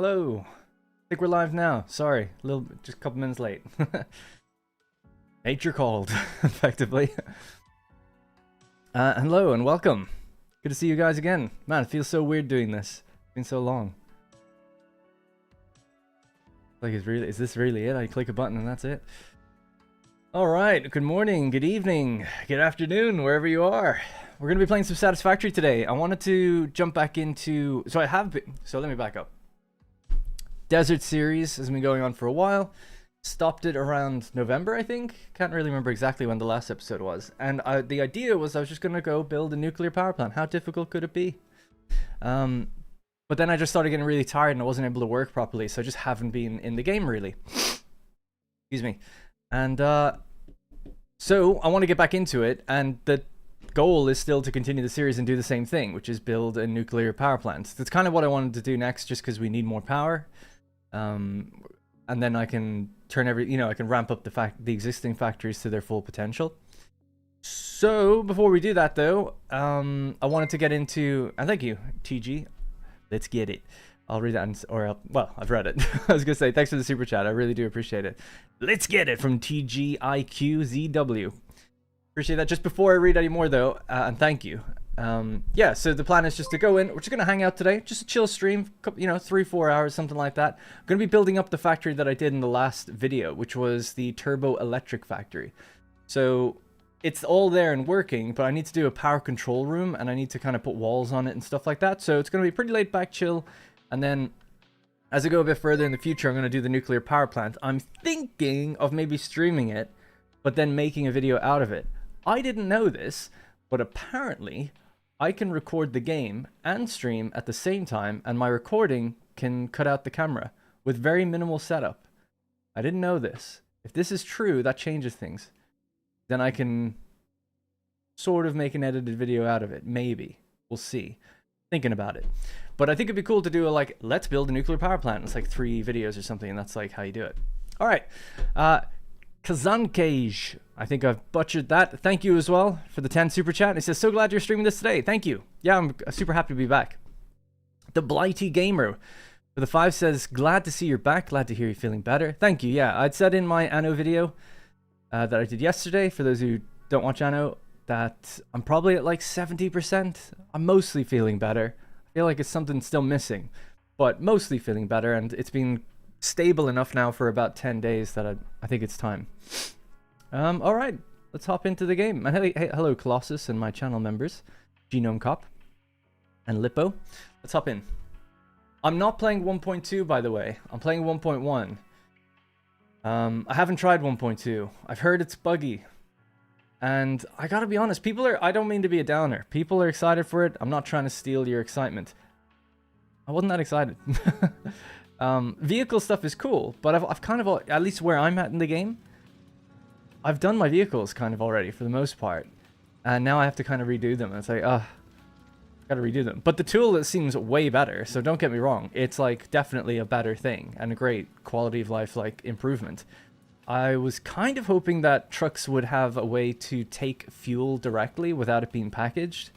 Hello. I think we're live now. Sorry, just a couple minutes late. Nature called, effectively. Hello and welcome. Good to see you guys again. Man, it feels so weird doing this. It's been so long. Like, is this really it? I click a button and that's it. All right. Good morning, good evening, good afternoon, wherever you are. We're gonna be playing some Satisfactory today. I wanted to jump back into. So let me back up. Desert series has been going on for a while. Stopped it around November, I think. Can't really remember exactly when the last episode was. And the idea was I was just going to go build a nuclear power plant. How difficult could it be? But then I just started getting really tired and I wasn't able to work properly. So I just haven't been in the game, really. Excuse me. And so I want to get back into it. And the goal is still to continue the series and do the same thing, which is build a nuclear power plant. That's kind of what I wanted to do next, just because we need more power. And then I can turn I can ramp up the existing factories to their full potential. So before we do that though, I wanted to get into, and thank you, TG. Let's get it. I'll read that, well, I've read it. I was gonna say, thanks for the super chat. I really do appreciate it. Let's get it from TGIQZW. Appreciate that. Just before I read any more though, and thank you. Yeah, so the plan is just to go in. We're just gonna hang out today, just a chill stream, 3-4 hours, something like that. I'm gonna be building up the factory that I did in the last video, which was the turbo electric factory. So it's all there and working, but I need to do a power control room and I need to kind of put walls on it and stuff like that. So it's gonna be pretty laid back, chill. And then as I go a bit further in the future, I'm gonna do the nuclear power plant. I'm thinking of maybe streaming it, but then making a video out of it. I didn't know this, but apparently I can record the game and stream at the same time, and my recording can cut out the camera with very minimal setup. I didn't know this. If this is true, that changes things. Then I can sort of make an edited video out of it. Maybe. We'll see. Thinking about it. But I think it'd be cool to do let's build a nuclear power plant. It's like 3 videos or something, and that's like how you do it. All right. Kazankej, I think I've butchered that. Thank you as well for the 10 super chat. He says, so glad you're streaming this today. Thank you. Yeah, I'm super happy to be back. The Blighty Gamer for the 5 says, glad to see you're back. Glad to hear you're feeling better. Thank you. Yeah, I'd said in my Anno video that I did yesterday, for those who don't watch Anno, that I'm probably at like 70%. I'm mostly feeling better. I feel like it's something still missing, but mostly feeling better, and it's been stable enough now for about 10 days that I think it's time. All right, let's hop into the game. And hey, hello, Colossus and my channel members, Genome Cop and Lippo. Let's hop in. I'm not playing 1.2, by the way. I'm playing 1.1. I haven't tried 1.2. I've heard it's buggy. And I gotta be honest, I don't mean to be a downer. People are excited for it. I'm not trying to steal your excitement. I wasn't that excited. Vehicle stuff is cool, but I've kind of, at least where I'm at in the game, I've done my vehicles kind of already for the most part, and now I have to kind of redo them. And it's like, gotta redo them. But the tool seems way better, so don't get me wrong. It's like definitely a better thing and a great quality of life improvement. I was kind of hoping that trucks would have a way to take fuel directly without it being packaged,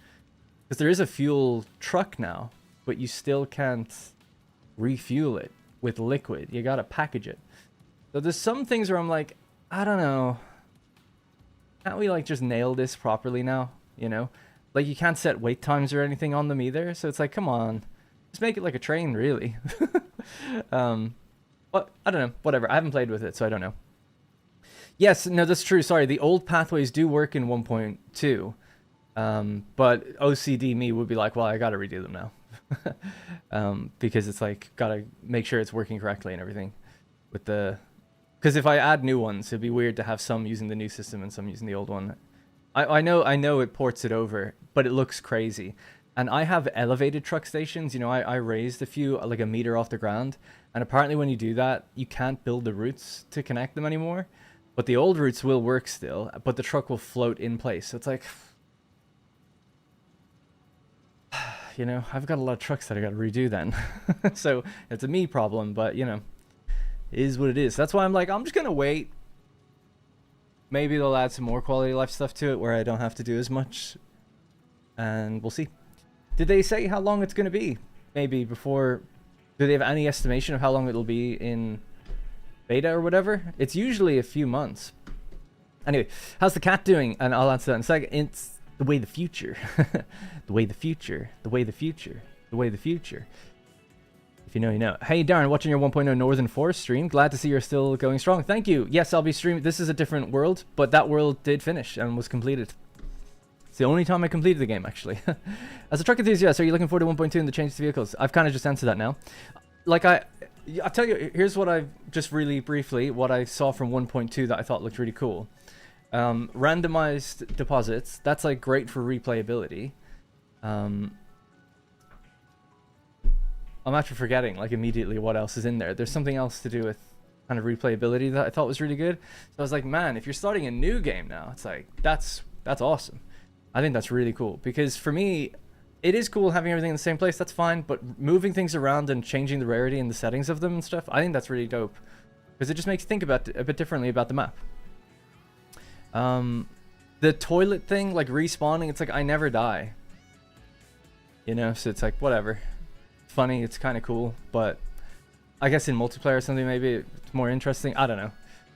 because there is a fuel truck now, but you still can't refuel it with liquid. You gotta package it. So there's some things where I'm like, I don't know, can't we just nail this properly now? Like, you can't set wait times or anything on them either, so it's like, come on, just make it like a train, really. But I don't know, whatever. I haven't played with it, so I don't know. Yes, no, that's true. Sorry, the old pathways do work in 1.2, but OCD me would be like, well, I gotta redo them now. Because it's like, gotta make sure it's working correctly and everything with because if I add new ones, it'd be weird to have some using the new system and some using the old one. I know it ports it over, but it looks crazy. And I have elevated truck stations. I raised a few like a meter off the ground, and apparently when you do that, you can't build the routes to connect them anymore, but the old routes will work still, but the truck will float in place. So it's like, I've got a lot of trucks that I got to redo then. So it's a me problem, but it is what it is. That's why I'm like, I'm just going to wait. Maybe they'll add some more quality of life stuff to it where I don't have to do as much. And we'll see. Did they say how long it's going to be? Maybe before Do they have any estimation of how long it'll be in beta or whatever? It's usually a few months. Anyway, how's the cat doing? And I'll answer that in a second. It's the way the future. The way the future. The way the future. The way the future. If you know, you know. Hey, Darren, watching your 1.0 Northern Forest stream. Glad to see you're still going strong. Thank you. Yes, I'll be streaming. This is a different world, but that world did finish and was completed. It's the only time I completed the game, actually. As a truck enthusiast, are you looking forward to 1.2 and the changes to vehicles? I've kind of just answered that now. Like, I'll tell you, here's what I just really briefly, what I saw from 1.2 that I thought looked really cool. Randomized deposits. That's, like, great for replayability. I'm actually forgetting, like, immediately what else is in there. There's something else to do with kind of replayability that I thought was really good. So I was like, man, if you're starting a new game now, it's like, that's awesome. I think that's really cool, because for me, it is cool having everything in the same place, that's fine, but moving things around and changing the rarity and the settings of them and stuff, I think that's really dope, because it just makes you think about a bit differently about the map. The toilet thing, like respawning, it's like I never die. You know, so it's like, whatever. Funny, it's kind of cool, but I guess in multiplayer or something, maybe it's more interesting. I don't know.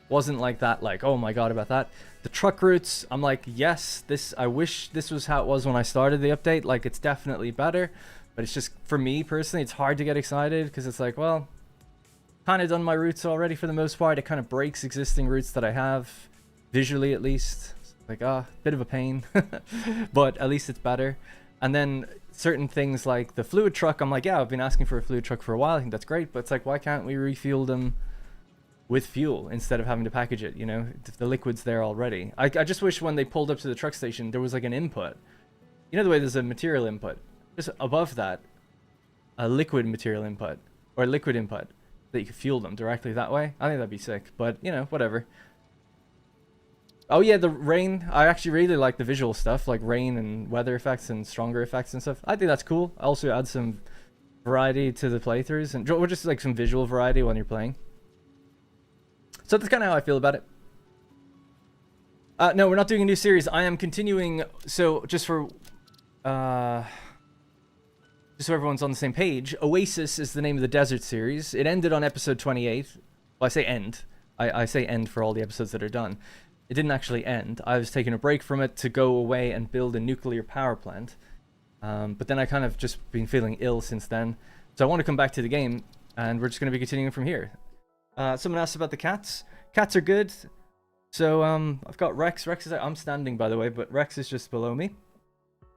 Wasn't like that, like, oh my god about that. The truck routes, I'm like, yes, I wish this was how it was when I started the update. Like, it's definitely better, but it's just, for me personally, it's hard to get excited, because it's like, well, kind of done my routes already for the most part. It kind of breaks existing routes that I have, visually at least. It's like, bit of a pain, but at least it's better. And then certain things like the fluid truck, I'm like, yeah, I've been asking for a fluid truck for a while. I think that's great, but it's like, why can't we refuel them with fuel instead of having to package it? You know, the liquid's there already. I just wish when they pulled up to the truck station, there was like an input. You know the way there's a material input? Just above that, a liquid material input, or a liquid input, that you could fuel them directly that way. I think that'd be sick, but, you know, whatever. Oh yeah, the rain. I actually really like the visual stuff, like rain and weather effects and stronger effects and stuff. I think that's cool. I also add some variety to the playthroughs, and or just like some visual variety when you're playing. So that's kind of how I feel about it. No, we're not doing a new series. I am continuing. So just so everyone's on the same page, Oasis is the name of the desert series. It ended on episode 28. Well, I say end. I say end for all the episodes that are done. It didn't actually end. I was taking a break from it to go away and build a nuclear power plant. But then I kind of just been feeling ill since then. So I want to come back to the game, and we're just going to be continuing from here. Someone asked about the cats. Cats are good. So I've got Rex. Rex is, I'm standing, by the way, but Rex is just below me.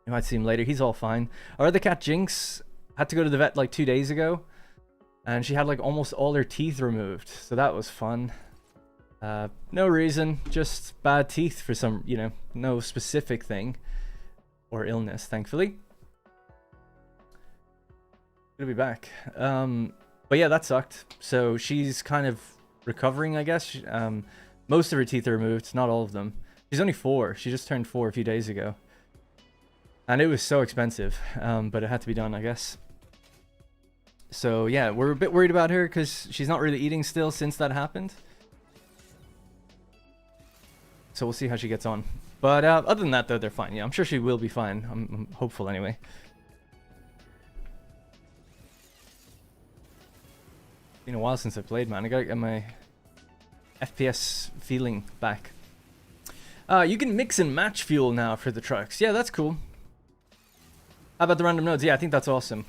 You might see him later. He's all fine. Our other cat, Jinx, had to go to the vet like 2 days ago, and she had like almost all her teeth removed. So that was fun. No reason, just bad teeth for some, you know, no specific thing or illness, thankfully. Good to be back. But yeah, that sucked. So she's kind of recovering, I guess. Most of her teeth are removed, not all of them. She's only 4. She just turned 4 a few days ago. And it was so expensive, but it had to be done, I guess. So yeah, we're a bit worried about her because she's not really eating still since that happened. So we'll see how she gets on. But other than that, though, they're fine. Yeah, I'm sure she will be fine. I'm hopeful anyway. Been a while since I played, man. I gotta get my FPS feeling back. You can mix and match fuel now for the trucks. Yeah, that's cool. How about the random nodes? Yeah, I think that's awesome.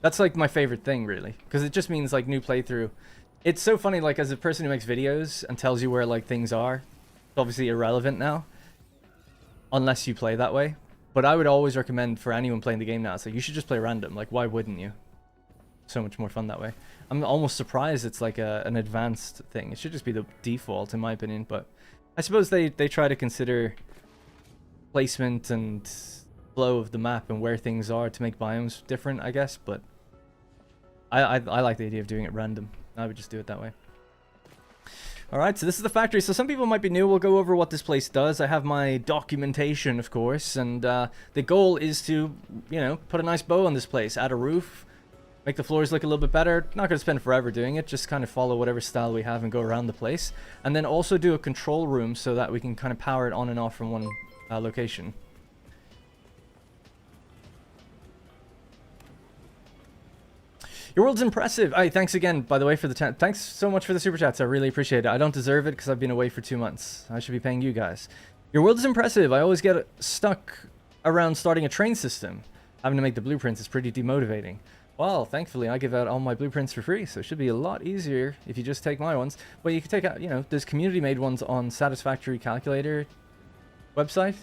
That's like my favorite thing, really, because it just means like new playthrough. It's so funny, like as a person who makes videos and tells you where like things are. It's obviously irrelevant now, unless you play that way. But I would always recommend for anyone playing the game now, so you should just play random. Like, why wouldn't you? So much more fun that way. I'm almost surprised it's like an advanced thing. It should just be the default, in my opinion. But I suppose they try to consider placement and flow of the map and where things are to make biomes different, I guess. But I like the idea of doing it random. I would just do it that way. Alright, so this is the factory. So some people might be new. We'll go over what this place does. I have my documentation, of course, and the goal is to, you know, put a nice bow on this place, add a roof, make the floors look a little bit better. Not going to spend forever doing it, just kind of follow whatever style we have and go around the place. And then also do a control room so that we can kind of power it on and off from one location. Your world's impressive. Hey, thanks again, by the way, for the thanks so much for the super chats. I really appreciate it. I don't deserve it because I've been away for 2 months. I should be paying you guys. Your world is impressive. I always get stuck around starting a train system. Having to make the blueprints is pretty demotivating. Well, thankfully, I give out all my blueprints for free, so it should be a lot easier if you just take my ones. But you can take out, you know, there's community-made ones on Satisfactory Calculator website.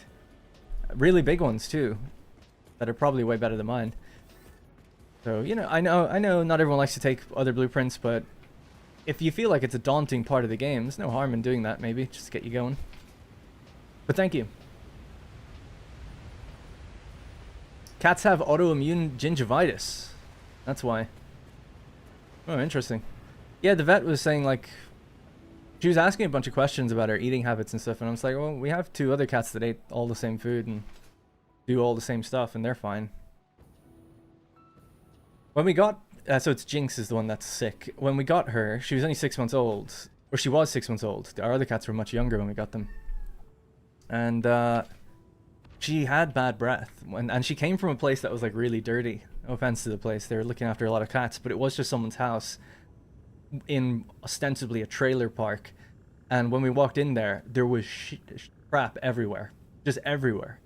Really big ones, too, that are probably way better than mine. So, you know, I know not everyone likes to take other blueprints, but if you feel like it's a daunting part of the game, there's no harm in doing that, maybe, just to get you going. But thank you. Cats have autoimmune gingivitis. That's why. Oh, interesting. Yeah, the vet was saying, like, she was asking a bunch of questions about her eating habits and stuff, and I was like, well, we have 2 other cats that ate all the same food and do all the same stuff, and they're fine. When we got... so it's Jinx is the one that's sick. When we got her, she was only 6 months old. Or she was 6 months old. Our other cats were much younger when we got them. And, she had bad breath. And she came from a place that was, like, really dirty. No offense to the place. They were looking after a lot of cats, but it was just someone's house in ostensibly a trailer park. And when we walked in there, there was crap everywhere. Just everywhere.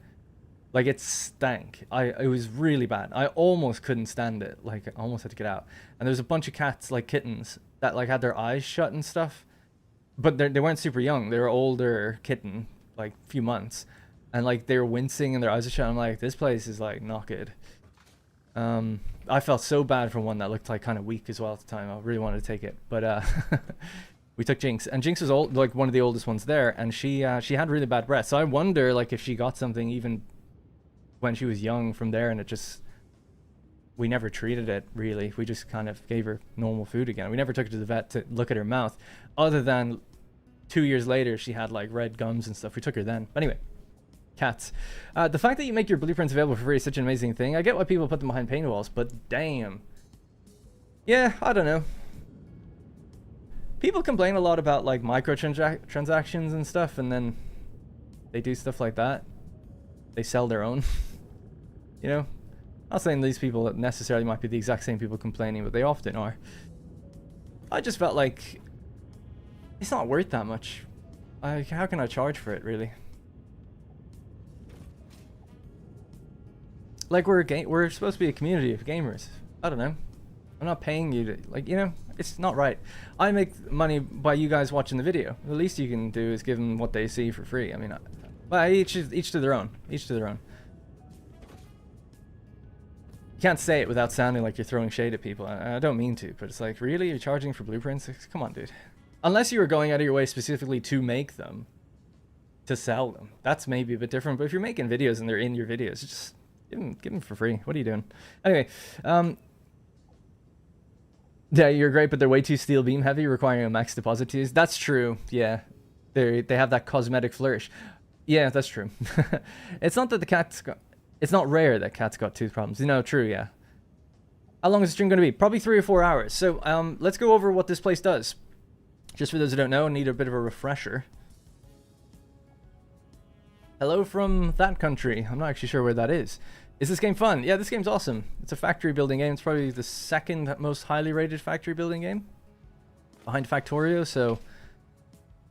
Like, it stank. It was really bad. I almost couldn't stand it. Like, I almost had to get out. And there was a bunch of cats, like kittens, that, like, had their eyes shut and stuff. But they weren't super young. They were older kitten, like, few months. And, like, they were wincing and their eyes are shut. I'm like, this place is, like, not good. I felt so bad for one that looked, like, kind of weak as well at the time. I really wanted to take it. But, we took Jinx. And Jinx was old, like, one of the oldest ones there. And she had really bad breath. So I wonder, like, if she got something even when she was young from there, and it just... We never treated it, really. We just kind of gave her normal food again. We never took her to the vet to look at her mouth. Other than 2 years later, she had, like, red gums and stuff. We took her then. But anyway. Cats. The fact that you make your blueprints available for free is such an amazing thing. I get why people put them behind paywalls, but damn. Yeah, I don't know. People complain a lot about, like, microtransactions and stuff, and then they do stuff like that. They sell their own. You know? I'm not saying these people necessarily might be the exact same people complaining, but they often are. I just felt like it's not worth that much. How can I charge for it, really? Like, we're supposed to be a community of gamers. I don't know. I'm not paying you to, like, you know, it's not right. I make money by you guys watching the video. The least you can do is give them what they see for free. I mean, well, each to their own. Each to their own. You can't say it without sounding like you're throwing shade at people. I don't mean to, but it's like, really? You're charging for blueprints? Come on, dude. Unless you were going out of your way specifically to make them, to sell them. That's maybe a bit different, but if you're making videos and they're in your videos, just... Give them for free. What are you doing? Anyway, yeah, you're great, but they're way too steel beam heavy, requiring a max deposit to use. That's true. Yeah, they have that cosmetic flourish. Yeah, that's true. It's not that the cat's got... It's not rare that cats got tooth problems. You know, true, yeah. How long is the stream going to be? Probably 3 or 4 hours. So, let's go over what this place does. Just for those who don't know and need a bit of a refresher. Hello from that country. I'm not actually sure where that is. Is this game fun? Yeah, this game's awesome. It's a factory building game. It's probably the second most highly rated factory building game behind Factorio. So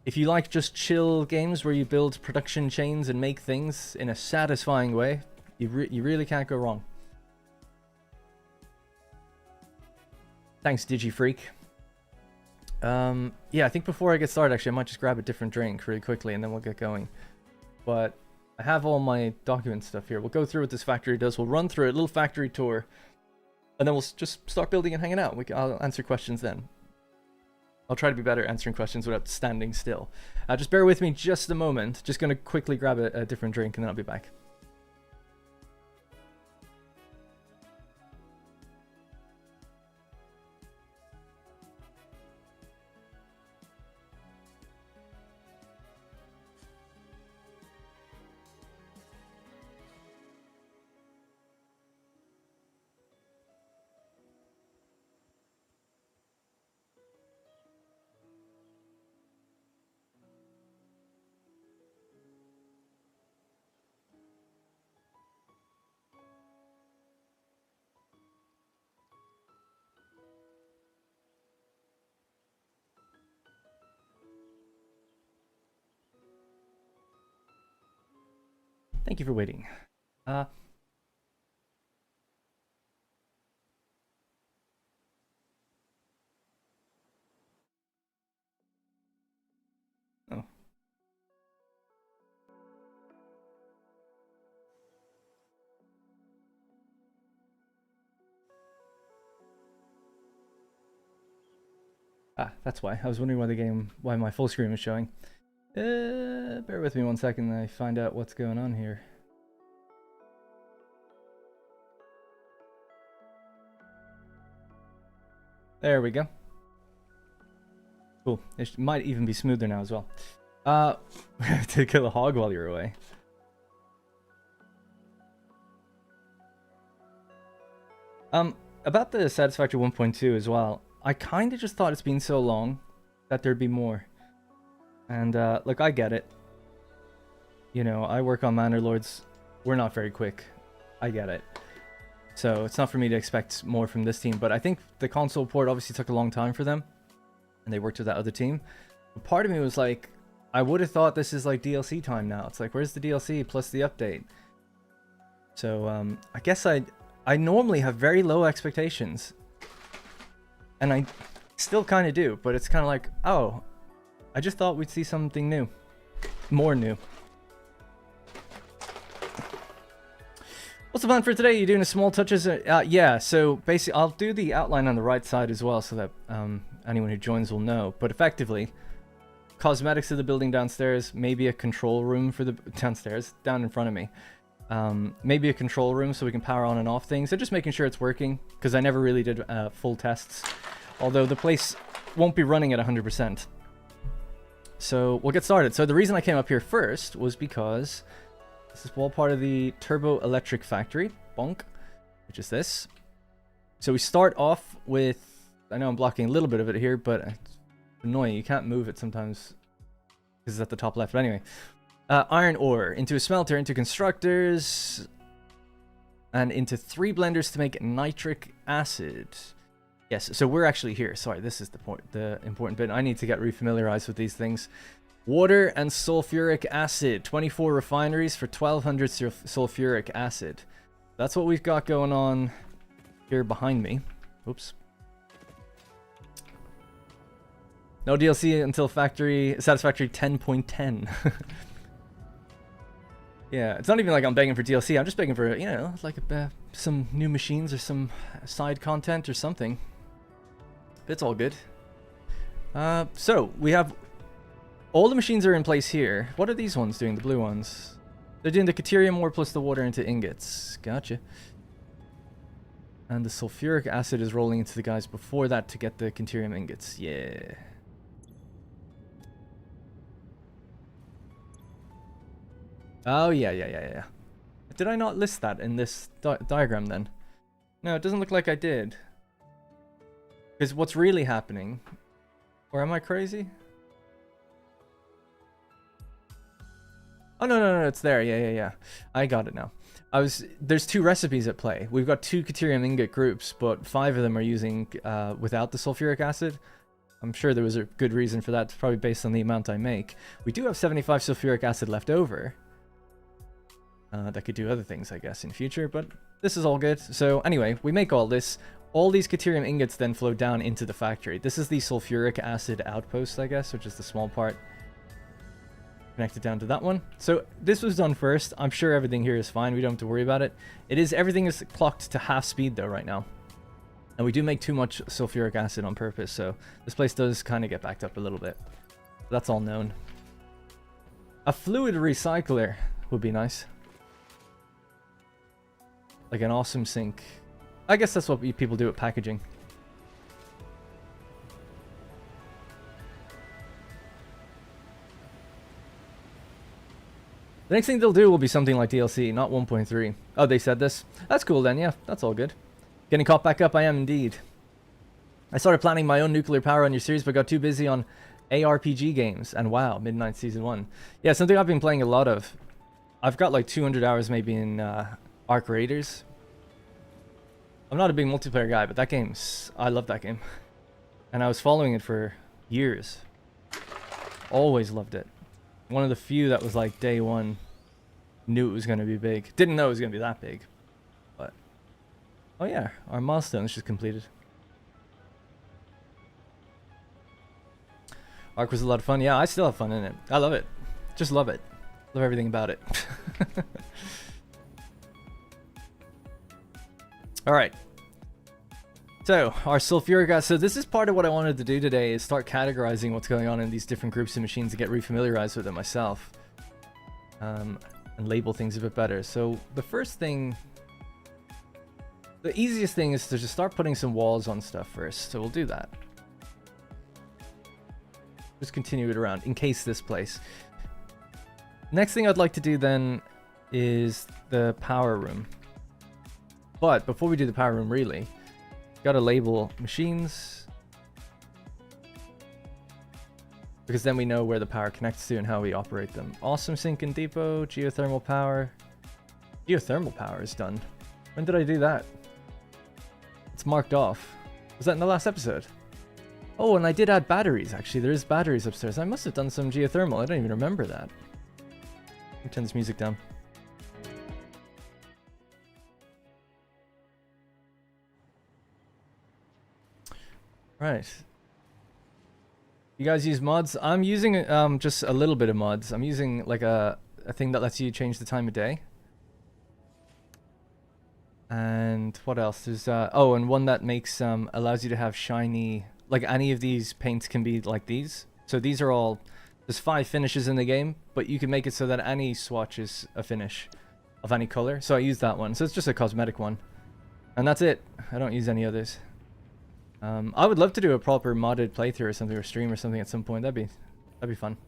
if you like just chill games where you build production chains and make things in a satisfying way, you really can't go wrong. Thanks, DigiFreak. Yeah, I think before I get started, actually, I might just grab a different drink really quickly and then we'll get going. But I have all my document stuff here. We'll go through what this factory does. We'll run through a little factory tour. And then we'll just start building and hanging out. I'll answer questions then. I'll try to be better answering questions without standing still. Just bear with me just a moment. Just going to quickly grab a different drink and then I'll be back. Thank you for waiting. Oh. Ah, that's why. I was wondering why my full screen was showing. Bear with me 1 second and I find out what's going on here. There we go. Cool. It might even be smoother now as well. To kill a hog while you're away. About the Satisfactory 1.2 as well, I kind of just thought it's been so long that there'd be more. And, look, I get it. You know, I work on Manor Lords. We're not very quick. I get it. So it's not for me to expect more from this team, but I think the console port obviously took a long time for them, and they worked with that other team. But part of me was like, I would have thought this is like DLC time now. It's like, where's the DLC plus the update? So I guess I normally have very low expectations, and I still kind of do, but it's kind of like, oh, I just thought we'd see something new, more new. What's the plan for today? You doing a small touches? Yeah, so basically I'll do the outline on the right side as well so that anyone who joins will know. But effectively, cosmetics of the building downstairs, maybe a control room for the downstairs, down in front of me. Maybe a control room so we can power on and off things. So just making sure it's working, because I never really did full tests. Although the place won't be running at 100%. So we'll get started. So the reason I came up here first was because this is all part of the Turbo Electric Factory, bonk, which is this. So we start off with, I know I'm blocking a little bit of it here, but it's annoying. You can't move it sometimes because it's at the top left. But anyway, iron ore into a smelter, into constructors, and into 3 blenders to make nitric acid. Yes, so we're actually here. Sorry, this is the important bit. I need to get refamiliarized with these things. Water and sulfuric acid. 24 refineries for 1200 sulfuric acid. That's what we've got going on here behind me. Oops. No DLC until Satisfactory 10.10. Yeah, it's not even like I'm begging for DLC. I'm just begging for, you know, like some new machines or some side content or something. It's all good. So we have all the machines are in place here. What are these ones doing? The blue ones. They're doing the Caterium ore plus the water into ingots. Gotcha. And the sulfuric acid is rolling into the guys before that to get the Caterium ingots. Yeah. Oh, yeah. Did I not list that in this diagram then? No, it doesn't look like I did. Because what's really happening... Or am I crazy? Oh, no, it's there. Yeah. I got it now. There's 2 recipes at play. We've got 2 Caterium ingot groups, but 5 of them are using without the sulfuric acid. I'm sure there was a good reason for that. It's probably based on the amount I make. We do have 75 sulfuric acid left over. That could do other things, I guess, in future, but this is all good. So anyway, we make all this. All these Caterium ingots then flow down into the factory. This is the sulfuric acid outpost, I guess, which is the small part. Connected down to that one. So this was done first. I'm sure everything here is fine. We don't have to worry about it. Everything is clocked to half speed though right now. And we do make too much sulfuric acid on purpose, so this place does kind of get backed up a little bit. That's all known. A fluid recycler would be nice. Like an awesome sink. I guess that's what people do at packaging. The next thing they'll do will be something like DLC, not 1.3. Oh, they said this? That's cool then, yeah. That's all good. Getting caught back up, I am indeed. I started planning my own nuclear power on your series, but got too busy on ARPG games. And wow, Midnight Season 1. Yeah, something I've been playing a lot of. I've got like 200 hours maybe in Arc Raiders. I'm not a big multiplayer guy, but that game's... I love that game. And I was following it for years. Always loved it. One of the few that was like day one. Knew it was going to be big. Didn't know it was going to be that big. But, oh yeah, our milestone is just completed. Arc was a lot of fun. Yeah, I still have fun in it. I love it. Just love it. Love everything about it. Alright. So, our sulfuric acid. So this is part of what I wanted to do today, is start categorizing what's going on in these different groups of machines to get refamiliarized with it myself. And label things a bit better. So the first thing... The easiest thing is to just start putting some walls on stuff first. So we'll do that. Just continue it around in case this place. Next thing I'd like to do then is the power room. But before we do the power room, really, gotta label machines, because then we know where the power connects to and how we operate them. Awesome sink and depot, geothermal power. Geothermal power is done. When did I do that? It's marked off. Was that in the last episode? Oh, and I did add batteries, actually. There is batteries upstairs. I must have done some geothermal. I don't even remember that. Let me turn this music down. Right. You guys use mods? I'm using just a little bit of mods. I'm using like a thing that lets you change the time of day. And what else? There's oh, and one that makes allows you to have shiny, like any of these paints can be like these. So these are all, there's 5 finishes in the game, but you can make it so that any swatch is a finish of any color. So I use that one. So it's just a cosmetic one. And that's it. I don't use any others. I would love to do a proper modded playthrough or something, or stream or something at some point. That'd be fun.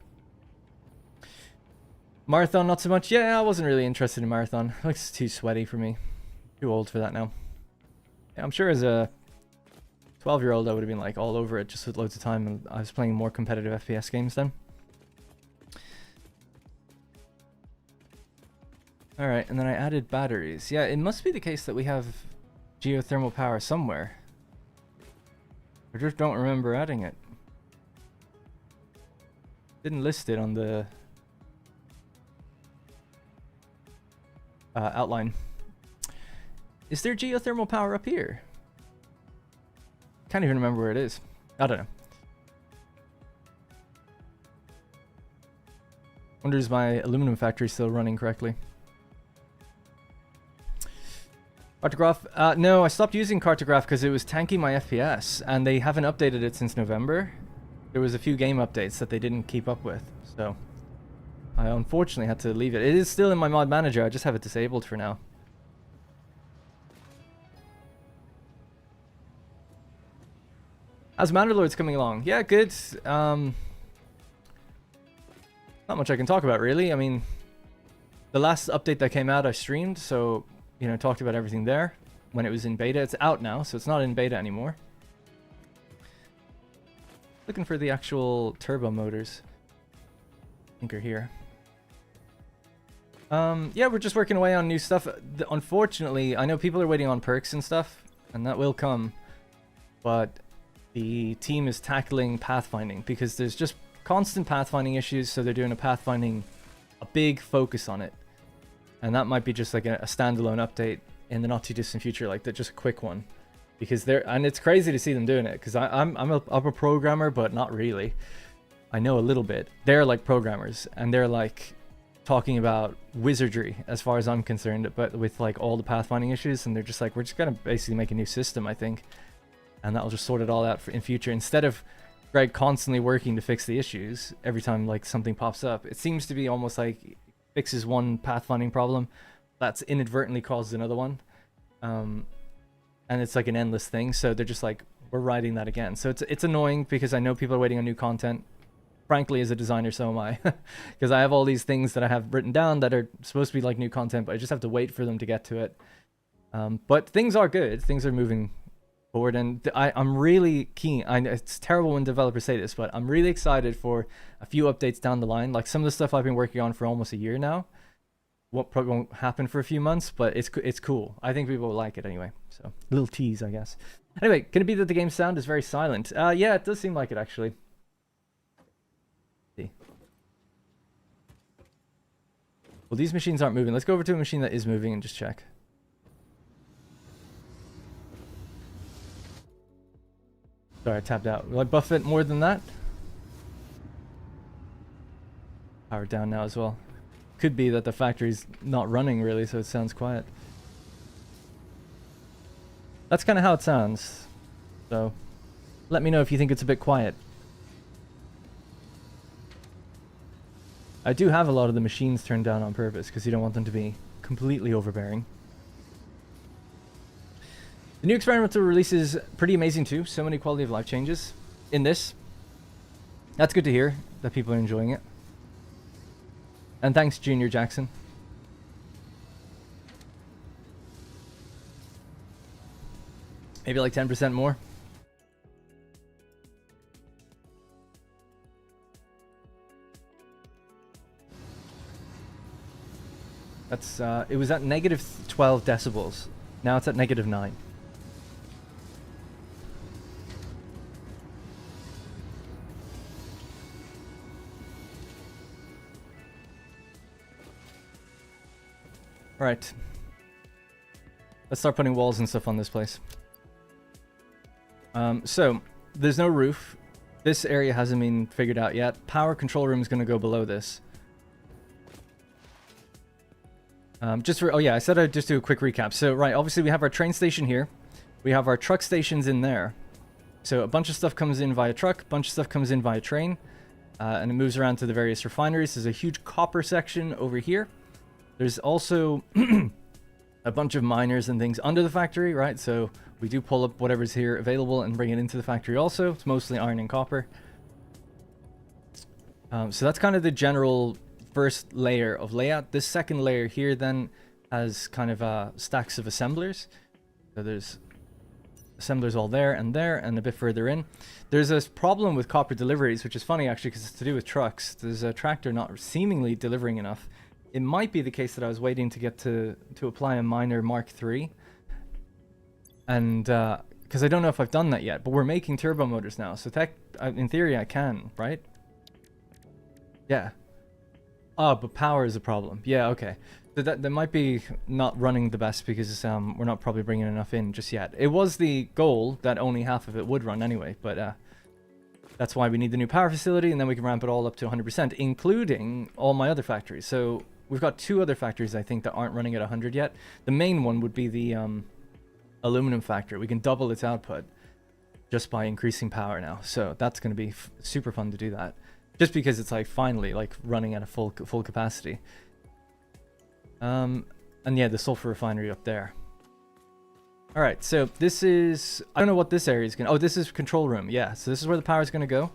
Marathon, not so much. Yeah, I wasn't really interested in Marathon. It looks too sweaty for me. Too old for that now. Yeah, I'm sure as a 12-year-old I would have been like all over it just with loads of time, and I was playing more competitive FPS games then. Alright, and then I added batteries. Yeah, it must be the case that we have geothermal power somewhere. I just don't remember adding it. Didn't list it on the outline. Is there geothermal power up here? Can't even remember where it is. I don't know. Wonder is my aluminum factory still running correctly? Cartograph? No, I stopped using Cartograph because it was tanking my FPS, and they haven't updated it since November. There was a few game updates that they didn't keep up with, so I unfortunately had to leave it. It is still in my mod manager, I just have it disabled for now. How's Manderlord's coming along? Yeah, good. Not much I can talk about, really. I mean, the last update that came out I streamed, so, you know, talked about everything there when it was in beta. It's out now, so it's not in beta anymore. Looking for the actual turbo motors. I think are here. Yeah, we're just working away on new stuff. Unfortunately, I know people are waiting on perks and stuff, and that will come, but the team is tackling pathfinding because there's just constant pathfinding issues, so they're doing a big focus on it. And that might be just like a standalone update in the not too distant future, like that, just a quick one. Because and it's crazy to see them doing it, because I'm a programmer, but not really. I know a little bit. They're like programmers, and they're like talking about wizardry as far as I'm concerned, but with like all the pathfinding issues, and they're just like, we're just gonna basically make a new system, I think, and that'll just sort it all out in future, instead of Greg constantly working to fix the issues every time like something pops up. It seems to be almost like fixes one pathfinding problem, that's inadvertently causes another one, and it's like an endless thing. So they're just like, we're writing that again. So it's annoying because I know people are waiting on new content. Frankly, as a designer, so am I, because I have all these things that I have written down that are supposed to be like new content, but I just have to wait for them to get to it. But things are good. Things are moving forward, and I'm really keen. It's terrible when developers say this, but I'm really excited for a few updates down the line. Like some of the stuff I've been working on for almost a year now. What probably won't happen for a few months, but it's cool. I think people will like it anyway. So a little tease, I guess. Anyway, can it be that the game sound is very silent? Yeah, it does seem like it actually. We'll Well, these machines aren't moving. Let's go over to a machine that is moving and just check. Sorry, I tapped out. Will I buff it more than that? Power down now as well. Could be that the factory's not running really, so it sounds quiet. That's kind of how it sounds. So, let me know if you think it's a bit quiet. I do have a lot of the machines turned down on purpose because you don't want them to be completely overbearing. The new experimental release is pretty amazing too. So many quality of life changes in this. That's good to hear that people are enjoying it. And thanks, Junior Jackson. Maybe like 10% more. That's it was at negative 12 decibels. Now it's at negative 9. Alright. Let's start putting walls and stuff on this place. So, there's no roof. This area hasn't been figured out yet. Power control room is going to go below this. Oh yeah, I said I'd just do a quick recap. So, right, obviously we have our train station here. We have our truck stations in there. So a bunch of stuff comes in via truck, a bunch of stuff comes in via train. And it moves around to the various refineries. There's a huge copper section over here. There's also a bunch of miners and things under the factory, right? So we do pull up whatever's here available and bring it into the factory also. It's mostly iron and copper. So that's kind of the general first layer of layout. This second layer here then has kind of stacks of assemblers. So there's assemblers all there and a bit further in. There's this problem with copper deliveries, which is funny actually because it's to do with trucks. There's a tractor not seemingly delivering enough. It might be the case that I was waiting to get to apply a miner Mark III. And because I don't know if I've done that yet, but we're making turbo motors now. So in theory I can, right? Yeah. Oh, but power is a problem. Yeah, okay. So that might be not running the best because we're not probably bringing enough in just yet. It was the goal that only half of it would run anyway, but that's why we need the new power facility, and then we can ramp it all up to 100%, including all my other factories. So we've got 2 other factories, I think, that aren't running at 100 yet. The main one would be the aluminum factory. We can double its output just by increasing power now. So that's going to be super fun to do that. Just because it's like finally like running at a full capacity. And yeah, the sulfur refinery up there. All right, so this is, I don't know what this area is going to, oh, this is control room. Yeah, so this is where the power is going to go.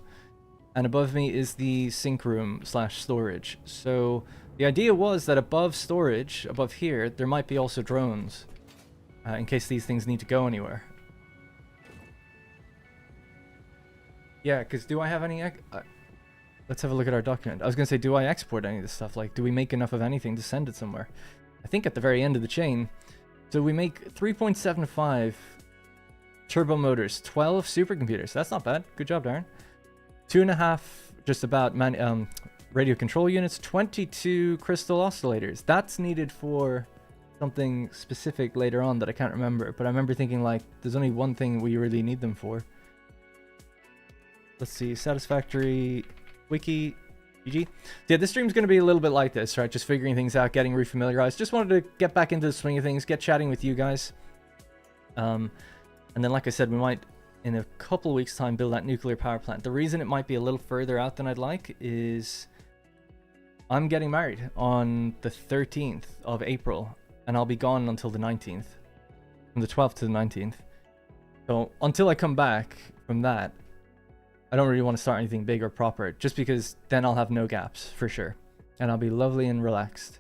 And above me is the sink room / storage. So the idea was that above storage, above here, there might be also drones in case these things need to go anywhere. Yeah, because do I have any... let's have a look at our document. I was going to say, do I export any of this stuff? Like, do we make enough of anything to send it somewhere? I think at the very end of the chain. So we make 3.75 turbo motors, 12 supercomputers. That's not bad. Good job, Darren. 2.5 just about radio control units, 22 crystal oscillators. That's needed for something specific later on that I can't remember. But I remember thinking, like, there's only one thing we really need them for. Let's see, Satisfactory... Wiki, GG. Yeah, this stream's going to be a little bit like this, right? Just figuring things out, getting refamiliarized. Just wanted to get back into the swing of things, get chatting with you guys. And then, like I said, we might, in a couple weeks' time, build that nuclear power plant. The reason it might be a little further out than I'd like is I'm getting married on the 13th of April, and I'll be gone until the 19th. From the 12th to the 19th. So, until I come back from that, I don't really want to start anything big or proper, just because then I'll have no gaps, for sure. And I'll be lovely and relaxed.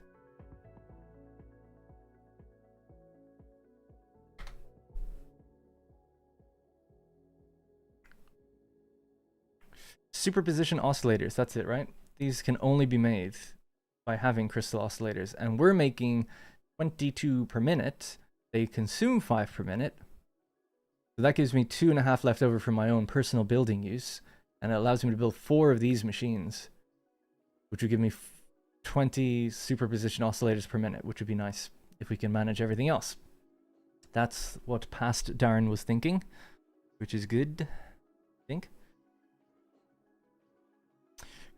Superposition oscillators, that's it, right? These can only be made by having crystal oscillators. And we're making 22 per minute. They consume 5 per minute. So that gives me 2.5 left over for my own personal building use. And it allows me to build 4 of these machines. Which would give me 20 superposition oscillators per minute, which would be nice if we can manage everything else. That's what past Darren was thinking, which is good, I think.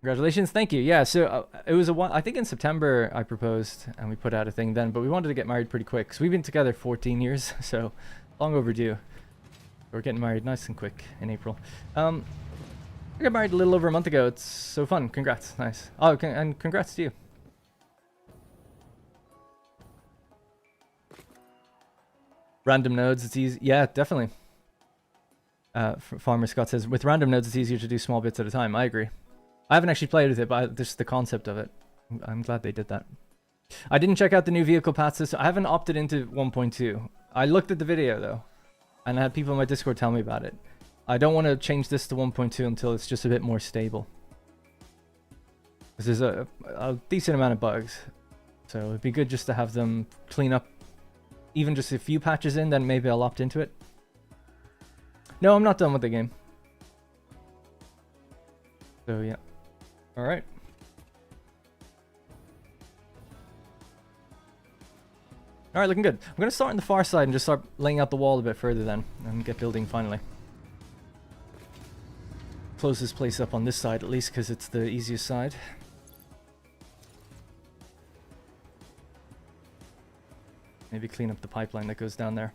Congratulations, thank you. Yeah, so it was I think in September I proposed and we put out a thing then, but we wanted to get married pretty quick. So we've been together 14 years, so long overdue. We're getting married nice and quick in April. I got married a little over a month ago. It's so fun. Congrats, nice. Oh, and congrats to you. Random nodes, it's easy. Yeah, definitely. Farmer Scott says, with random nodes, it's easier to do small bits at a time. I agree. I haven't actually played with it, but just the concept of it. I'm glad they did that. I didn't check out the new vehicle path system. I haven't opted into 1.2. I looked at the video, though, and I had people in my Discord tell me about it. I don't want to change this to 1.2 until it's just a bit more stable. Because there's a decent amount of bugs. So it'd be good just to have them clean up even just a few patches in, then maybe I'll opt into it. No, I'm not done with the game. So yeah. Alright. Alright, looking good. I'm going to start on the far side and just start laying out the wall a bit further then, and get building finally. Close this place up on this side at least, because it's the easiest side. Maybe clean up the pipeline that goes down there.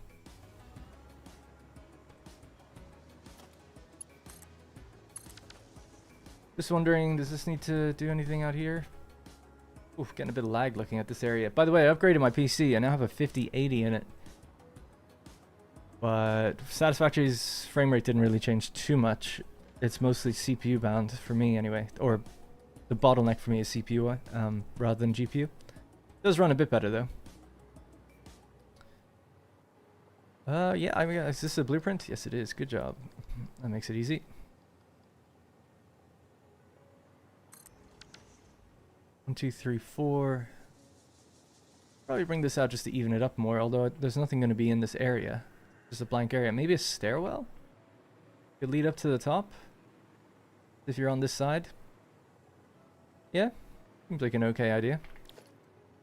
Just wondering, does this need to do anything out here? Oof, getting a bit of lag looking at this area. By the way, I upgraded my PC. I now have a 5080 in it. But Satisfactory's frame rate didn't really change too much. It's mostly CPU bound for me anyway. Or the bottleneck for me is CPU rather than GPU. It does run a bit better though. Yeah, I mean, is this a blueprint? Yes, it is. Good job. That makes it easy. One, two, three, four. Probably bring this out just to even it up more, although there's nothing going to be in this area. Just a blank area. Maybe a stairwell? Could lead up to the top? If you're on this side? Yeah? Seems like an okay idea.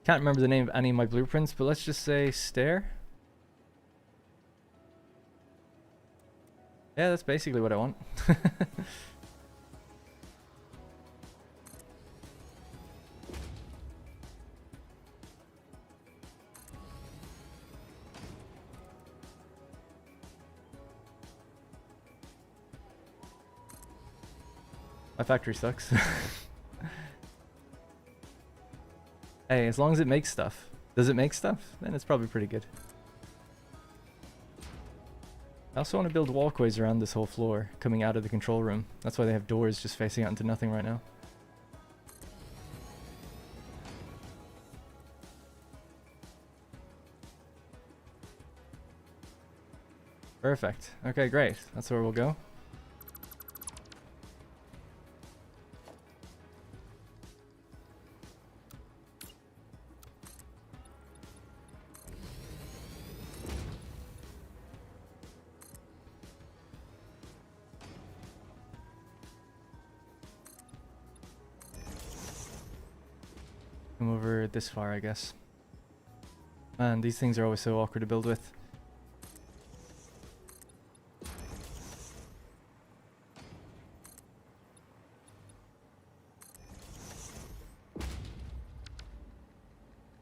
Can't remember the name of any of my blueprints, but let's just say stair. Yeah, that's basically what I want. My factory sucks. Hey, as long as it makes stuff. Does it make stuff? Then it's probably pretty good. I also want to build walkways around this whole floor, coming out of the control room. That's why they have doors just facing out into nothing right now. Perfect. Okay, great. That's where we'll go. Come over this far, I guess. Man, these things are always so awkward to build with.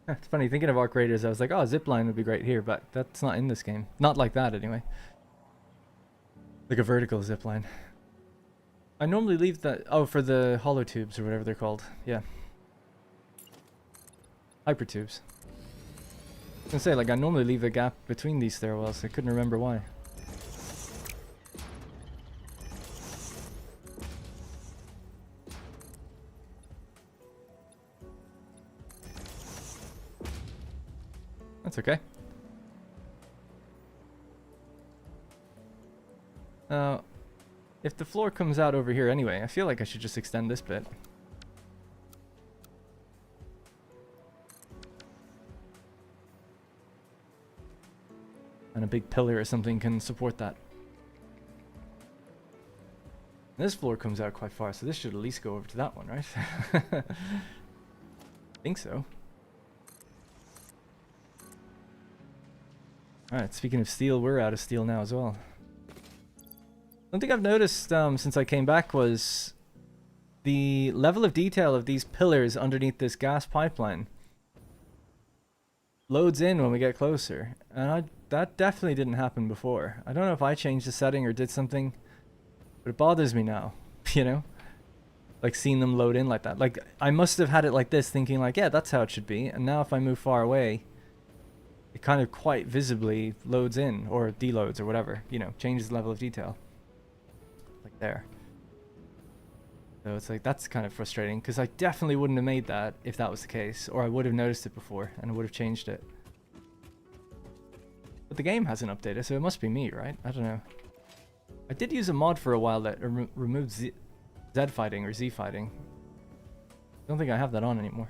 It's funny, thinking of arc raiders, I was like, oh, zipline would be great here, but that's not in this game. Not like that, anyway. Like a vertical zipline. I normally leave that... Oh, for the hollow tubes, or whatever they're called. Yeah. Hypertubes. I was gonna say, like, I normally leave a gap between these stairwells. I couldn't remember why. That's okay. If the floor comes out over here anyway, I feel like I should just extend this bit. And a big pillar or something can support that. And this floor comes out quite far, so this should at least go over to that one, right? Think so. Alright, speaking of steel, we're out of steel now as well. One thing I've noticed since I came back was the level of detail of these pillars underneath this gas pipeline loads in when we get closer, and that definitely didn't happen before. I don't know if I changed the setting or did something, but it bothers me now, you know? Like seeing them load in like that. Like I must have had it like this thinking like, yeah, that's how it should be, and now if I move far away, it kind of quite visibly loads in, or deloads, or whatever, you know, changes the level of detail. Like there. So it's like, that's kind of frustrating, because I definitely wouldn't have made that if that was the case, or I would have noticed it before, and I would have changed it. But the game hasn't updated, so it must be me, right? I don't know. I did use a mod for a while that removed Z fighting, or Z fighting. I don't think I have that on anymore.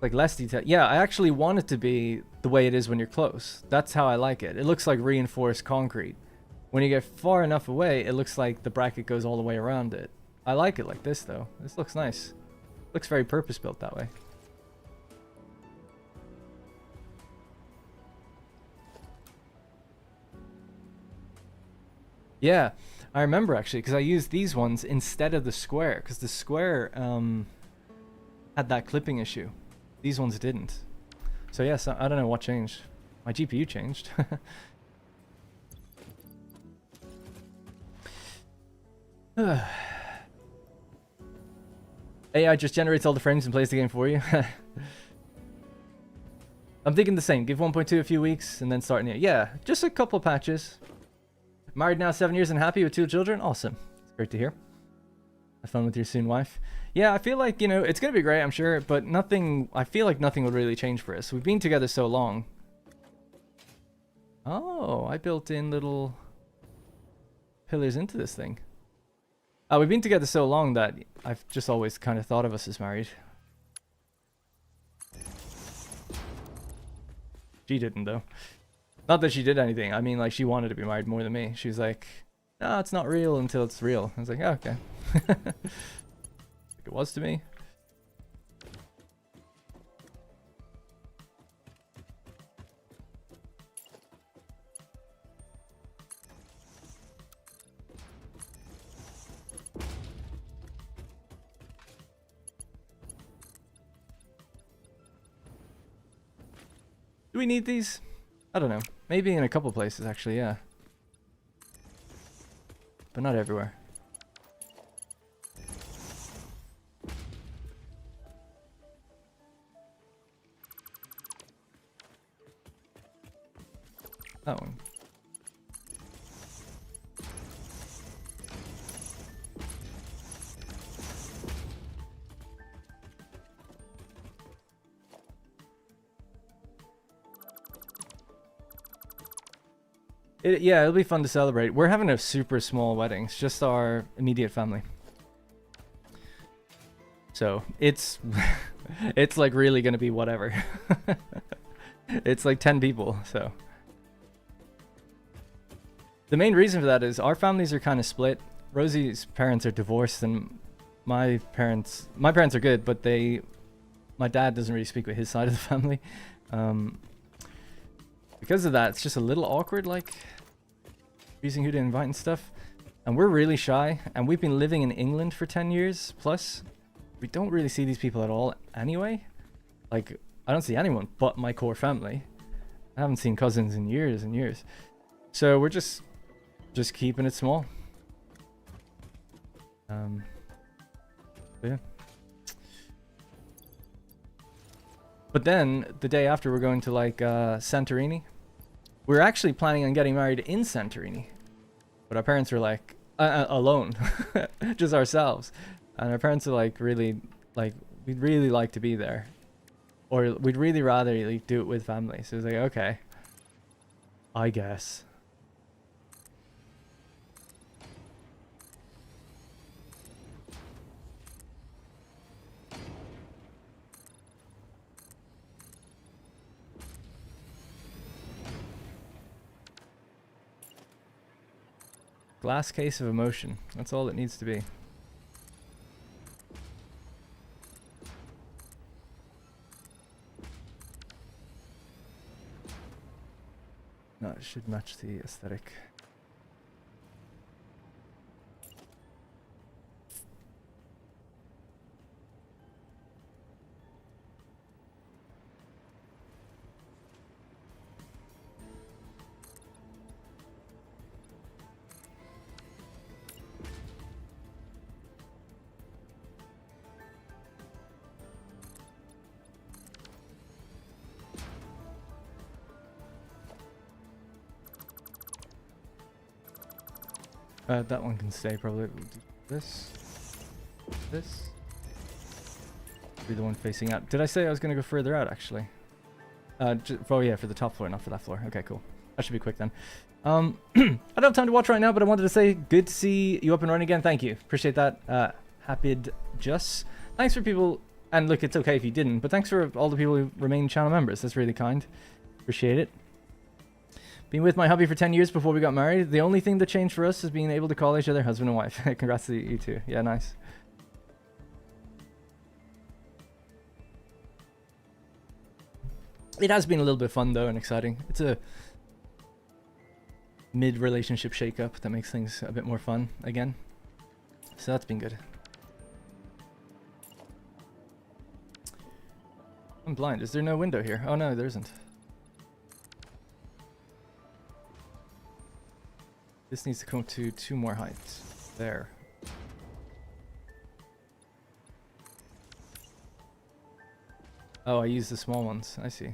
Like less detail. Yeah, I actually want it to be the way it is when you're close. That's how I like it. It looks like reinforced concrete. When you get far enough away, it looks like the bracket goes all the way around it. I like it like this though. This looks nice. Looks very purpose-built that way. Yeah, I remember actually, because I used these ones instead of the square, because the square had that clipping issue. These ones didn't. So yes, I don't know what changed. My GPU changed. AI just generates all the frames and plays the game for you. I'm thinking the same. Give 1.2 a few weeks and then start it. Yeah, just a couple patches. Married now 7 years and happy with 2 children. Awesome. It's great to hear. Have fun with your soon wife. Yeah, I feel like, you know, it's going to be great, I'm sure, but nothing, I feel like nothing would really change for us. We've been together so long. Oh, I built in little pillars into this thing. We've been together so long that I've just always kind of thought of us as married. She didn't, though. Not that she did anything. I mean, like, she wanted to be married more than me. She was like, no, it's not real until it's real. I was like, oh, okay. It was to me. Do we need these? I don't know. Maybe in a couple places, actually, yeah. But not everywhere. That one. Yeah, it'll be fun to celebrate. We're having a super small wedding. It's just our immediate family. So it's it's like really gonna be whatever. It's like 10 people, so. The main reason for that is our families are kind of split. Rosie's parents are divorced, and my parents are good, but my dad doesn't really speak with his side of the family. Because of that, it's just a little awkward, like choosing who to invite and stuff. And we're really shy, and we've been living in England for 10 years plus. We don't really see these people at all anyway. Like, I don't see anyone but my core family. I haven't seen cousins in years and years. So we're just keeping it small. Yeah. But then the day after, we're going to like Santorini. We're actually planning on getting married in Santorini, but our parents are like alone, just ourselves. And our parents are like really like, we'd really like to be there, or we'd really rather like do it with family. So it's like, okay, I guess. Glass case of emotion. That's all it needs to be. should match the aesthetic. That one can stay probably. We'll do this. This. Be the one facing out. Did I say I was going to go further out actually? Oh yeah, for the top floor, not for that floor. Okay, cool. That should be quick then. I don't have time to watch right now, but I wanted to say good to see you up and running again. Thank you. Appreciate that. Happy Just. Thanks for people, and look, it's okay if you didn't, but thanks for all the people who remain channel members. That's really kind. Appreciate it. Been with my hubby for 10 years before we got married. The only thing that changed for us is being able to call each other husband and wife. Congrats to you two. Yeah, nice. It has been a little bit fun though and exciting. It's a mid-relationship shake-up that makes things a bit more fun again. So that's been good. I'm blind. Is there no window here? Oh no, there isn't. This needs to come to 2 more heights. There. Oh, I use the small ones. I see.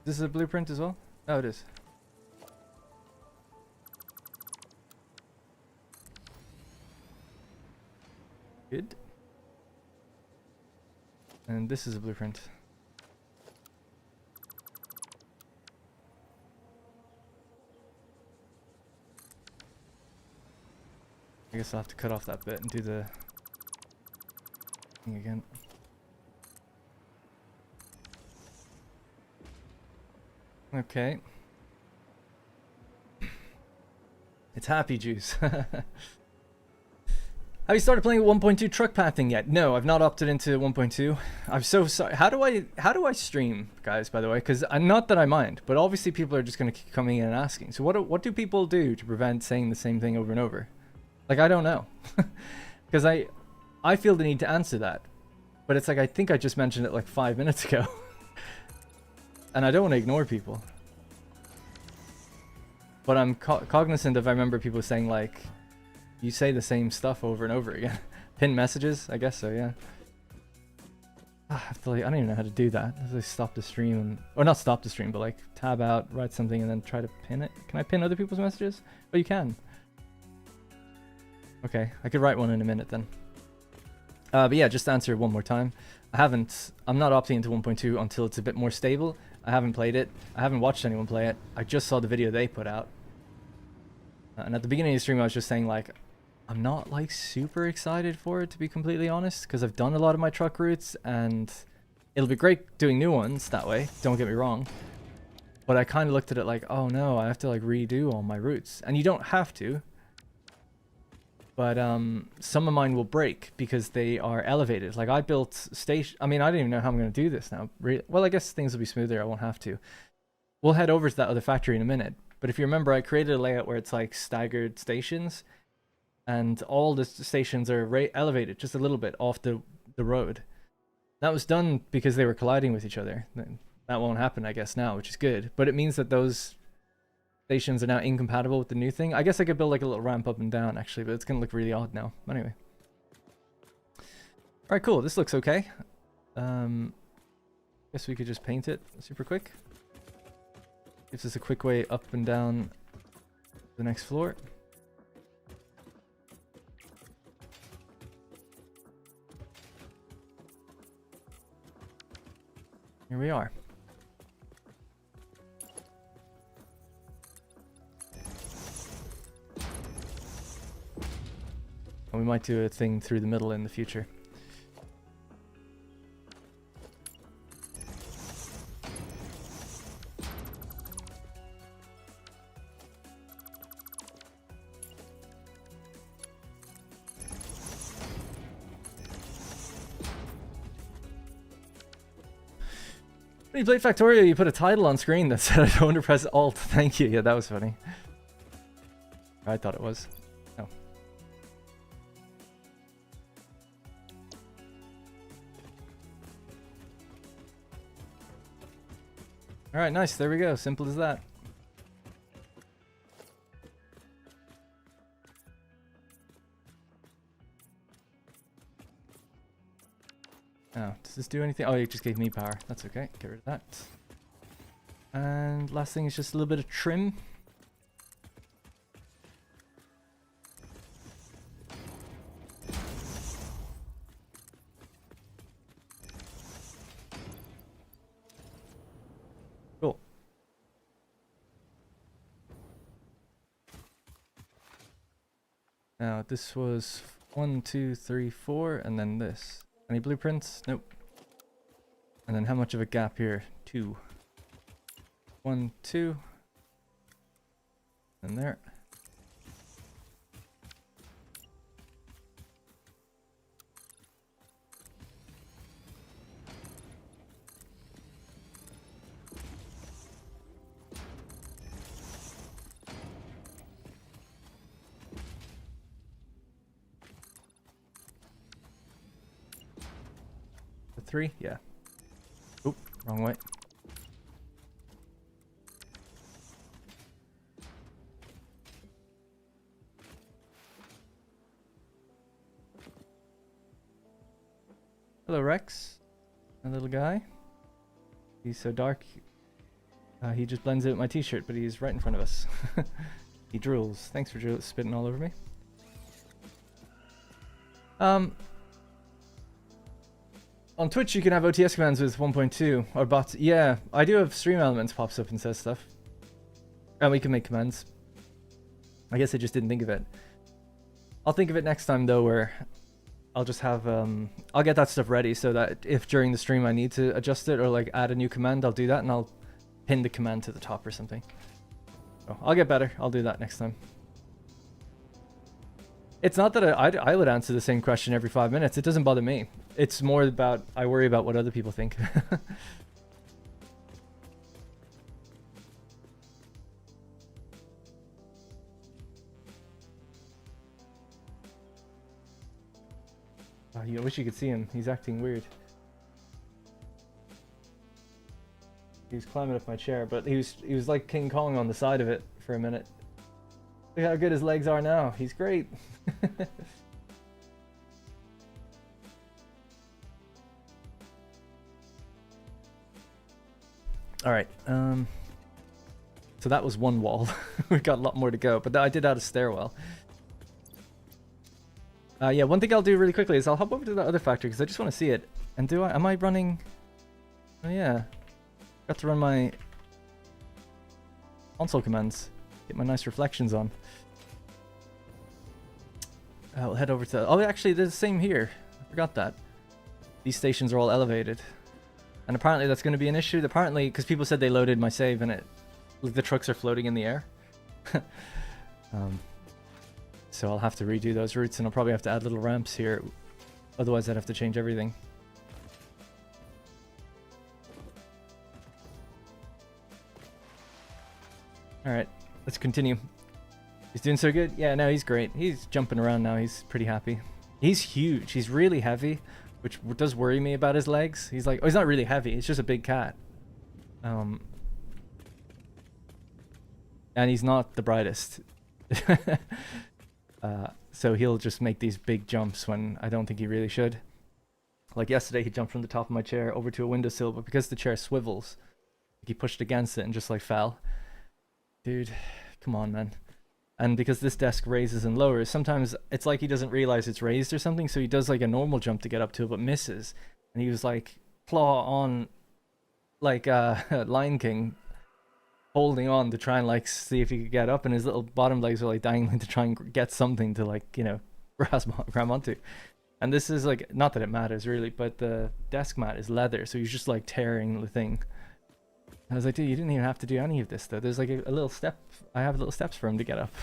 This is a blueprint as well? Oh, it is. Good. And this is a blueprint. I guess I'll have to cut off that bit and do the thing again. Okay. It's happy juice. Have you started playing 1.2 truck pathing yet? No, I've not opted into 1.2. I'm so sorry. How do I stream, guys, by the way? Because not that I mind, but obviously people are just going to keep coming in and asking. So what do people do to prevent saying the same thing over and over? Like, I don't know. Because I feel the need to answer that. But it's like, I think I just mentioned it like 5 minutes ago. And I don't want to ignore people. But I'm cognizant of, I remember people saying like, you say the same stuff over and over again. Pin messages? I guess so, yeah. I have to like, I don't even know how to do that. I have to stop the stream and, or not stop the stream, but like tab out, write something and then try to pin it. Can I pin other people's messages? Oh, you can. Okay, I could write one in a minute then. But yeah, just to answer one more time. I'm not opting into 1.2 until it's a bit more stable. I haven't played it. I haven't watched anyone play it. I just saw the video they put out. And at the beginning of the stream, I was just saying like, I'm not like super excited for it, to be completely honest, because I've done a lot of my truck routes and it'll be great doing new ones that way. Don't get me wrong. But I kind of looked at it like, oh no, I have to like redo all my routes. And you don't have to. But some of mine will break because they are elevated. Like I built station. I mean, I don't even know how I'm going to do this now. Well, I guess things will be smoother. I won't have to. We'll head over to that other factory in a minute. But if you remember, I created a layout where it's like staggered stations. And all the stations are elevated just a little bit off the road. That was done because they were colliding with each other. That won't happen, I guess, now, which is good. But it means that those stations are now incompatible with the new thing. I guess I could build like a little ramp up and down actually, but it's gonna look really odd now. Anyway. Alright, cool. This looks okay. Guess we could just paint it super quick. Gives us a quick way up and down the next floor. Here we are. And we might do a thing through the middle in the future. When you played Factorio, you put a title on screen that said I don't want to press Alt. Thank you. Yeah, that was funny. I thought it was. Oh. Alright, nice. There we go. Simple as that. Oh, does this do anything? Oh, it just gave me power. That's okay. Get rid of that. And last thing is just a little bit of trim. Cool. Now, this was 1, 2, 3, 4, and then this. Any blueprints? Nope. And then how much of a gap here? 2. 1, 2. And there. The 3? Yeah. Oop, wrong way. Hello, Rex. A little guy. He's so dark. He just blends in with my t-shirt, but he's right in front of us. He drools. Thanks for spitting all over me. On Twitch, you can have OTS commands with 1.2 or bots. Yeah, I do have stream elements pops up and says stuff. And we can make commands. I guess I just didn't think of it. I'll think of it next time though, where I'll just have I'll get that stuff ready so that if during the stream I need to adjust it or like add a new command, I'll do that and I'll pin the command to the top or something. So I'll get better. I'll do that next time. It's not that I would answer the same question every 5 minutes. It doesn't bother me. It's more about I worry about what other people think. Oh, I wish you could see him. He's acting weird. He was climbing up my chair, but he was like King Kong on the side of it for a minute. Look how good his legs are now. He's great. All right. So that was one wall. We've got a lot more to go, but I did add a stairwell. Yeah, one thing I'll do really quickly is I'll hop over to that other factory because I just want to see it. And am I running? Oh yeah, got to run my console commands. Get my nice reflections on. I'll head over to... Oh, actually, there's the same here. I forgot that. These stations are all elevated. And apparently that's going to be an issue. Apparently, because people said they loaded my save and the trucks are floating in the air. So I'll have to redo those routes and I'll probably have to add little ramps here. Otherwise, I'd have to change everything. Alright, let's continue. He's doing so good. Yeah, no, he's great. He's jumping around now. He's pretty happy. He's huge. He's really heavy, which does worry me about his legs. He's like, oh, he's not really heavy. It's just a big cat. And he's not the brightest. So he'll just make these big jumps when I don't think he really should. Like yesterday, he jumped from the top of my chair over to a windowsill, but because the chair swivels, he pushed against it and just like fell. Dude, come on, man. And because this desk raises and lowers, sometimes it's like he doesn't realize it's raised or something, so he does like a normal jump to get up to it, but misses. And he was like claw on, like Lion King, holding on to try and like see if he could get up, and his little bottom legs are like dangling to try and get something to like, you know, grab onto. And this is like, not that it matters really, but the desk mat is leather, so he's just like tearing the thing. I was like, dude, you didn't even have to do any of this though. There's like a little step. I have little steps for him to get up.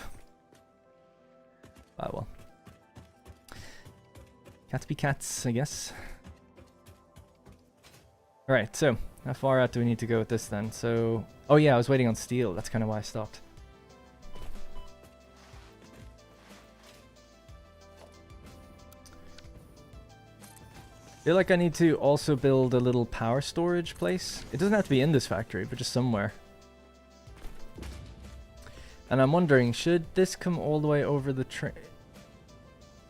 Ah, well. Cats be cats, I guess. Alright, so How far out do we need to go with this then? So, oh yeah, I was waiting on steel. That's kind of why I stopped. I feel like I need to also build a little power storage place. It doesn't have to be in this factory, but just somewhere. And I'm wondering, should this come all the way over the train?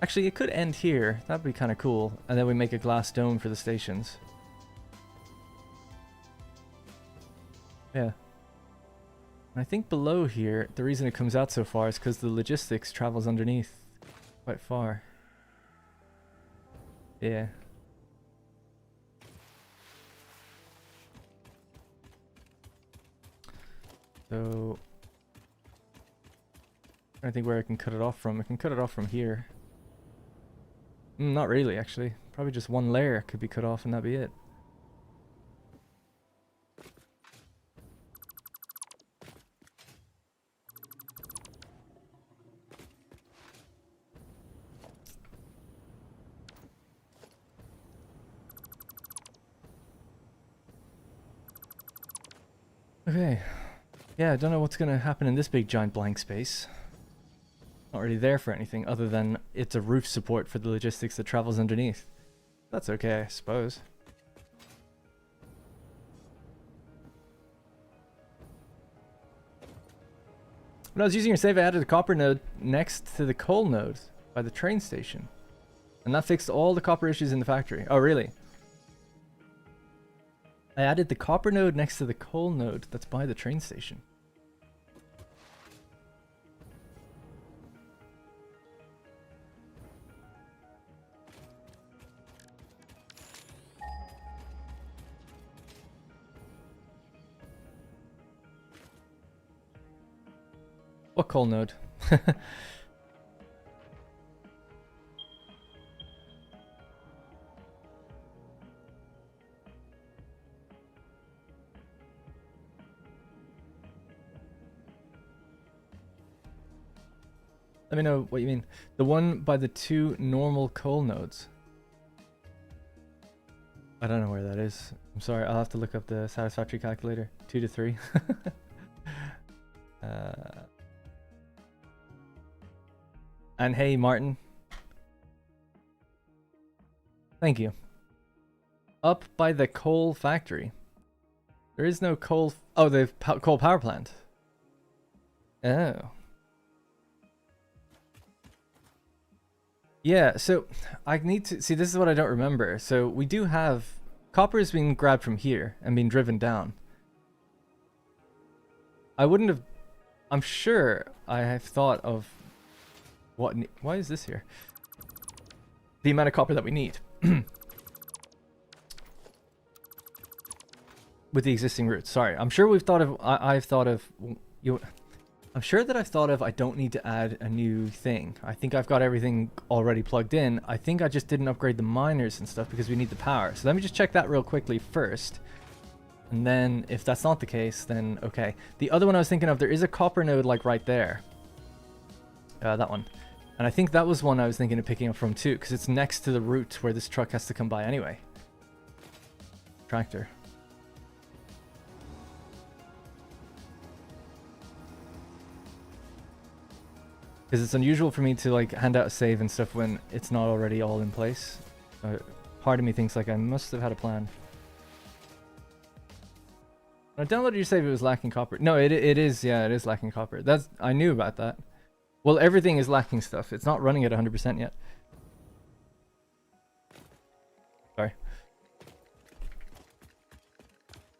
Actually, it could end here. That'd be kind of cool. And then we make a glass dome for the stations. Yeah. And I think below here, the reason it comes out so far is because the logistics travels underneath quite far. Yeah. So, I think where I can cut it off from. I can cut it off from here. Not really, actually. Probably just one layer could be cut off and that'd be it. Okay. Yeah, I don't know what's going to happen in this big giant blank space. Not really there for anything other than it's a roof support for the logistics that travels underneath. That's okay, I suppose. When I was using your save, I added a copper node next to the coal node by the train station. And that fixed all the copper issues in the factory. Oh, really? I added the copper node next to the coal node that's by the train station. What coal node? Let me know what you mean. The one by the two normal coal nodes. I don't know where that is. I'm sorry, I'll have to look up the satisfactory calculator. 2 to 3. And hey, Martin. Thank you. Up by the coal factory. There is no coal... Oh, the coal power plant. Oh. Yeah, so I need to... See, this is what I don't remember. So we do have... Copper is being grabbed from here and being driven down. I wouldn't have... I'm sure I have thought of... What? Why is this here? The amount of copper that we need. With the existing routes. Sorry, I'm sure we've thought of... I've thought of... I'm sure that I've thought of I don't need to add a new thing. I think I've got everything already plugged in. I think I just didn't upgrade the miners and stuff because we need the power. So let me just check that real quickly first. And then if that's not the case, then okay. The other one I was thinking of, there is a copper node like right there. That one. And I think that was one I was thinking of picking up from too, because it's next to the route where this truck has to come by anyway. Tractor. Because it's unusual for me to like hand out a save and stuff when it's not already all in place. Part of me thinks like I must have had a plan. When I downloaded your save, it was lacking copper. No, it is, yeah, it is lacking copper. I knew about that. Well, everything is lacking stuff. It's not running at 100% yet. Sorry.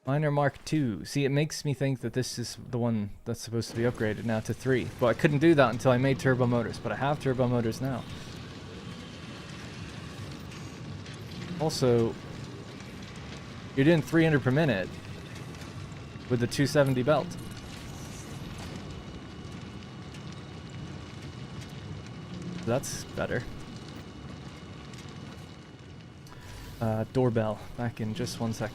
Miner Mark II. See, it makes me think that this is the one that's supposed to be upgraded now to 3. But I couldn't do that until I made turbo motors. But I have turbo motors now. Also, you're doing 300 per minute with the 270 belt. That's better. Doorbell. Back in just 1 sec.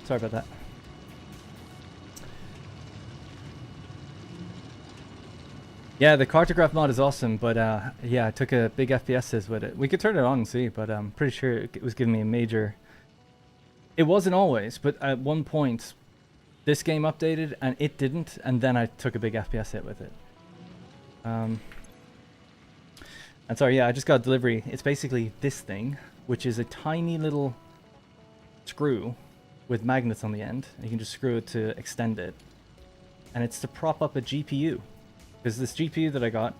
Sorry about that. Yeah, the cartograph mod is awesome, but yeah, I took a big FPSs with it. We could turn it on and see, but I'm pretty sure it was giving me a major... It wasn't always, but at one point, this game updated and it didn't, and then I took a big FPS hit with it. And sorry, yeah, I just got a delivery. It's basically this thing, which is a tiny little screw with magnets on the end. You can just screw it to extend it. And it's to prop up a GPU. Because this GPU that I got,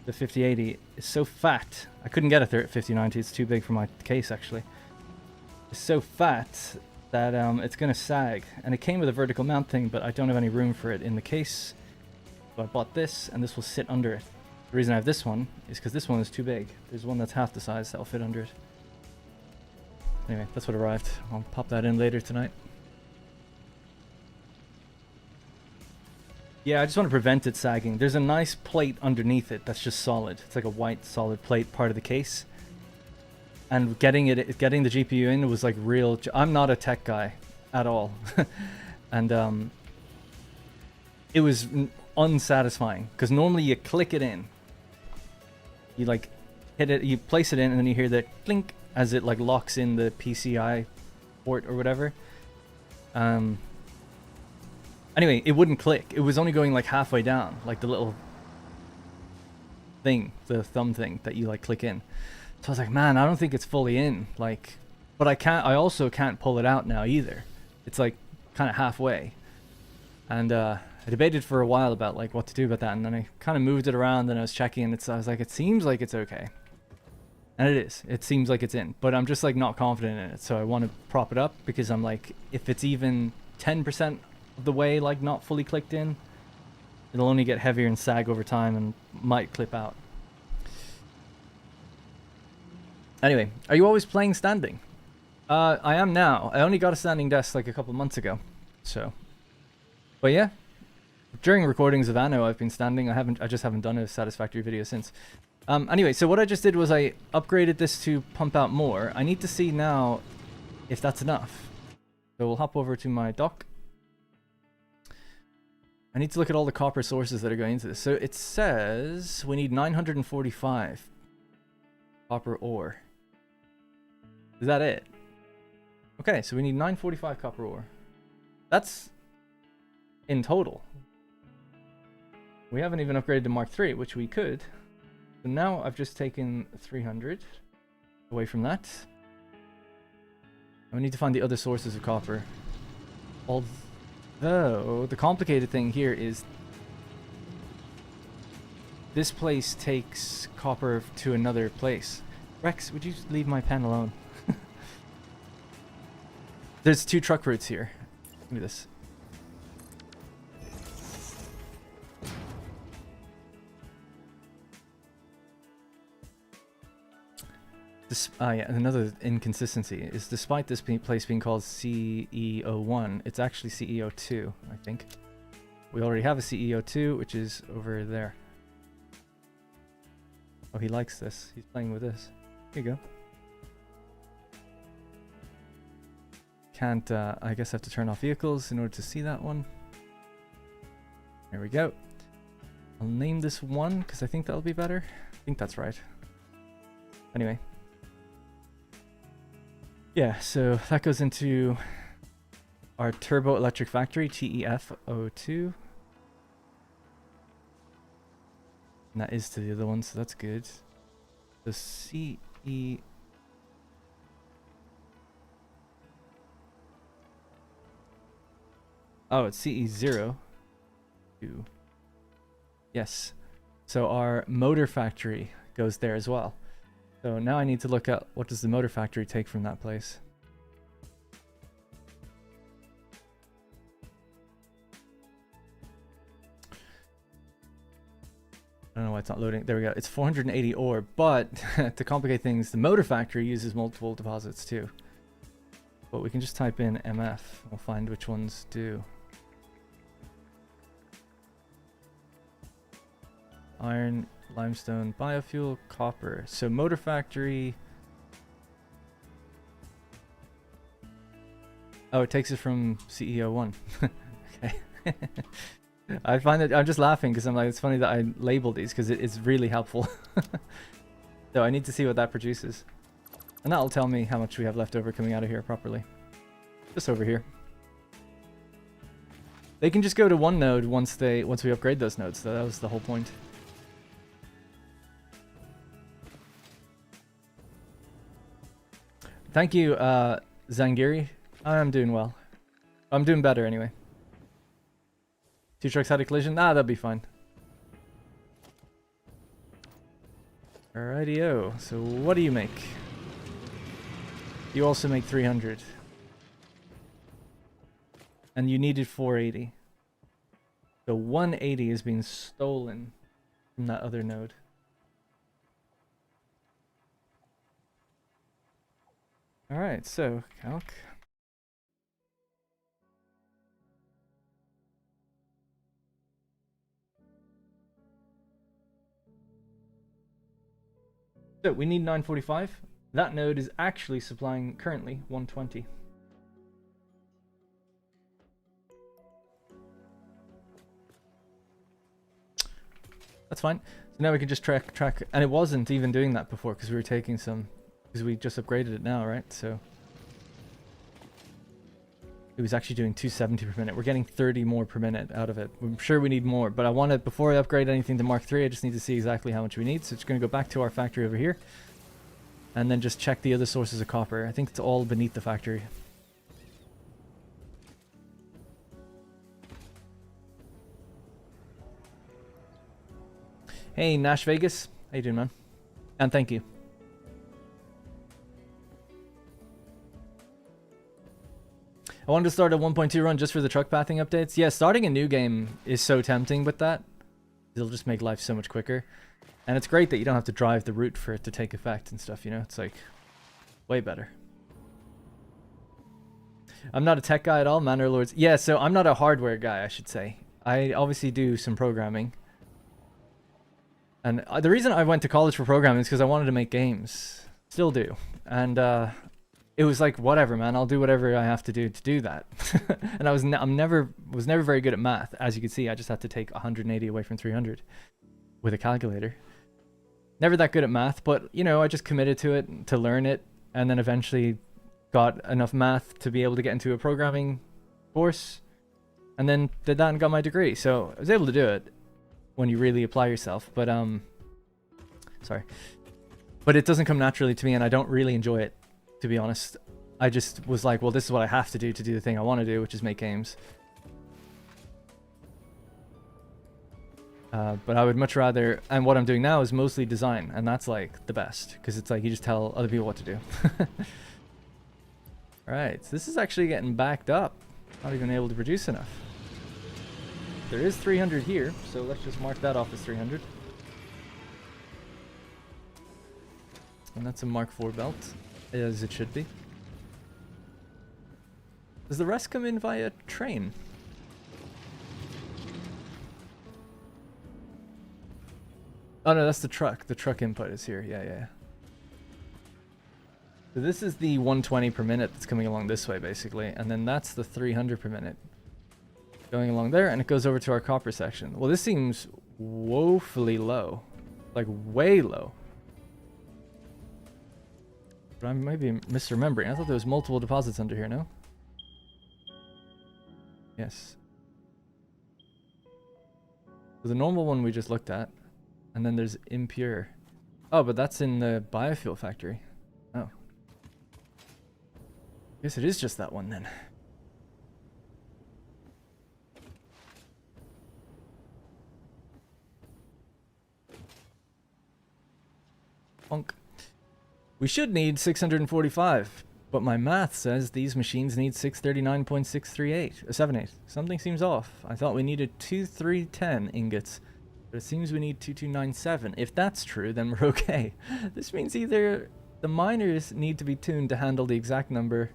the 5080, is so fat. I couldn't get it there at 5090. It's too big for my case, actually. It's so fat that it's going to sag. And it came with a vertical mount thing, but I don't have any room for it in the case. So I bought this, and this will sit under it. The reason I have this one is because this one is too big. There's one that's half the size that will fit under it. Anyway, that's what arrived. I'll pop that in later tonight. Yeah, I just want to prevent it sagging. There's a nice plate underneath it that's just solid. It's like a white solid plate part of the case. And getting the GPU in was like real... I'm not a tech guy at all. And it was unsatisfying. Because normally you click it in. You like hit it, you place it in, and then you hear the clink as it like locks in the PCI port or whatever. Anyway, it wouldn't click. It was only going like halfway down, like the little thing, the thumb thing that you like click in. So I was like, man, I don't think it's fully in. Like, but I also can't pull it out now either. It's like kind of halfway. And I debated for a while about like what to do about that, and then I kind of moved it around and I was checking, and I was like, it seems like it's okay. And it is. It seems like it's in, but I'm just like not confident in it. So I want to prop it up because I'm like, if it's even 10% of the way like not fully clicked in, it'll only get heavier and sag over time and might clip out. Anyway, are you always playing standing? I am now. I only got a standing desk like a couple months ago, so. But yeah, during recordings of Anno, I've been standing. I just haven't done a Satisfactory video since. Anyway, so what I just did was I upgraded this to pump out more. I need to see now if that's enough. So we'll hop over to my dock. I need to look at all the copper sources that are going into this. So it says we need 945 copper ore. Is that it? Okay, so we need 945 copper ore. That's in total. We haven't even upgraded to Mark III, which we could. So now I've just taken 300 away from that. I need to find the other sources of copper. Although, the complicated thing here is this place takes copper to another place. Rex, would you leave my pen alone? There's 2 truck routes here. Give me this. Yeah, another inconsistency is despite this place being called CEO1, it's actually CEO2, I think. We already have a CEO2, which is over there. Oh, he likes this. He's playing with this. Here you go. Can't, I guess I have to turn off vehicles in order to see that one. There we go. I'll name this 1 because I think that'll be better. I think that's right. Anyway. Yeah, so that goes into our turbo electric factory, TEF02. And that is to the other one, so that's good. The CE... Oh, it's CE0. Yes. So our motor factory goes there as well. So now I need to look at what does the motor factory take from that place. I don't know why it's not loading. There we go. It's 480 ore, but to complicate things, the motor factory uses multiple deposits too. But we can just type in MF. We'll find which ones do. Iron, limestone, biofuel, copper. So motor factory. Oh, it takes it from CEO 1. Okay. I find it, I'm just laughing because I'm like, it's funny that I labeled these because it's really helpful. So I need to see what that produces. And that'll tell me how much we have left over coming out of here properly. Just over here. They can just go to one node once we upgrade those nodes, so that was the whole point. Thank you, Zangiri. I'm doing well. I'm doing better anyway. 2 trucks had a collision? Ah, that'll be fine. Alrighty-o. So what do you make? You also make 300. And you needed 480. So 180 is being stolen from that other node. Alright, so calc. So we need 945. That node is actually supplying currently 120. That's fine. So now we can just track, and it wasn't even doing that before because we were taking some, because we just upgraded it now, right? So it was actually doing 270 per minute. We're getting 30 more per minute out of it. I'm sure we need more, but I want to, before I upgrade anything to Mark 3, I just need to see exactly how much we need. So it's going to go back to our factory over here, and then just check the other sources of copper. I think it's all beneath the factory. Hey, Nash Vegas. How you doing, man? And thank you. I wanted to start a 1.2 run just for the truck pathing updates. Yeah, starting a new game is so tempting with that. It'll just make life so much quicker. And it's great that you don't have to drive the route for it to take effect and stuff, you know? It's like, way better. I'm not a tech guy at all, Manor Lords. Yeah, so I'm not a hardware guy, I should say. I obviously do some programming. And the reason I went to college for programming is because I wanted to make games. Still do. And it was like, whatever, man, I'll do whatever I have to do that. And I was never very good at math. As you can see, I just had to take 180 away from 300 with a calculator. Never that good at math, but you know, I just committed to it to learn it, and then eventually got enough math to be able to get into a programming course, and then did that and got my degree. So I was able to do it when you really apply yourself, but sorry, but it doesn't come naturally to me, and I don't really enjoy it, to be honest. I just was like, well, this is what I have to do the thing I want to do, which is make games. But I would much rather, and what I'm doing now is mostly design, and that's like the best, because it's like you just tell other people what to do. Alright, so this is actually getting backed up. Not even able to produce enough. There is 300 here, so let's just mark that off as 300. And that's a Mark IV belt, as it should be. Does the rest come in via train? Oh no, that's the truck. The truck input is here. Yeah. So this is the 120 per minute that's coming along this way, basically. And then that's the 300 per minute going along there, and it goes over to our copper section. Well, this seems woefully low. Like, way low. But I might be misremembering. I thought there was multiple deposits under here, no? Yes. So the normal one we just looked at. And then there's impure. Oh, but that's in the biofuel factory. Oh. Guess it is just that one then. Bonk. We should need 645, but my math says these machines need 639.638, 78. Something seems off. I thought we needed 2310 ingots. But it seems we need 2297. If that's true, then we're okay. This means either the miners need to be tuned to handle the exact number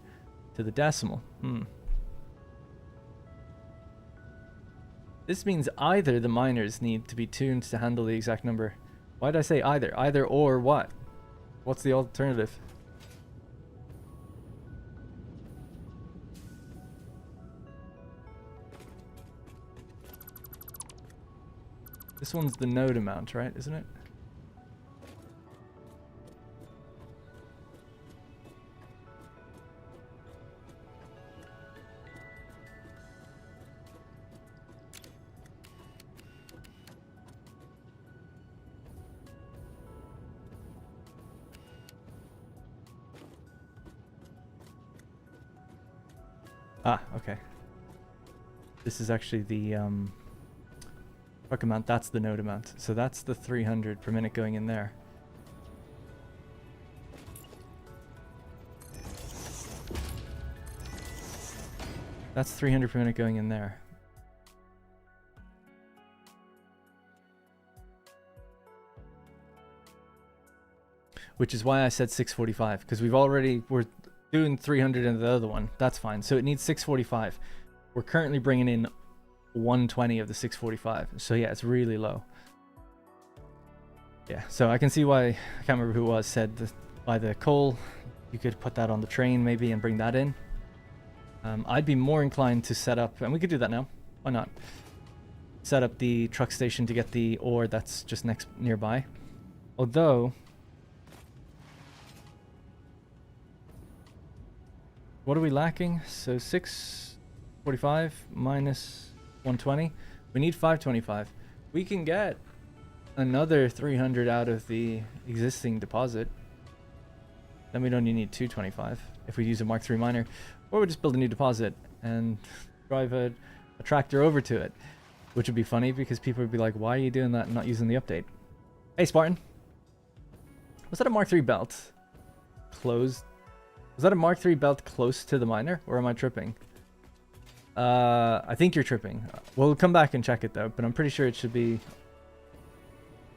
to the decimal. This means either the miners need to be tuned to handle the exact number. Why did I say either? Either or what? What's the alternative? This one's the node amount, right? Isn't it? Ah, okay. This is actually the truck amount. That's the node amount. So that's the 300 per minute going in there. That's 300 per minute going in there. Which is why I said 645, because we're doing 300 in the other one. That's fine. So it needs 645. We're currently bringing in 120 of the 645. So yeah, it's really low. Yeah, so I can see why, I can't remember who it was, said that by the coal, you could put that on the train maybe and bring that in. I'd be more inclined to set up, and we could do that now. Why not? Set up the truck station to get the ore that's just nearby. Although, what are we lacking? So 645 minus 120. We need 525. We can get another 300 out of the existing deposit. Then we'd only need 225 if we use a Mark III miner. Or we just build a new deposit and drive a tractor over to it. Which would be funny because people would be like, why are you doing that and not using the update? Hey, Spartan. Was that a Mark III belt? Closed? Was that a Mark III belt close to the miner? Or am I tripping? I think you're tripping. We'll come back and check it though, but I'm pretty sure it should be...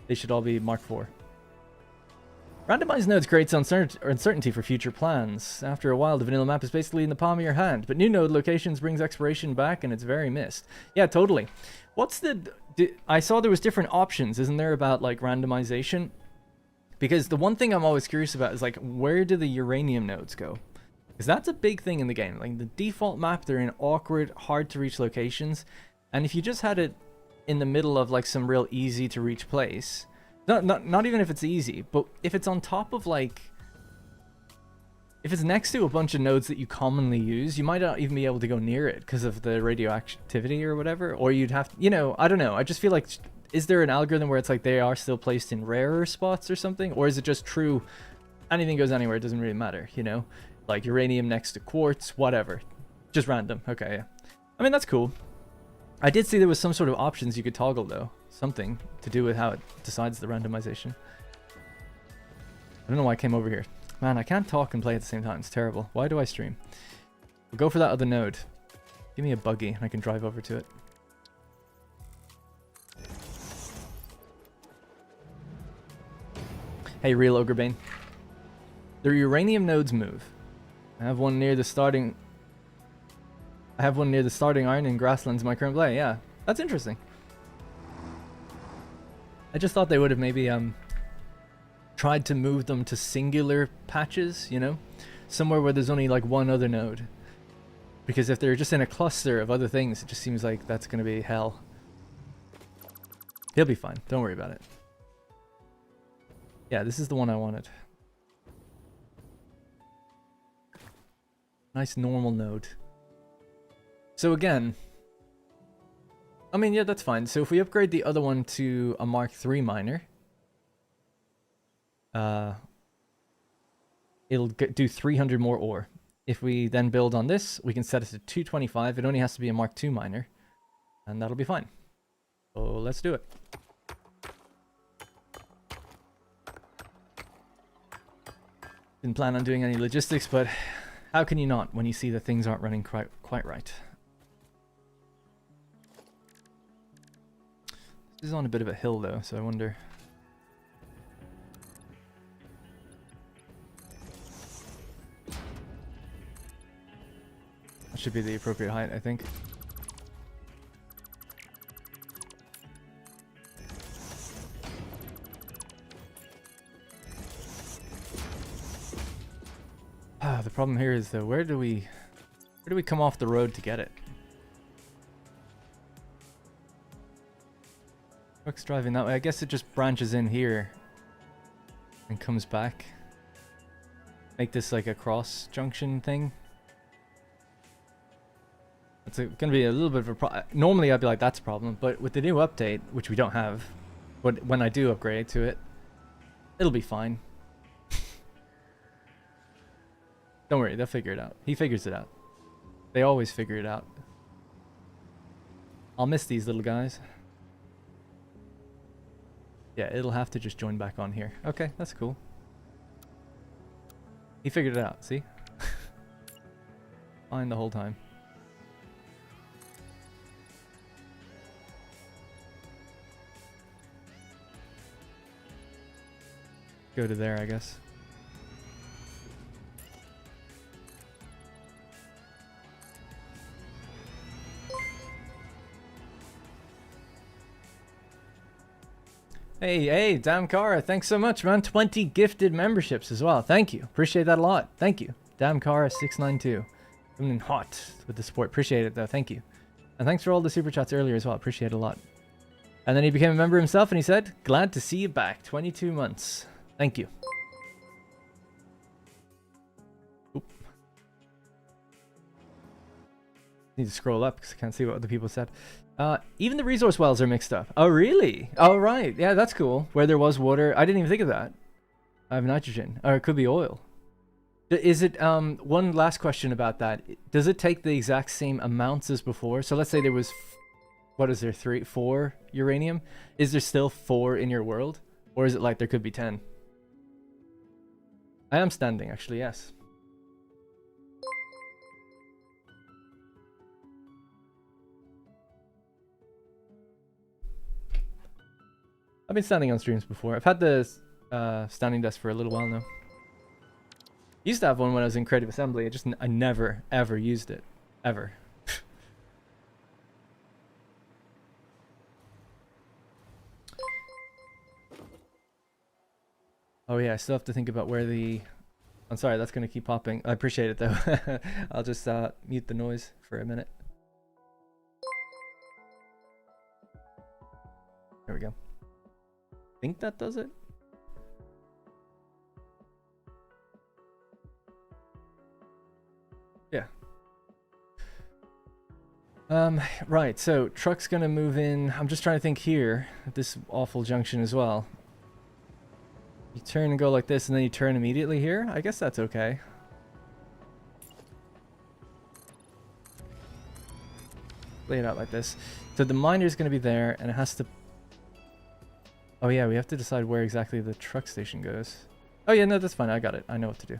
They should all be Mark IV. Randomized nodes creates uncertainty for future plans. After a while, the vanilla map is basically in the palm of your hand, but new node locations brings exploration back and it's very missed. Yeah, totally. What's the... I saw there was different options, isn't there, about like randomization? Because the one thing I'm always curious about is like, where do the uranium nodes go? Because that's a big thing in the game. Like the default map, they're in awkward, hard to reach locations. And if you just had it in the middle of like some real easy to reach place... Not even if it's easy, but if it's on top of like... If it's next to a bunch of nodes that you commonly use, you might not even be able to go near it because of the radioactivity or whatever. Or you'd have to, you know, I don't know. I just feel like, is there an algorithm where it's like they are still placed in rarer spots or something? Or is it just true, anything goes anywhere, it doesn't really matter, you know? Like uranium next to quartz, whatever. Just random. Okay, yeah. I mean, that's cool. I did see there was some sort of options you could toggle though. Something to do with how it decides the randomization. I don't know why I came over here. Man, I can't talk and play at the same time. It's terrible. Why do I stream? We'll go for that other node. Give me a buggy and I can drive over to it. Hey, real Ogrebane. The uranium nodes move. I have one near the starting iron in grasslands in my current play. Yeah, that's interesting. I just thought they would have maybe tried to move them to singular patches, you know? Somewhere where there's only like one other node. Because if they're just in a cluster of other things, it just seems like that's going to be hell. He'll be fine. Don't worry about it. Yeah, this is the one I wanted. Nice normal node. So again, I mean, yeah, that's fine. So if we upgrade the other one to a Mark III miner, it'll do 300 more ore. If we then build on this, we can set it to 225. It only has to be a Mark II miner, and that'll be fine. So let's do it. Didn't plan on doing any logistics, but how can you not when you see that things aren't running quite right? This is on a bit of a hill though, so I wonder... That should be the appropriate height, I think. Ah, the problem here is though, where do we come off the road to get it? Truck's driving that way. I guess it just branches in here and comes back. Make this like a cross junction thing. It's gonna be a little bit of a problem. Normally I'd be like, that's a problem, but with the new update, which we don't have, but when I do upgrade to it, it'll be fine. Don't worry, they'll figure it out. He figures it out. They always figure it out. I'll miss these little guys. Yeah, it'll have to just join back on here. Okay, that's cool. He figured it out, see? Fine the whole time. Go to there, I guess. Hey, Damkara, thanks so much, man. 20 gifted memberships as well. Thank you. Appreciate that a lot. Thank you. Damkara692. Coming in hot with the support. Appreciate it, though. Thank you. And thanks for all the super chats earlier as well. Appreciate it a lot. And then he became a member himself, and he said, glad to see you back. 22 months. Thank you. Oop. Need to scroll up because I can't see what other people said. Even the resource wells are mixed up. Oh, really? Oh, right. Yeah, that's cool. Where there was water. I didn't even think of that. I have nitrogen. Or it could be oil. Is it, one last question about that. Does it take the exact same amounts as before? So let's say there was, what is there, 4 uranium? Is there still 4 in your world? Or is it like there could be 10? I am standing, actually, yes. I've been standing on streams before. I've had the standing desk for a little while now. Used to have one when I was in Creative Assembly. I never, ever used it. Ever. Oh yeah, I still have to think about where the... I'm sorry, that's going to keep popping. I appreciate it though. I'll just mute the noise for a minute. There we go. Think that does it? Yeah. Right, so truck's gonna move in. I'm just trying to think here at this awful junction as well. You turn and go like this, and then you turn immediately here. I guess that's okay. Lay it out like this. So the miner's gonna be there, and it has to... Oh yeah, we have to decide where exactly the truck station goes. Oh yeah, no, that's fine. I got it. I know what to do.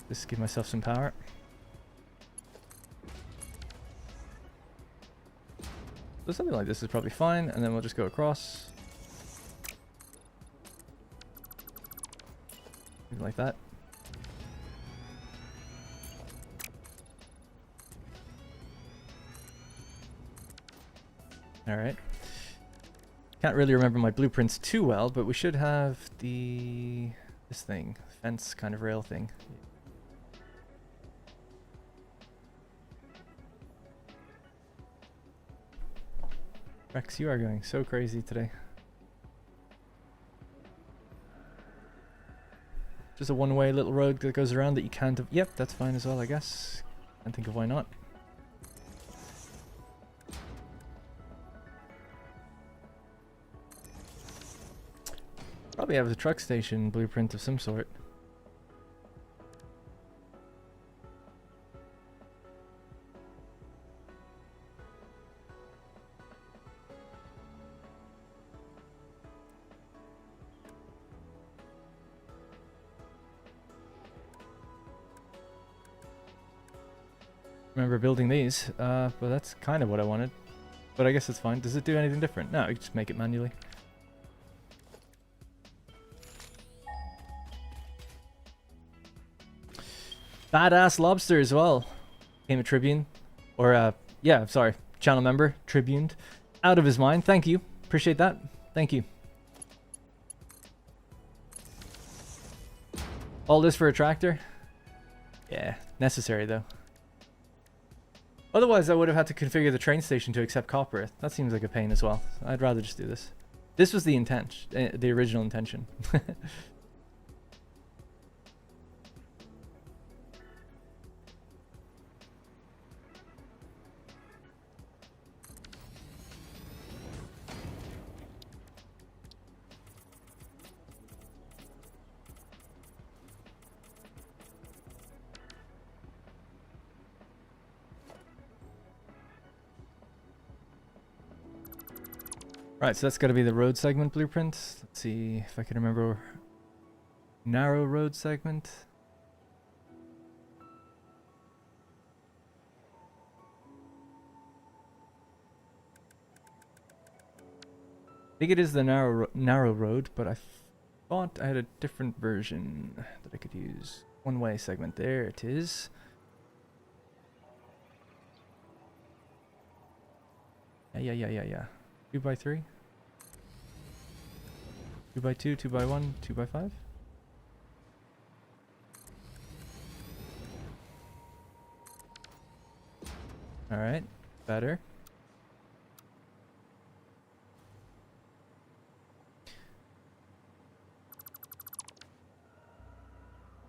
Just give myself some power. So something like this is probably fine, and then we'll just go across. Something like that. Alright. Can't really remember my blueprints too well, but we should have this thing, fence kind of rail thing. Rex, you are going so crazy today. Just a one-way little road that goes around that you can't... Yep, that's fine as well, I guess. Can't think of why not. Probably have a truck station blueprint of some sort. Remember building these, but that's kind of what I wanted. But I guess it's fine. Does it do anything different? No, you just make it manually. Badass Lobster as well. Became a Tribune. Or, yeah, sorry. Channel member. Tribuned. Out of his mind. Thank you. Appreciate that. Thank you. All this for a tractor? Yeah. Necessary, though. Otherwise, I would have had to configure the train station to accept copper. That seems like a pain as well. I'd rather just do this. This was the intent, the original intention. Right, so that's got to be the road segment blueprint. Let's see if I can remember. Narrow road segment. I think it is the narrow road, but I thought I had a different version that I could use. One-way segment. There it is. Yeah. 2x3, 2x2, 2x1, 2x5. All right, better.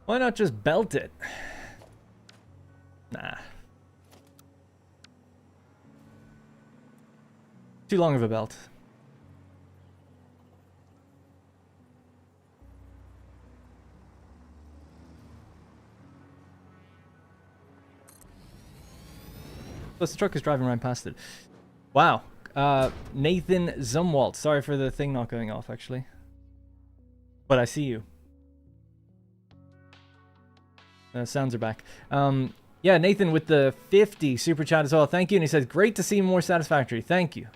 Why not just belt it? Nah. Too long of a belt. Plus the truck is driving right past it. Wow. Nathan Zumwalt. Sorry for the thing not going off, actually. But I see you. Sounds are back. Yeah, Nathan with the 50 super chat as well. Thank you. And he says, great to see more Satisfactory. Thank you.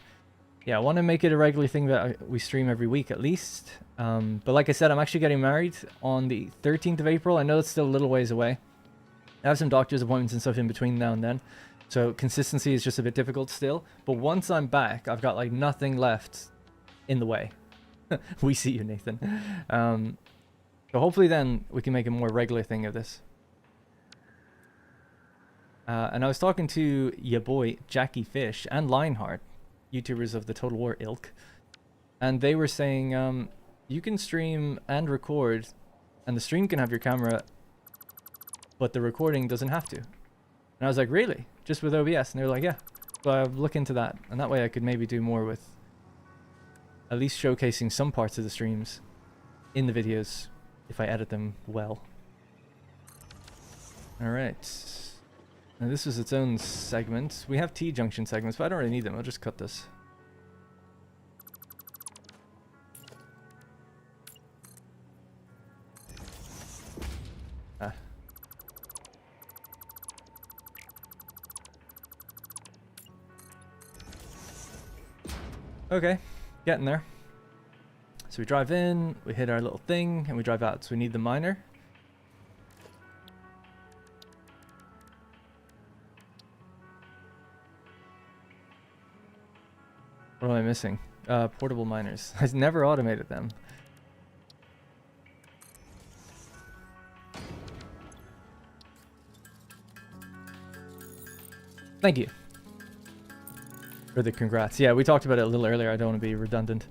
Yeah, I want to make it a regular thing that we stream every week at least. But like I said, I'm actually getting married on the 13th of April. I know it's still a little ways away. I have some doctor's appointments and stuff in between now and then. So consistency is just a bit difficult still. But once I'm back, I've got like nothing left in the way. We see you, Nathan. So hopefully then we can make a more regular thing of this. And I was talking to your boy, Jackie Fish, and Lionheart, YouTubers of the Total War ilk. And they were saying, you can stream and record, and the stream can have your camera, but the recording doesn't have to. And I was like, really? Just with OBS? And they were like, yeah. So I'll look into that. And that way I could maybe do more with at least showcasing some parts of the streams in the videos if I edit them well. Alright. Now this is its own segment. We have T-junction segments, but I don't really need them. I'll just cut this. Okay, getting there. So we drive in, we hit our little thing, and we drive out. So we need the miner. What am I missing? Portable miners. I've never automated them. Thank you for the congrats. Yeah, we talked about it a little earlier. I don't want to be redundant.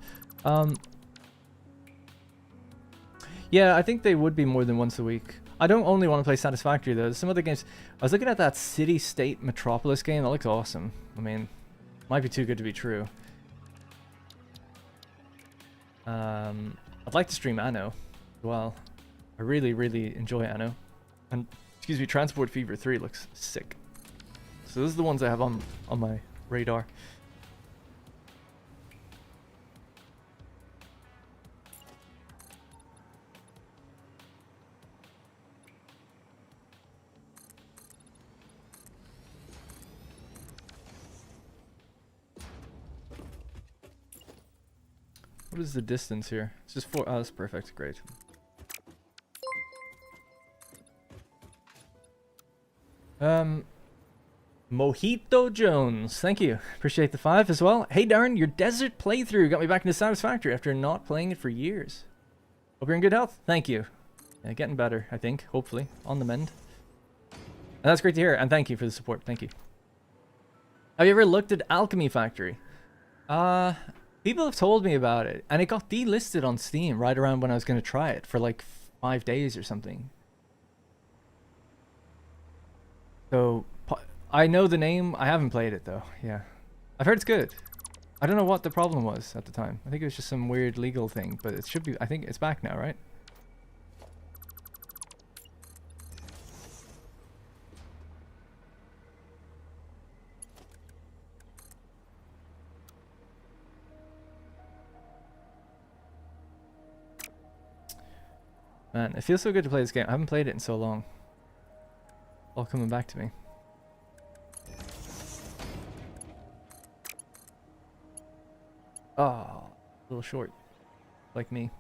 Yeah, I think they would be more than once a week. I don't only want to play Satisfactory though. There's some other games. I was looking at that City State Metropolis game. That looks awesome. I mean, might be too good to be true. I'd like to stream Anno as well. I really, really enjoy Anno. And, excuse me, Transport Fever 3 looks sick. So those are the ones I have on my radar. What is the distance here? It's just 4. Oh, that's perfect. Great. Mojito Jones. Thank you. Appreciate the 5 as well. Hey, Darren, your desert playthrough got me back into Satisfactory after not playing it for years. Hope you're in good health. Thank you. Getting better, I think. Hopefully. On the mend. And that's great to hear. And thank you for the support. Thank you. Have you ever looked at Alchemy Factory? Uh, People have told me about it, and it got delisted on Steam right around when I was going to try it for like 5 days or something. So I know the name. I haven't played it though. Yeah, I've heard it's good. I don't know what the problem was at the time. I think it was just some weird legal thing, but it should be. I think it's back now, right? Man, it feels so good to play this game. I haven't played it in so long. All coming back to me. Oh, a little short. Like me.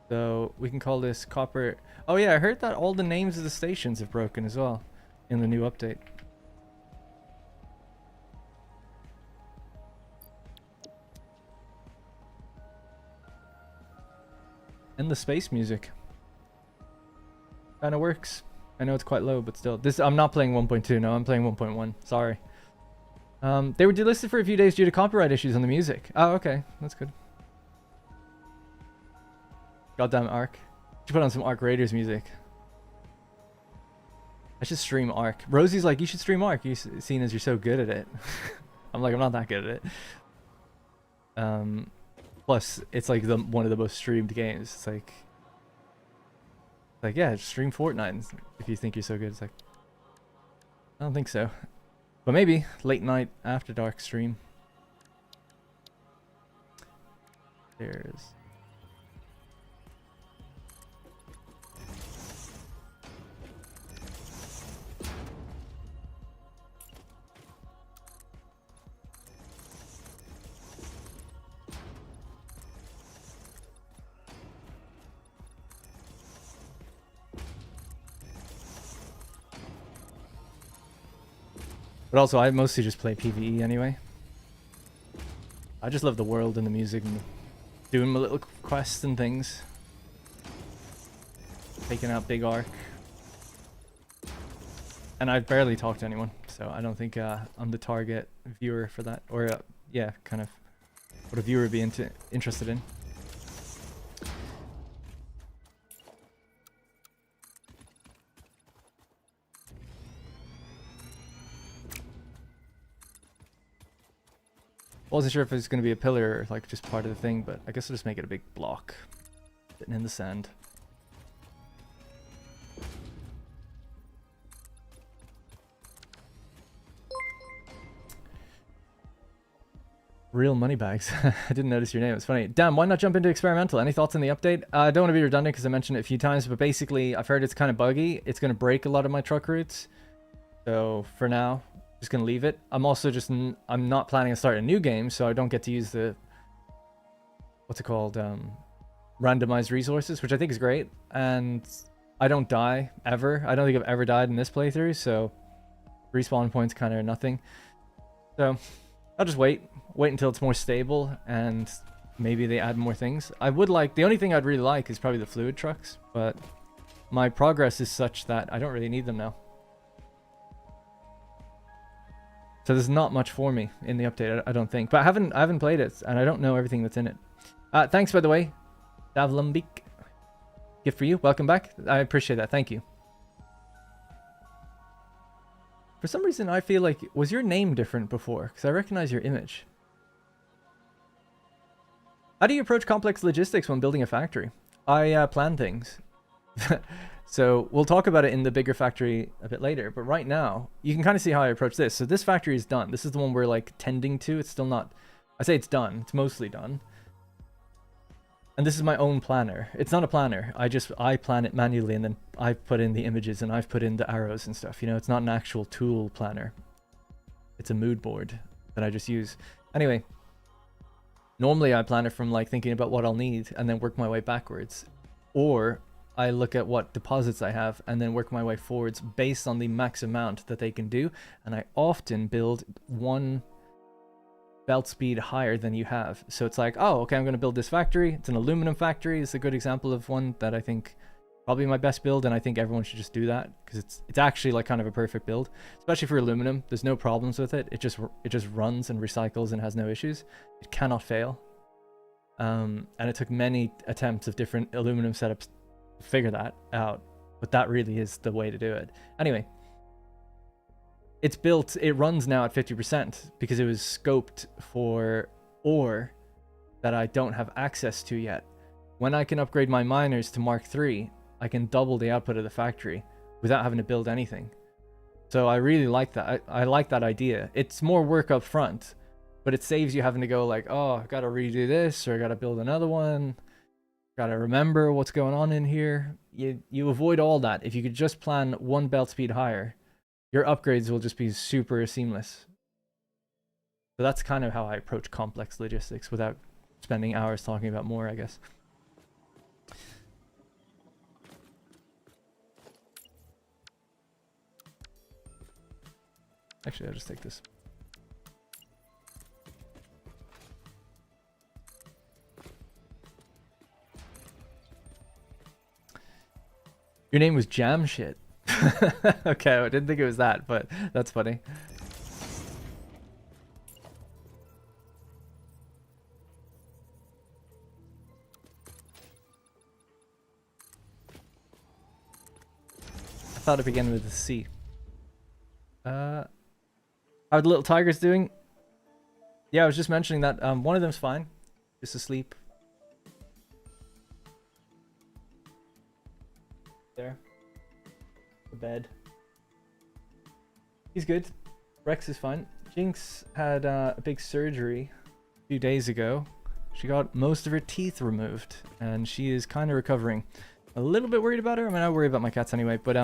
So we can call this copper. Oh yeah, I heard that all the names of the stations have broken as well in the new update. And the space music kind of works. I know it's quite low, but still. This I'm not playing 1.2. No, I'm playing 1.1. Sorry. They were delisted for a few days due to copyright issues on the music. Oh, okay, that's good. Goddamn Ark. Should put on some Ark Raiders music. I should stream Ark. Rosie's like, you should stream Ark. You seen as you're so good at it. I'm like, I'm not that good at it. Plus, it's like one of the most streamed games. It's like yeah, just stream Fortnite if you think you're so good. It's like, I don't think so. But maybe late night after dark stream. There's. But also, I mostly just play PvE anyway. I just love the world and the music and doing my little quests and things. Taking out Big Ark. And I barely talk to anyone, so I don't think I'm the target viewer for that. Or, yeah, kind of what a viewer would be interested in. Wasn't sure if it's going to be a pillar or like just part of the thing, but I guess I'll just make it a big block sitting in the sand. Real money bags. I didn't notice your name. It's funny. Damn, why not jump into experimental? Any thoughts on the update? I don't want to be redundant because I mentioned it a few times, but basically I've heard it's kind of buggy. It's going to break a lot of my truck routes. So for now, just going to leave it. I'm also just, I'm not planning to start a new game, so I don't get to use the, what's it called? Randomized resources, which I think is great. And I don't die ever. I don't think I've ever died in this playthrough, so respawn points kind of nothing. So I'll just wait until it's more stable and maybe they add more things. I would like, the only thing I'd really like is probably the fluid trucks, but my progress is such that I don't really need them now. So there's not much for me in the update, I don't think. But I haven't played it, and I don't know everything that's in it. Thanks, by the way, Davlambik. Gift for you. Welcome back. I appreciate that. Thank you. For some reason, I feel like, was your name different before? Because I recognize your image. How do you approach complex logistics when building a factory? I plan things. So we'll talk about it in the bigger factory a bit later, but right now you can kind of see how I approach this. So this factory is done. This is the one we're like tending to. It's still not, I say it's done. It's mostly done. And this is my own planner. It's not a planner. I plan it manually, and then I've put in the images and I've put in the arrows and stuff. You know, it's not an actual tool planner. It's a mood board that I just use. Anyway, normally I plan it from like thinking about what I'll need and then work my way backwards. Or I look at what deposits I have and then work my way forwards based on the max amount that they can do. And I often build one belt speed higher than you have. So it's like, oh, okay, I'm going to build this factory. It's an aluminum factory. It's a good example of one that I think probably my best build, and I think everyone should just do that because it's actually like kind of a perfect build, especially for aluminum. There's no problems with it. It just runs and recycles and has no issues. It cannot fail. And it took many attempts of different aluminum setups to figure that out, but that really is the way to do it. Anyway, it's built, it runs now at 50% because it was scoped for ore that I don't have access to yet. When I can upgrade my miners to Mark III, I can double the output of the factory without having to build anything. So I really like that. I like that idea. It's more work up front, but it saves you having to go like, oh, I gotta redo this, or I gotta build another one. Gotta remember what's going on in here. You avoid all that. If you could just plan one belt speed higher, your upgrades will just be super seamless. So that's kind of how I approach complex logistics without spending hours talking about more, I guess. Actually, I'll just take this. Your name was Jam Shit. Okay, I didn't think it was that, but that's funny. I thought it began with a C. How are the little tigers doing? Yeah, I was just mentioning that one of them's fine, just asleep. There. The bed. He's good. Rex is fine. Jinx had a big surgery a few days ago. She got most of her teeth removed, and she is kind of recovering. A little bit worried about her. I mean, I worry about my cats anyway, but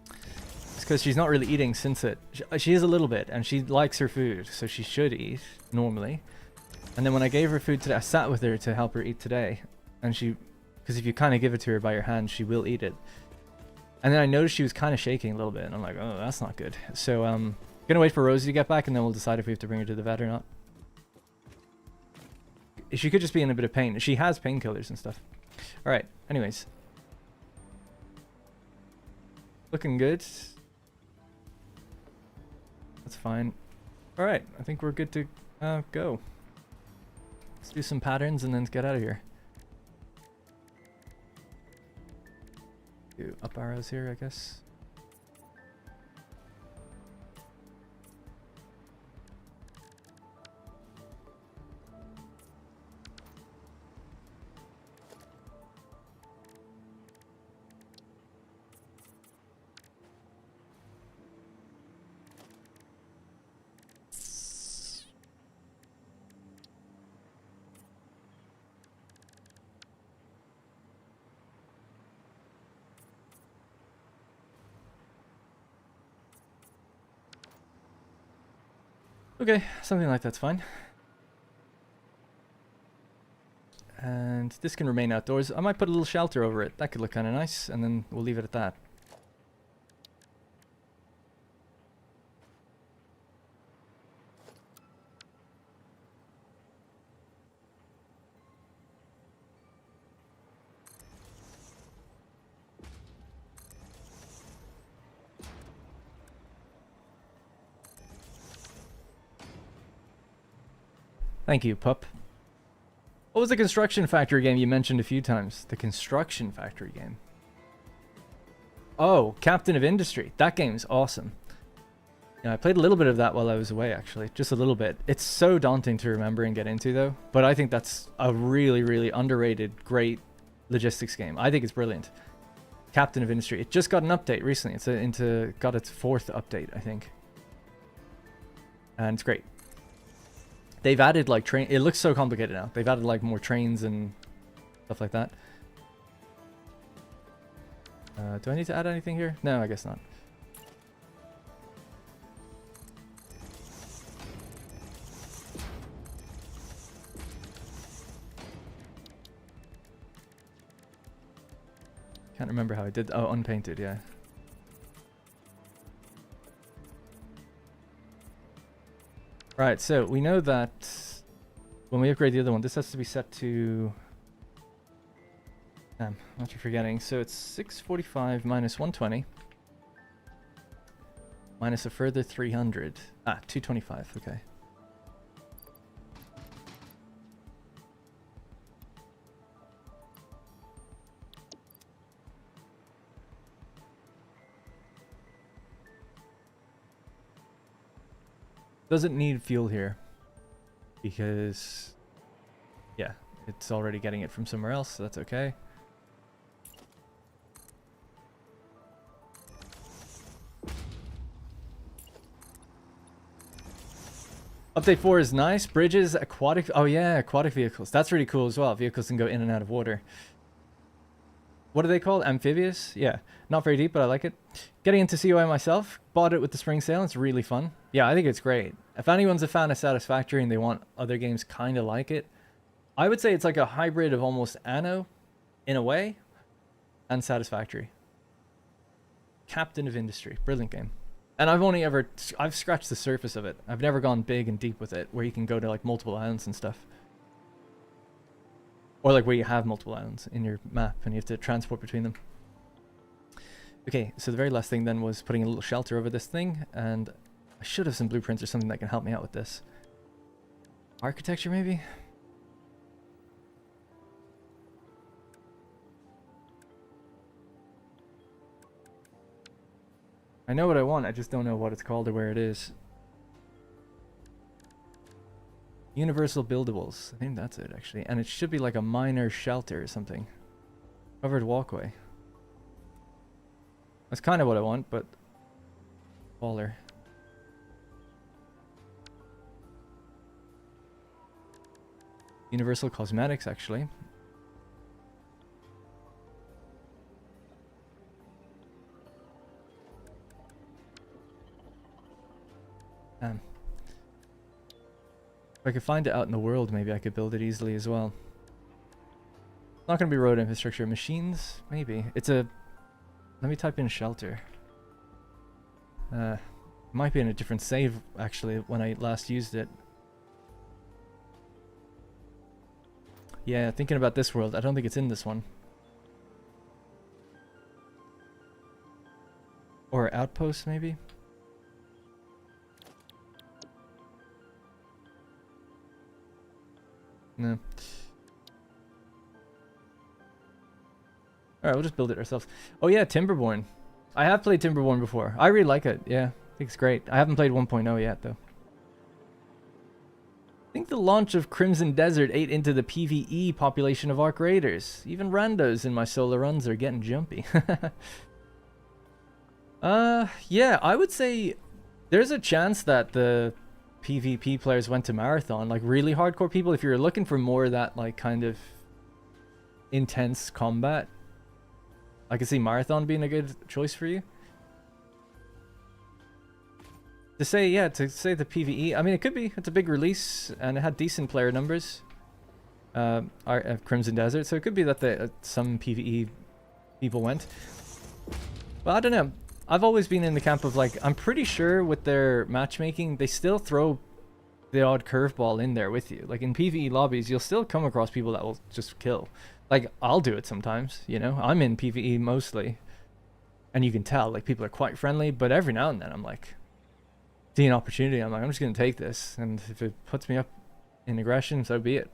it's because she's not really eating since it. She is a little bit, and she likes her food, so she should eat normally. And then when I gave her food today, I sat with her to help her eat today, and because if you kind of give it to her by your hand, she will eat it. And then I noticed she was kind of shaking a little bit, and I'm like, oh, that's not good. So gonna wait for Rosie to get back, and then we'll decide if we have to bring her to the vet or not. She could just be in a bit of pain. She has painkillers and stuff. All right. Anyways, looking good. That's fine. All right. I think we're good to go. Let's do some patterns and then get out of here. Do up arrows here, I guess. Okay, something like that's fine. And this can remain outdoors. I might put a little shelter over it. That could look kind of nice, and then we'll leave it at that. Thank you, pup. What was the Construction Factory game you mentioned a few times? The Construction Factory game. Oh, Captain of Industry. That game's awesome. Yeah, I played a little bit of that while I was away, actually. Just a little bit. It's so daunting to remember and get into, though. But I think that's a really, really underrated, great logistics game. I think it's brilliant. Captain of Industry. It just got an update recently. It's got its 4th update, I think. And it's great. They've added like train. It looks so complicated now. They've added like more trains and stuff like that. Do I need to add anything here? No, I guess not. Can't remember how I did. Oh, unpainted, yeah. Right, so we know that when we upgrade the other one, this has to be set to... Damn, what you're forgetting. So it's 645 minus 120. Minus a further 300. Ah, 225, okay. Doesn't need fuel here. Because... yeah, it's already getting it from somewhere else, so that's okay. Update 4 is nice. Bridges, aquatic... oh yeah, aquatic vehicles. That's really cool as well. Vehicles can go in and out of water. What are they called? Amphibious? Yeah. Not very deep, but I like it. Getting into COI myself. Bought it with the spring sale. It's really fun. Yeah, I think it's great. If anyone's a fan of Satisfactory and they want other games kind of like it, I would say it's like a hybrid of almost Anno, in a way, and Satisfactory. Captain of Industry. Brilliant game. And I've scratched the surface of it. I've never gone big and deep with it, where you can go to like multiple islands and stuff. Or like where you have multiple islands in your map and you have to transport between them. Okay, so the very last thing then was putting a little shelter over this thing, and I should have some blueprints or something that can help me out with this. Architecture maybe? I know what I want, I just don't know what it's called or where it is. Universal buildables. I think that's it, actually. And it should be like a minor shelter or something. Covered walkway. That's kind of what I want, but... taller. Universal cosmetics, actually. If I could find it out in the world, maybe I could build it easily as well. Not going to be road infrastructure. Machines? Maybe. It's a... let me type in shelter. Might be in a different save, actually, when I last used it. Yeah, thinking about this world, I don't think it's in this one. Or outpost, maybe? No. Alright, we'll just build it ourselves. Oh yeah, Timberborn. I have played Timberborn before. I really like it, yeah. I think it's great. I haven't played 1.0 yet, though. I think the launch of Crimson Desert ate into the PvE population of Arc Raiders. Even randos in my solo runs are getting jumpy. Yeah, I would say there's a chance that the PvP players went to Marathon, like really hardcore people. If you're looking for more of that like kind of intense combat, I could see Marathon being a good choice for you. To say, yeah, to say the PvE, I mean, it could be. It's a big release, and it had decent player numbers. Crimson Desert, so it could be that some PvE people went. Well, I don't know. I've always been in the camp of, like, I'm pretty sure with their matchmaking, they still throw the odd curveball in there with you. Like, in PvE lobbies, you'll still come across people that will just kill. Like, I'll do it sometimes, you know? I'm in PvE mostly. And you can tell, like, people are quite friendly, but every now and then I'm like... see an opportunity, I'm like, I'm just going to take this, and if it puts me up in aggression, so be it.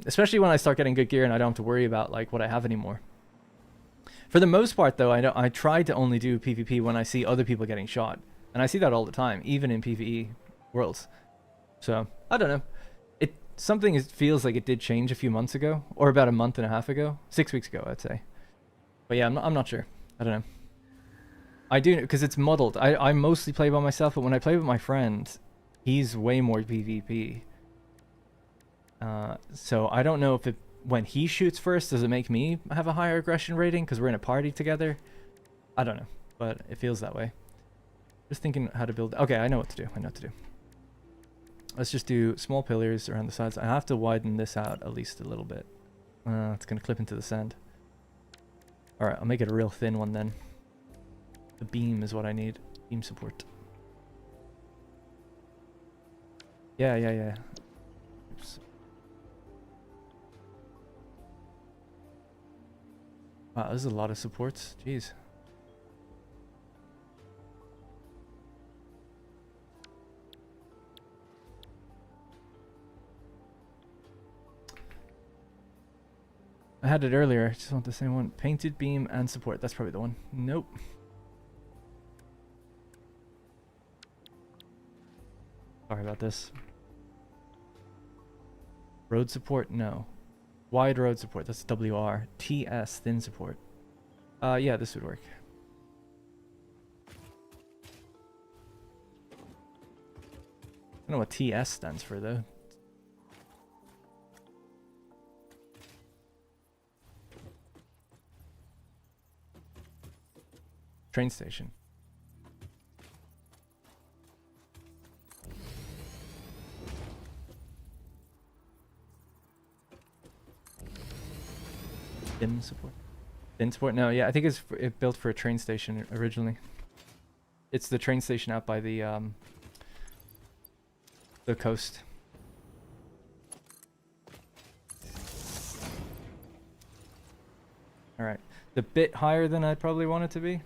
Especially when I start getting good gear and I don't have to worry about like what I have anymore. For the most part though, I try to only do PvP when I see other people getting shot, and I see that all the time, even in PvE worlds. So I don't know, it feels like it did change a few months ago, or about a month and a half ago, 6 weeks ago I'd say. But yeah, I'm not sure. I don't know. I do, because it's muddled. I mostly play by myself, but when I play with my friend, he's way more PvP. So I don't know if when he shoots first, does it make me have a higher aggression rating because we're in a party together? I don't know, but it feels that way. Just thinking how to build. Okay, I know what to do. I know what to do. Let's just do small pillars around the sides. I have to widen this out at least a little bit. It's going to clip into the sand. Alright, I'll make it a real thin one then. The beam is what I need. Beam support. Yeah, yeah, yeah. Oops. Wow, there's a lot of supports. Jeez. I had it earlier. I just want the same one. Painted beam and support. That's probably the one. Nope. Sorry about this. Road support? No. Wide road support. That's WR. TS, thin support. Yeah, this would work. I don't know what TS stands for, though. Train station. Thin support. Thin support? No, yeah, I think it's it built for a train station originally. It's the train station out by the coast. All right, the bit higher than I'd probably want it to be.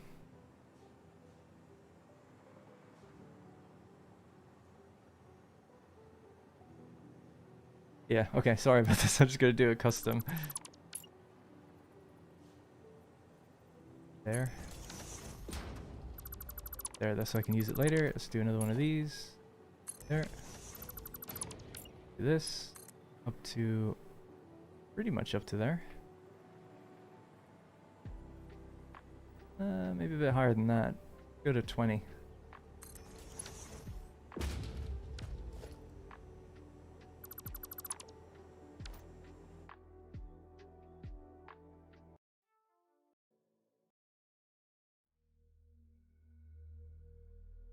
Yeah, okay, sorry about this. I'm just gonna do a custom. There. There, that's so I can use it later. Let's do another one of these. There. Do this. Up to... pretty much up to there. Maybe a bit higher than that. Go to 20.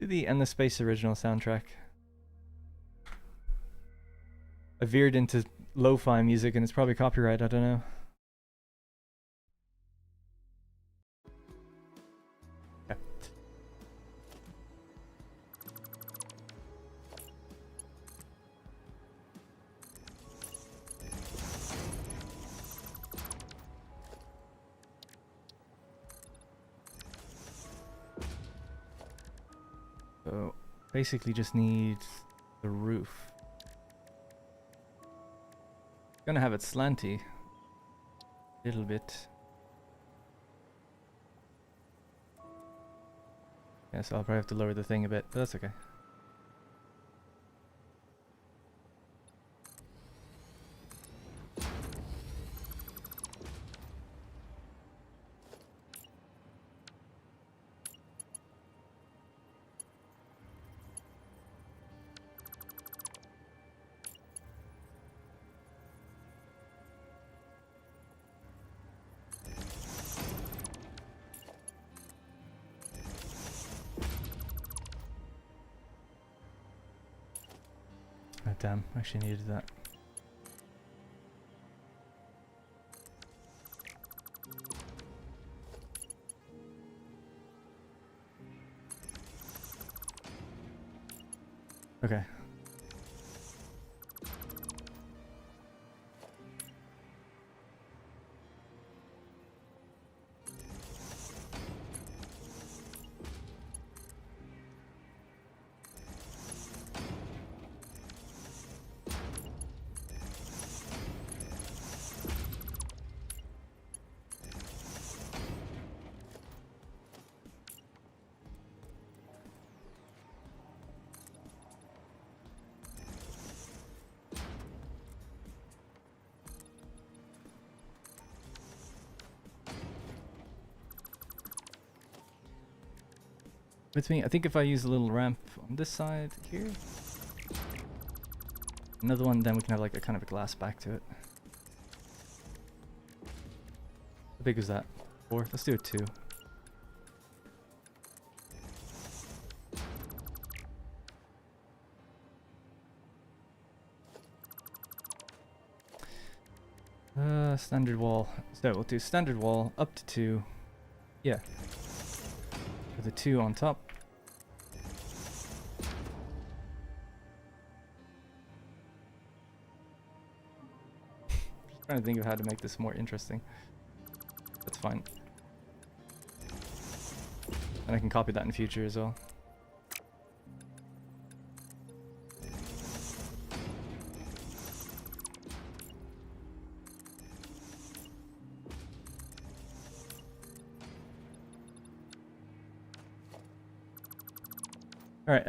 Do the End the Space original soundtrack. I veered into lo-fi music and it's probably copyright, I don't know. Okay. So basically just need the roof. Gonna have it slanty. A little bit. Yeah, so I'll probably have to lower the thing a bit, but that's okay. Oh damn, I actually needed that. Okay. With me, I think if I use a little ramp on this side here, another one, then we can have like a kind of a glass back to it. How big is that? 4? Let's do it 2. Standard wall. So we'll do standard wall up to 2. Yeah. With a 2 on top. trying to think of how to make this more interesting. That's fine. And I can copy that in future as well. Alright,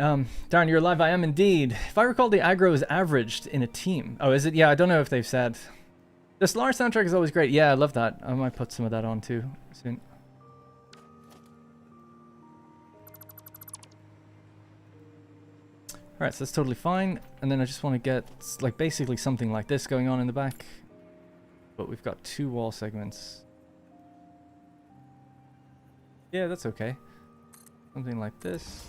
Darren, you're live. I am indeed. If I recall, the aggro is averaged in a team. Oh, is it? Yeah, I don't know if they've said. The Solar soundtrack is always great. Yeah, I love that. I might put some of that on too soon. Alright, so that's totally fine. And then I just want to get, like, basically something like this going on in the back. But we've got 2 wall segments. Yeah, that's okay. Something like this.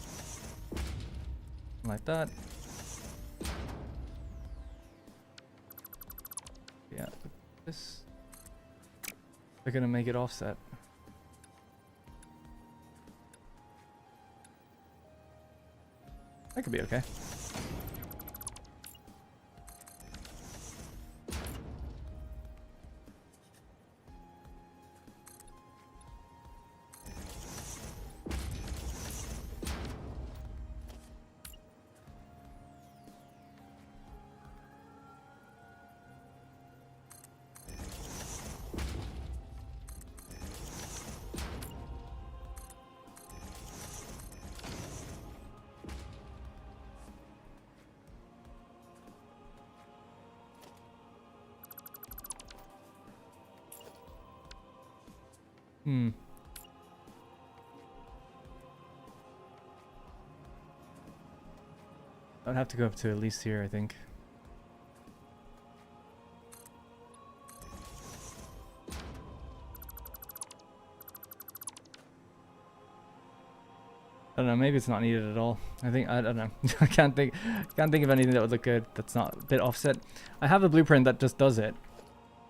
Like that. Yeah, this. They're gonna make it offset. That could be okay. I'd have to go up to at least here, I think. I don't know, maybe it's not needed at all. I don't know. I can't think of anything that would look good that's not a bit offset. I have a blueprint that just does it.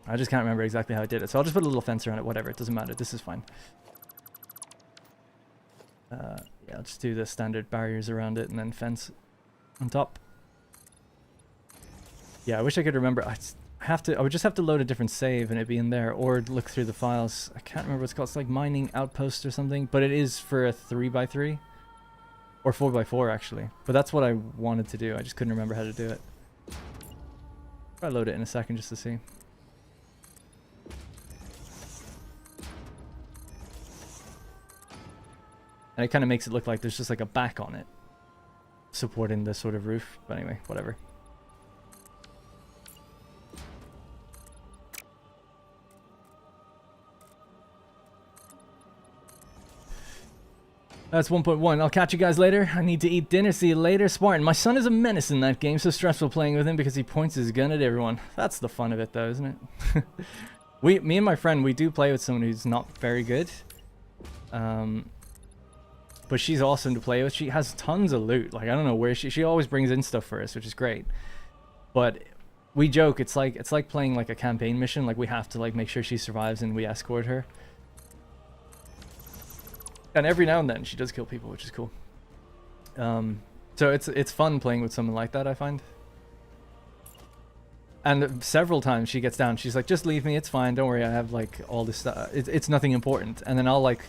I just can't remember exactly how I did it. So I'll just put a little fence around it, whatever. It doesn't matter. This is fine. Yeah, I'll just do the standard barriers around it and then fence on top. Yeah, I wish I could remember. I would just have to load a different save and it'd be in there, or look through the files. I can't remember what it's called. It's like Mining Outpost or something, but it is for a 3x3 or 4x4 actually. But that's what I wanted to do. I just couldn't remember how to do it. I'll load it in a second just to see. And it kind of makes it look like there's just like a back on it supporting this sort of roof. But anyway, whatever. That's 1.1. I'll catch you guys later. I need to eat dinner. See you later. Spartan, my son is a menace in that game. So stressful playing with him because he points his gun at everyone. That's the fun of it though, isn't it? Me and my friend, we do play with someone who's not very good. But she's awesome to play with. She has tons of loot. Like, I don't know where she always brings in stuff for us, which is great. But we joke, it's like playing like a campaign mission. Like, we have to like make sure she survives and we escort her. And every now and then she does kill people, which is cool. So it's fun playing with someone like that, I find. And several times she gets down, she's like, just leave me, it's fine, don't worry, I have like all this stuff, it's nothing important. And then I'll like,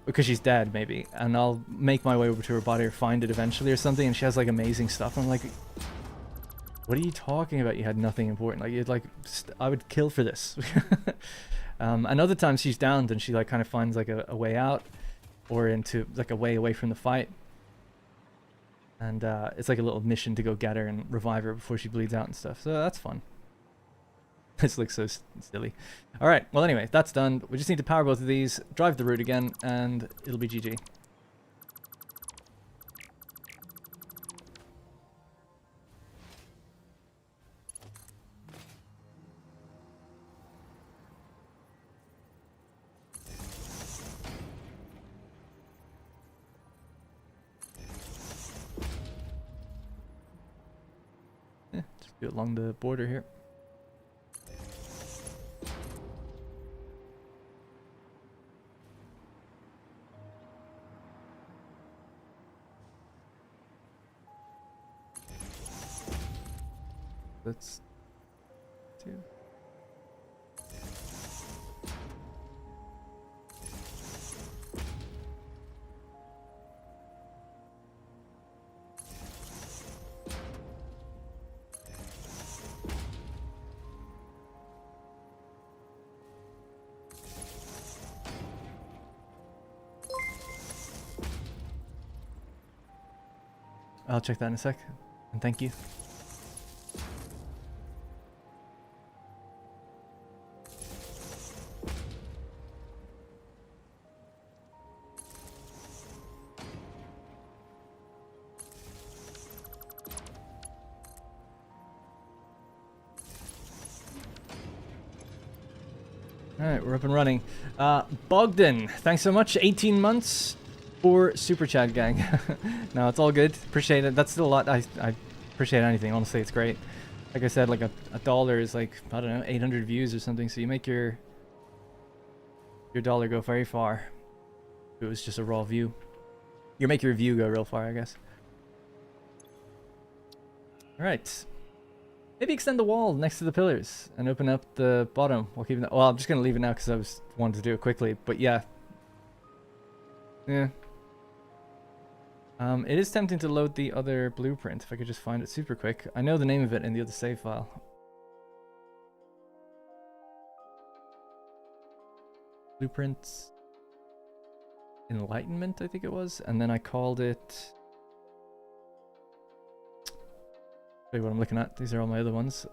because she's dead maybe, and I'll make my way over to her body or find it eventually or something, and she has like amazing stuff. I'm like, what are you talking about? You had nothing important. Like, you'd like, I would kill for this. And other times she's downed and she like kind of finds like a way out, or into like a way away from the fight. And it's like a little mission to go get her and revive her before she bleeds out and stuff. So that's fun. This looks so silly. All right. Well, anyway, that's done. We just need to power both of these, drive the route again, and it'll be GG. Yeah, just do it along the border here. That's 2. I'll check that in a sec. And thank you. Alright, we're up and running. Bogdan, thanks so much. 18 months for Super Chat, gang. No, it's all good. Appreciate it. That's still a lot. I appreciate anything. Honestly, it's great. Like I said, like a dollar is like, I don't know, 800 views or something. So you make your dollar go very far. If it was just a raw view. You make your view go real far, I guess. Alright. Maybe extend the wall next to the pillars and open up the bottom while keeping that. Well, I'm just going to leave it now because I wanted to do it quickly. But yeah. Yeah. It is tempting to load the other blueprint if I could just find it super quick. I know the name of it in the other save file. Blueprints. Enlightenment, I think it was. And then I called it... Show you what I'm looking at. These are all my other ones.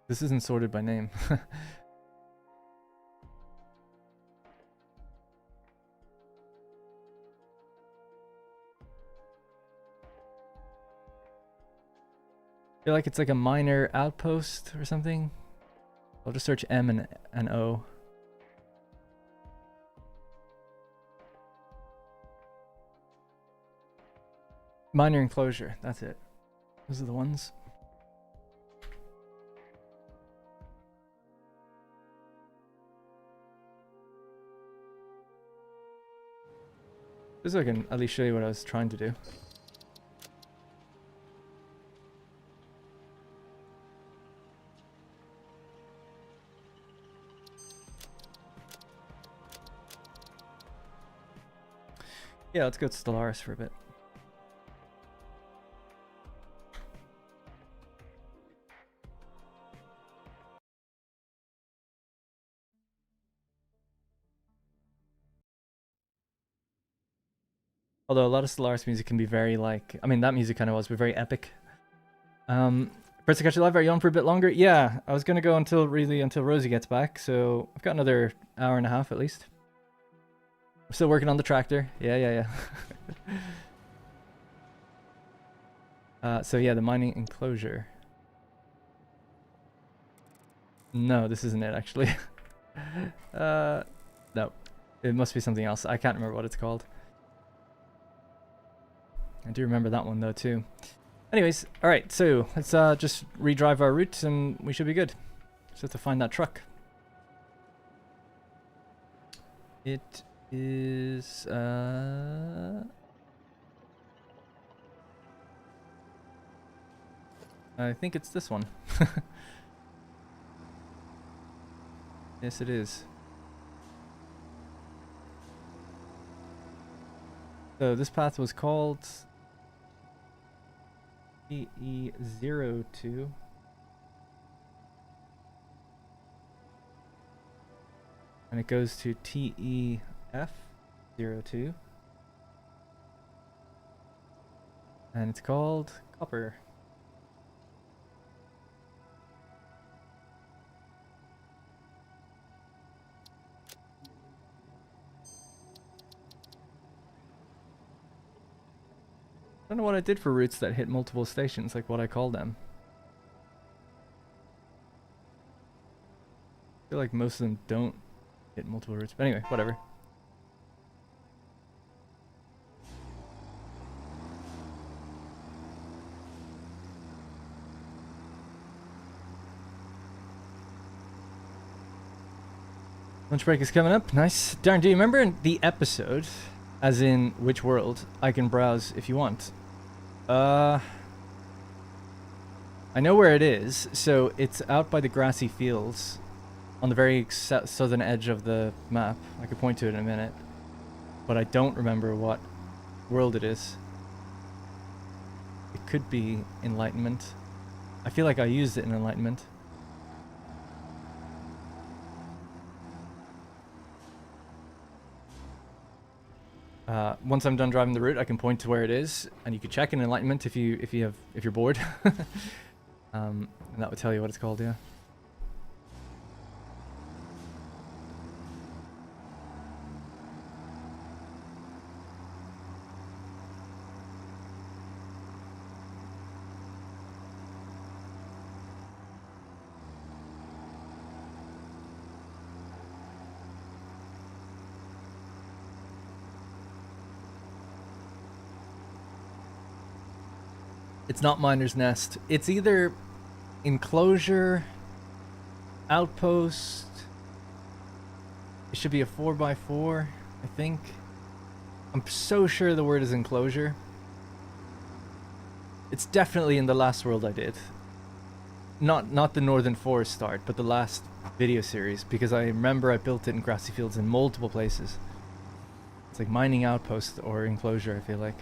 This isn't sorted by name. I feel like it's like a minor outpost or something. I'll just search M and O. Minor enclosure, that's it. Those are the ones. Just so I can at least show you what I was trying to do. Yeah, let's go to Stellaris for a bit. Although a lot of Stellaris music can be very like, I mean that music kind of was, but very epic. First to catch you live, are you on for a bit longer? Yeah, I was gonna go until Rosie gets back, so I've got another hour and a half at least. I'm still working on the tractor. Yeah. So yeah, the mining enclosure. No, this isn't it actually. No, it must be something else. I can't remember what it's called. I do remember that one though too. Anyways, alright, so let's just redrive our route and we should be good. Just have to find that truck. It is I think it's this one. Yes, it is. So this path was called TE02. And it goes to TEF02. And it's called Copper. I don't know what I did for routes that hit multiple stations, like what I call them. I feel like most of them don't hit multiple routes, but anyway, whatever. Lunch break is coming up. Nice. Darren, do you remember the episode, as in which world, I can browse if you want? I know where it is. So it's out by the grassy fields on the very southern edge of the map. I could point to it in a minute. But I don't remember what world it is. It could be Enlightenment. I feel like I used it in Enlightenment. Once I'm done driving the route, I can point to where it is, and you can check in Enlightenment if you're bored, and that would tell you what it's called. Yeah. It's not Miner's Nest. It's either enclosure, outpost. It should be a 4x4, I think. I'm so sure the word is enclosure. It's definitely in the last world I did. Not the Northern Forest start, but the last video series, because I remember I built it in grassy fields in multiple places. It's like mining outpost or enclosure, I feel like.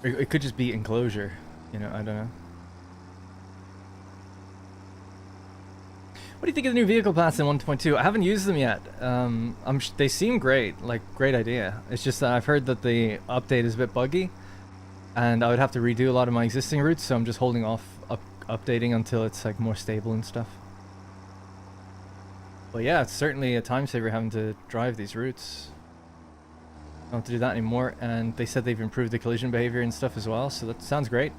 It could just be enclosure, you know, I don't know. What do you think of the new vehicle paths in 1.2? I haven't used them yet. They seem great, like great idea. It's just that I've heard that the update is a bit buggy, and I would have to redo a lot of my existing routes, so I'm just holding off updating until it's like more stable and stuff. But yeah, it's certainly a time saver having to drive these routes. I don't have to do that anymore, and they said they've improved the collision behavior and stuff as well, so that sounds great.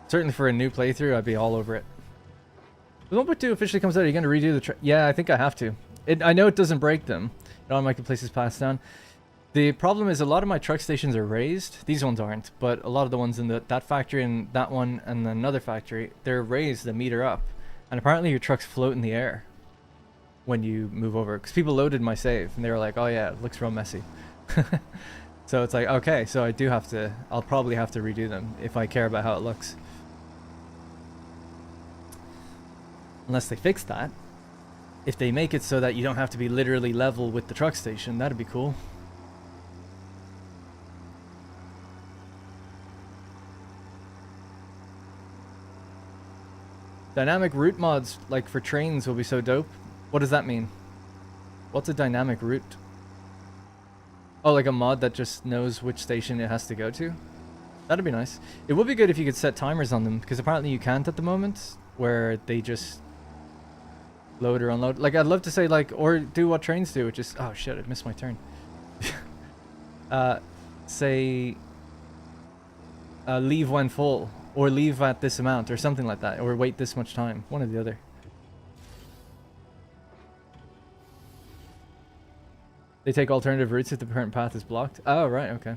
Certainly for a new playthrough, I'd be all over it. When 1.2 officially comes out, are you going to redo the yeah, I think I have to. I know it doesn't break them. It automatically places pass down. The problem is a lot of my truck stations are raised. These ones aren't, but a lot of the ones in that factory and that one and another factory, they're raised a meter up. And apparently your trucks float in the air when you move over, because people loaded my save and they were like, oh yeah, it looks real messy. So it's like, okay, so I'll probably have to redo them if I care about how it looks. Unless they fix that. If they make it so that you don't have to be literally level with the truck station, that'd be cool. Dynamic route mods, like for trains, will be so dope. What does that mean? What's a dynamic route? Oh, like a mod that just knows which station it has to go to? That'd be nice. It would be good if you could set timers on them, because apparently you can't at the moment, where they just load or unload. Like, I'd love to say, like, or do what trains do, which is, oh shit, I missed my turn. Say, leave when full, or leave at this amount, or something like that, or wait this much time. One or the other. They take alternative routes if the current path is blocked. Oh, right, okay.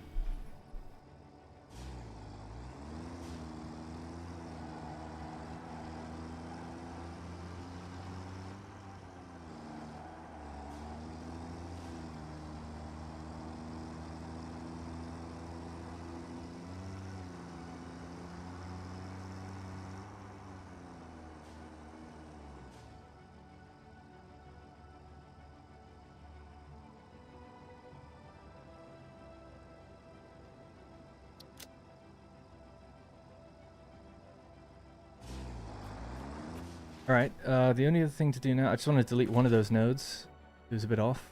Alright, the only other thing to do now, I just want to delete one of those nodes. It was a bit off.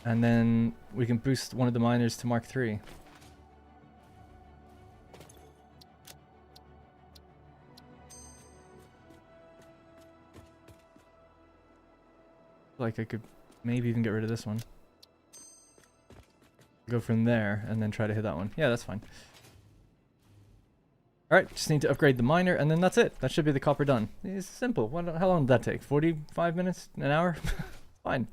And then we can boost one of the miners to Mark 3. Like I could maybe even get rid of this one. Go from there and then try to hit that one. Yeah, that's fine. Alright, just need to upgrade the miner, and then that's it. That should be the copper done. It's simple. How long did that take? 45 minutes? An hour? Fine.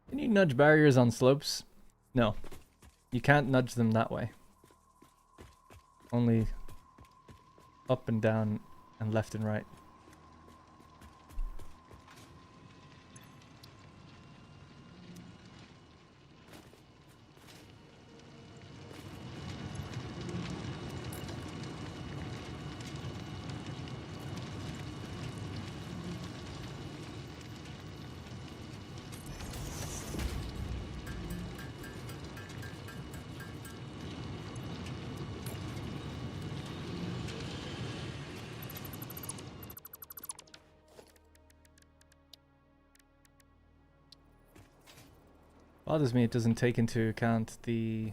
Can you nudge barriers on slopes? No. You can't nudge them that way. Only up and down and left and right. Bothers me it doesn't take into account the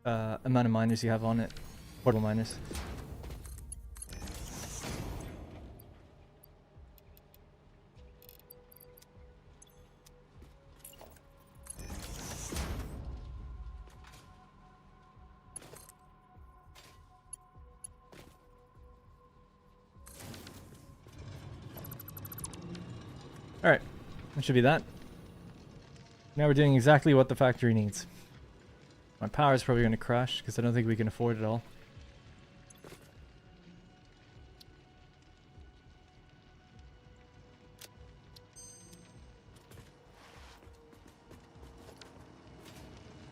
amount of miners you have on it. Portable miners. Alright, that should be that. Now we're doing exactly what the factory needs. My power is probably going to crash because I don't think we can afford it all.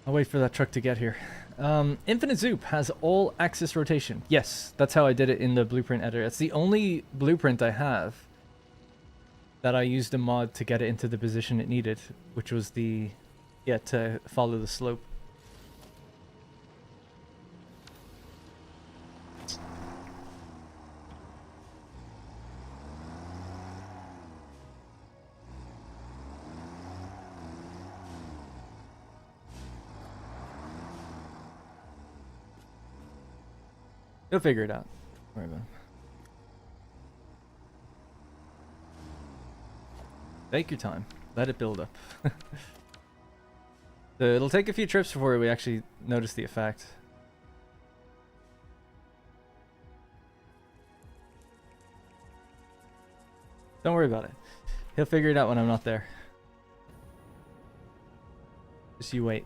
I'll wait for that truck to get here. Infinite Zoop has all axis rotation. Yes, that's how I did it in the blueprint editor. It's the only blueprint I have that I used a mod to get it into the position it needed, which was the, yeah, to follow the slope. You'll figure it out. Don't worry about it. Take your time. Let it build up. So it'll take a few trips before we actually notice the effect. Don't worry about it. He'll figure it out when I'm not there. Just you wait.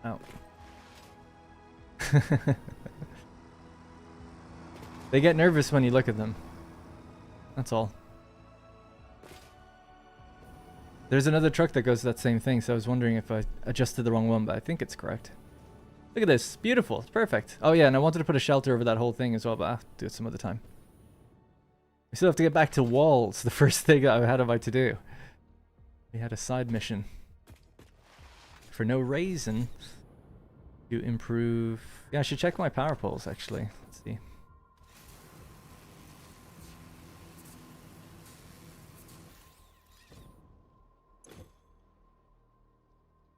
Oh. They get nervous when you look at them. That's all. There's another truck that goes to that same thing, so I was wondering if I adjusted the wrong one, but I think it's correct. Look at this. Beautiful. It's perfect. Oh yeah, and I wanted to put a shelter over that whole thing as well, but I'll do it some other time. We still have to get back to walls, the first thing I had about to do. We had a side mission. For no reason. To improve... Yeah, I should check my power poles, actually. Let's see.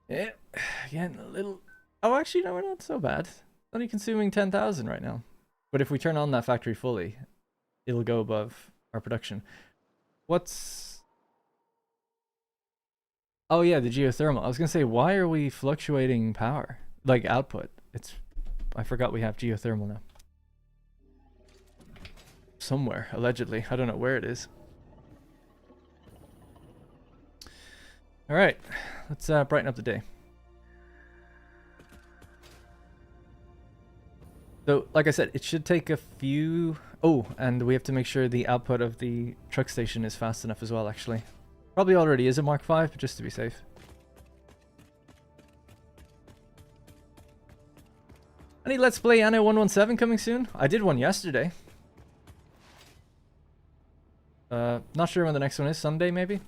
Yeah, again, a little... Oh, actually, no, we're not so bad. Only consuming 10,000 right now. But if we turn on that factory fully, it'll go above our production. What's... Oh yeah, the geothermal. I was gonna say, why are we fluctuating power? Like, output. It's... I forgot we have geothermal now. Somewhere, allegedly. I don't know where it is. Alright, let's brighten up the day. So, like I said, it should take a few... Oh, and we have to make sure the output of the truck station is fast enough as well, actually. Probably already is a Mark 5, but just to be safe. Any Let's Play Anno 117 coming soon? I did one yesterday. Not sure when the next one is. Sunday, maybe?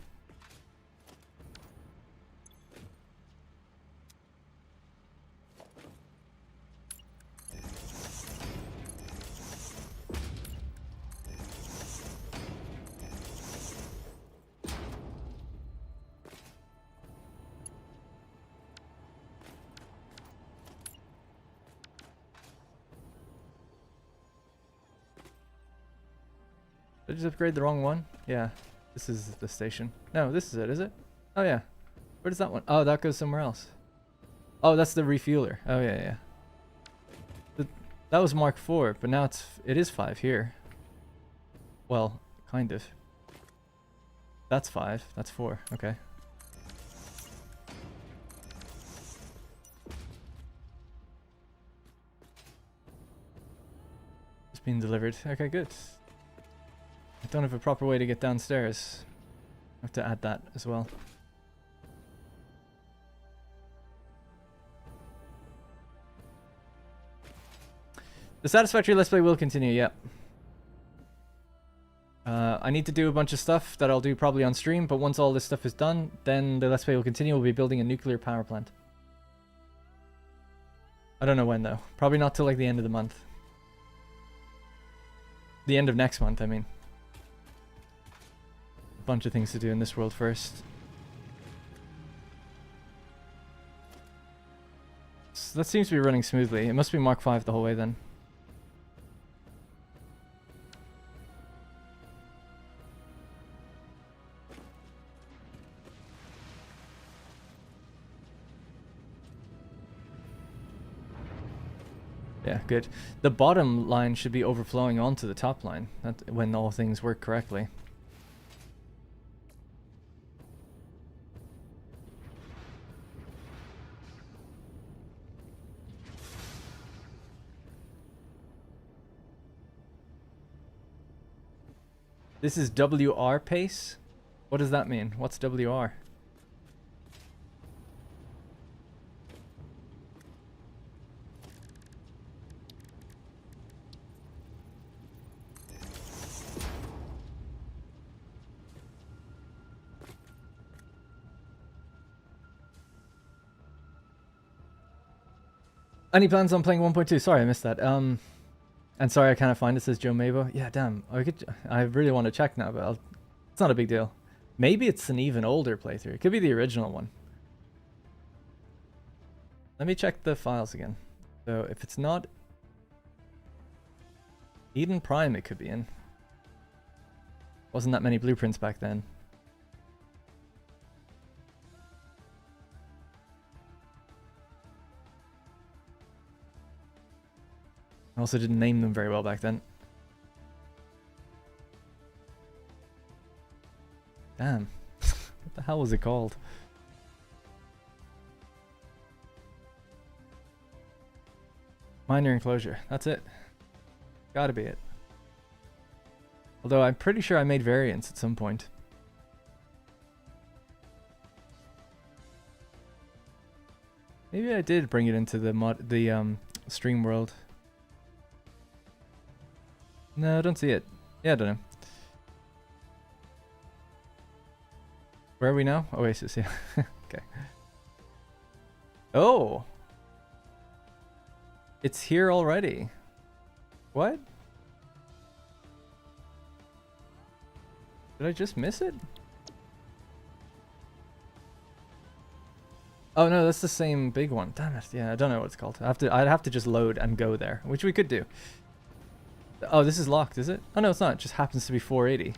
Did I just upgrade the wrong one? Yeah. This is the station. No, this is it, is it? Oh, yeah. Where does that one? Oh, that goes somewhere else. Oh, that's the refueler. Oh, yeah, yeah. That was Mark 4, but now it is 5 here. Well, kind of. That's 5. That's 4. Okay. It's been delivered. Okay, good. I don't have a proper way to get downstairs. I have to add that as well. The Satisfactory Let's Play will continue, yep. I need to do a bunch of stuff that I'll do probably on stream, but once all this stuff is done, then the Let's Play will continue. We'll be building a nuclear power plant. I don't know when though. Probably not till like the end of the month. The end of next month, I mean. A bunch of things to do in this world first. So that seems to be running smoothly. It must be Mark 5 the whole way then. Yeah, good. The bottom line should be overflowing onto the top line when all things work correctly. This is WR pace? What does that mean? What's WR? Any plans on playing 1.2? Sorry, I missed that. And sorry I can't find it, says Joe Mabo. Yeah, damn. I really want to check now, but it's not a big deal. Maybe it's an even older playthrough. It could be the original one. Let me check the files again. So if it's not Eden Prime, it could be in. Wasn't that many blueprints back then. I also didn't name them very well back then. Damn. What the hell was it called? Minor enclosure. That's it. Gotta be it. Although I'm pretty sure I made variants at some point. Maybe I did bring it into the stream world. No, I don't see it. Yeah, I don't know. Where are we now? Oasis, yeah. Okay. Oh! It's here already. What? Did I just miss it? Oh no, that's the same big one. Damn it. Yeah, I don't know what it's called. I'd have to just load and go there, which we could do. Oh, this is locked, is it? Oh no, it's not. It just happens to be 480.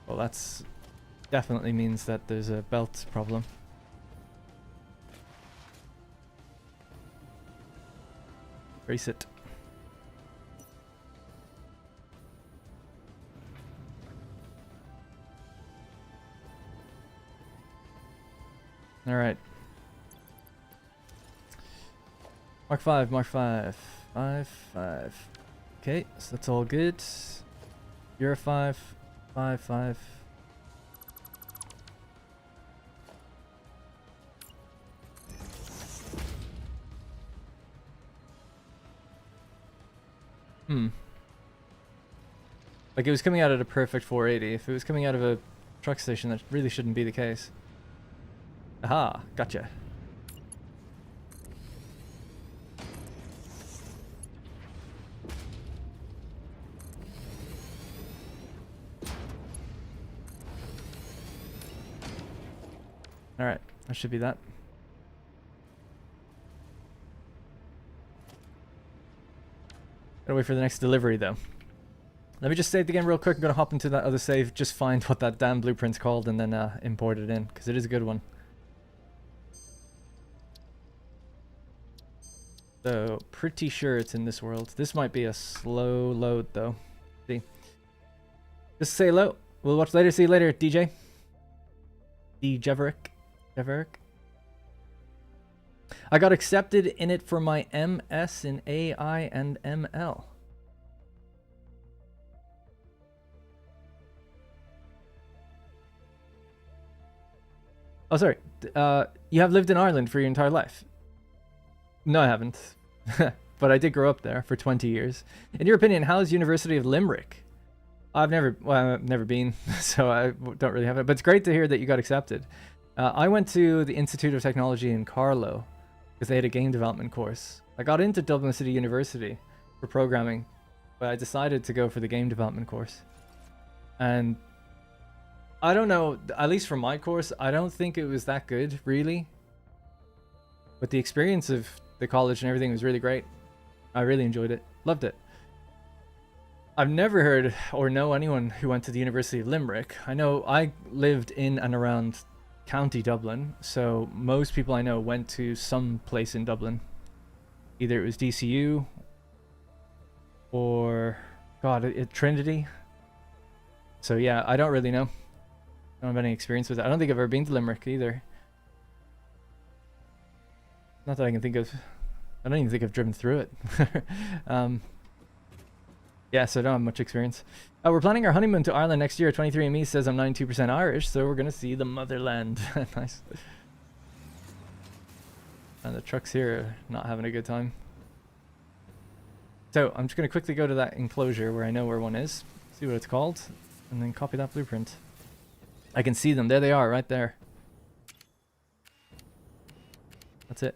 Well, that's definitely means that there's a belt problem. Brace it. All right. Mark 5, Mark 5. 5, 5. Okay, so that's all good. You're a 5. 5, 5. Like it was coming out at a perfect 480. If it was coming out of a truck station, that really shouldn't be the case. Aha, gotcha. Alright, that should be that. Gotta wait for the next delivery though. Let me just save it again real quick. I'm gonna hop into that other save, just find what that damn blueprint's called and then import it in, because it is a good one. So, pretty sure it's in this world. This might be a slow load though. See. Just say hello. We'll watch later. See you later, DJ. Jeverick. I got accepted in it for my MS in AI and ML. Oh, sorry. You have lived in Ireland for your entire life? No, I haven't. But I did grow up there for 20 years. In your opinion, how is University of Limerick? I've never been, so I don't really have it. But it's great to hear that you got accepted. I went to the Institute of Technology in Carlow because they had a game development course. I got into Dublin City University for programming, but I decided to go for the game development course. And I don't know, at least for my course, I don't think it was that good, really. But the experience of the college and everything was really great. I really enjoyed it. Loved it. I've never heard or know anyone who went to the University of Limerick. I know I lived in and around County Dublin, so most people I know went to some place in Dublin. Either it was DCU or, God, Trinity. So yeah, I don't really know. I don't have any experience with it. I don't think I've ever been to Limerick either. Not that I can think of. I don't even think I've driven through it. Yeah, so I don't have much experience. We're planning our honeymoon to Ireland next year. 23andMe says I'm 92% Irish, so we're going to see the motherland. Nice. And the trucks here are not having a good time. So I'm just going to quickly go to that enclosure where I know where one is, see what it's called, and then copy that blueprint. I can see them. There they are, right there. That's it.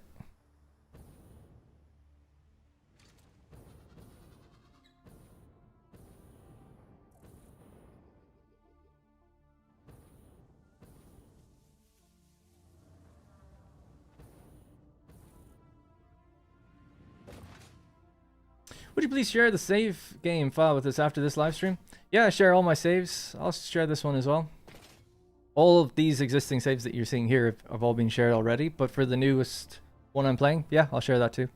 Would you please share the save game file with us after this live stream? Yeah, I share all my saves. I'll share this one as well. All of these existing saves that you're seeing here have all been shared already, but for the newest one I'm playing, yeah, I'll share that too.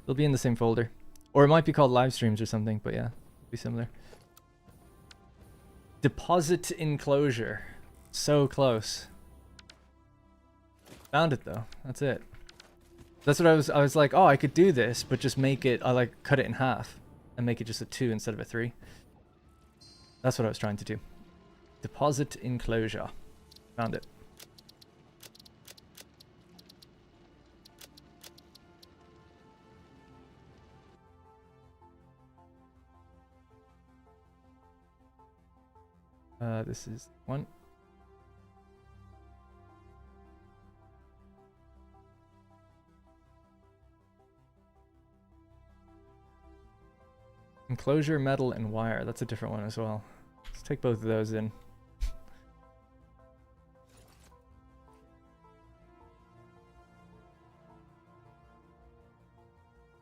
They'll be in the same folder. Or it might be called live streams or something, but yeah, it'll be similar. Deposit enclosure. So close. Found it though. That's it. That's what I was like, oh, I could do this, but just make it, I like cut it in half and make it just a 2 instead of a 3. That's what I was trying to do. Deposit enclosure. Found it. This is one. Enclosure, metal, and wire. That's a different one as well. Let's take both of those in.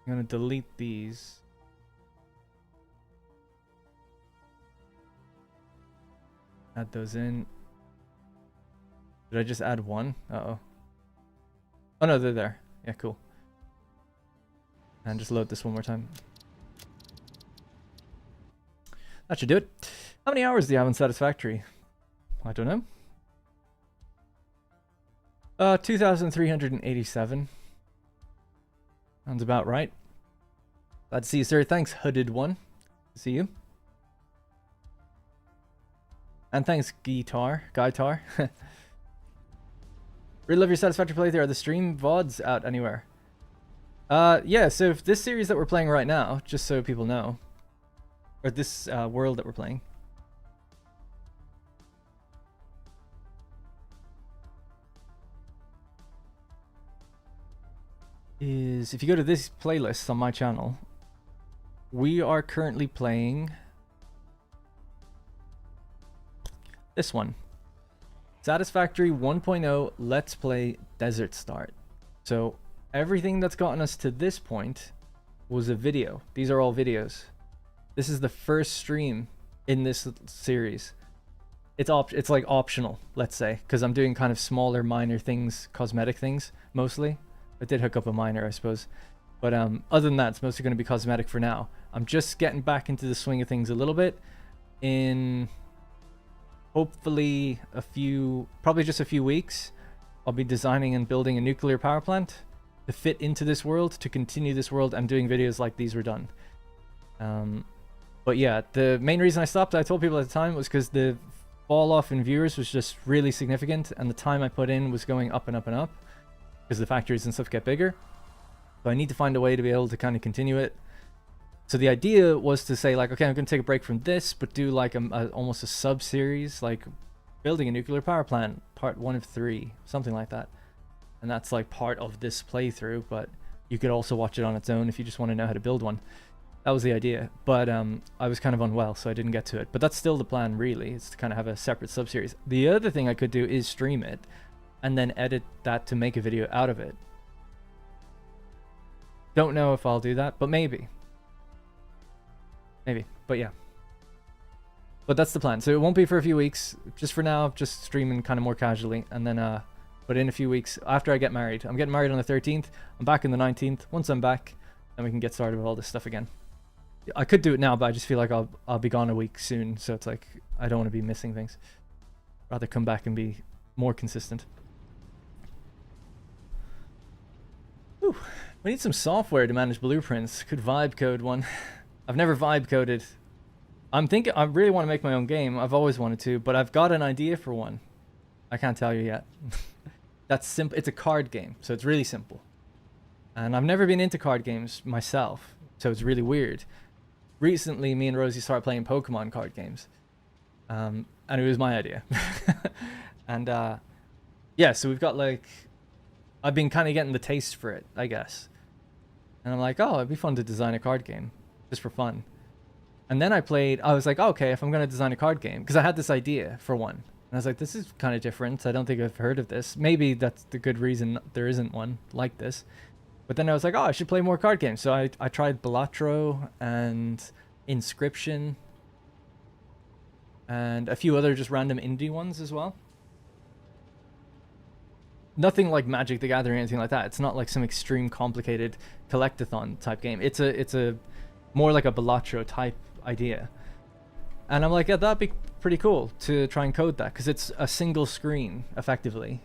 I'm gonna delete these. Add those in. Did I just add one? Uh-oh. Oh no, they're there. Yeah, cool. And just load this one more time. That should do it. How many hours do you have on Satisfactory? I don't know. 2,387. Sounds about right. Glad to see you, sir. Thanks, Hooded One. Good to see you. And thanks, Guitar. Really love your Satisfactory playthrough. Are the stream VODs out anywhere? Yeah, so if this series that we're playing right now, just so people know, or this world that we're playing, is if you go to this playlist on my channel, we are currently playing this one, Satisfactory 1.0 Let's Play Desert Start. So everything that's gotten us to this point was a video. These are all videos. This is the first stream in this series. It's like optional, let's say, because I'm doing kind of smaller, minor things, cosmetic things mostly. I did hook up a miner, I suppose, but other than that, it's mostly going to be cosmetic for now. I'm just getting back into the swing of things a little bit. In hopefully probably just a few weeks, I'll be designing and building a nuclear power plant to fit into this world, to continue this world, and doing videos like these were done. But yeah, the main reason I stopped, I told people at the time, was because the fall off in viewers was just really significant, and the time I put in was going up and up and up, because the factories and stuff get bigger. So I need to find a way to be able to kind of continue it. So the idea was to say, like, okay, I'm going to take a break from this, but do like almost a sub-series, like building a nuclear power plant, part 1 of 3, something like that. And that's like part of this playthrough, but you could also watch it on its own if you just want to know how to build one. That was the idea, but I was kind of unwell, so I didn't get to it. But that's still the plan, really, is to kind of have a separate sub-series. The other thing I could do is stream it, and then edit that to make a video out of it. Don't know if I'll do that, but maybe. Maybe, but yeah. But that's the plan. So it won't be for a few weeks. Just for now, just streaming kind of more casually, and then but in a few weeks after I get married. I'm getting married on the 13th. I'm back on the 19th. Once I'm back, then we can get started with all this stuff again. I could do it now, but I just feel like I'll be gone a week soon, so it's like I don't want to be missing things. Rather come back and be more consistent. Ooh, we need some software to manage blueprints. Could vibe code one. I've never vibe coded. I'm thinking I really want to make my own game. I've always wanted to, but I've got an idea for one. I can't tell you yet. That's simple. It's a card game, so it's really simple. And I've never been into card games myself, so it's really weird. Recently, me and Rosie started playing Pokemon card games, and it was my idea. And yeah, so we've got like, I've been kind of getting the taste for it, I guess. And I'm like, oh, it'd be fun to design a card game, just for fun. And then I was like, oh, okay, if I'm going to design a card game, because I had this idea for one. And I was like, this is kind of different. I don't think I've heard of this. Maybe that's the good reason there isn't one like this. But then I was like, oh, I should play more card games. So I tried Balatro and Inscription and a few other just random indie ones as well. Nothing like Magic the Gathering or anything like that. It's not like some extreme complicated collectathon type game. It's a more like a Balatro type idea. And I'm like, yeah, that'd be pretty cool to try and code that, because it's a single screen effectively.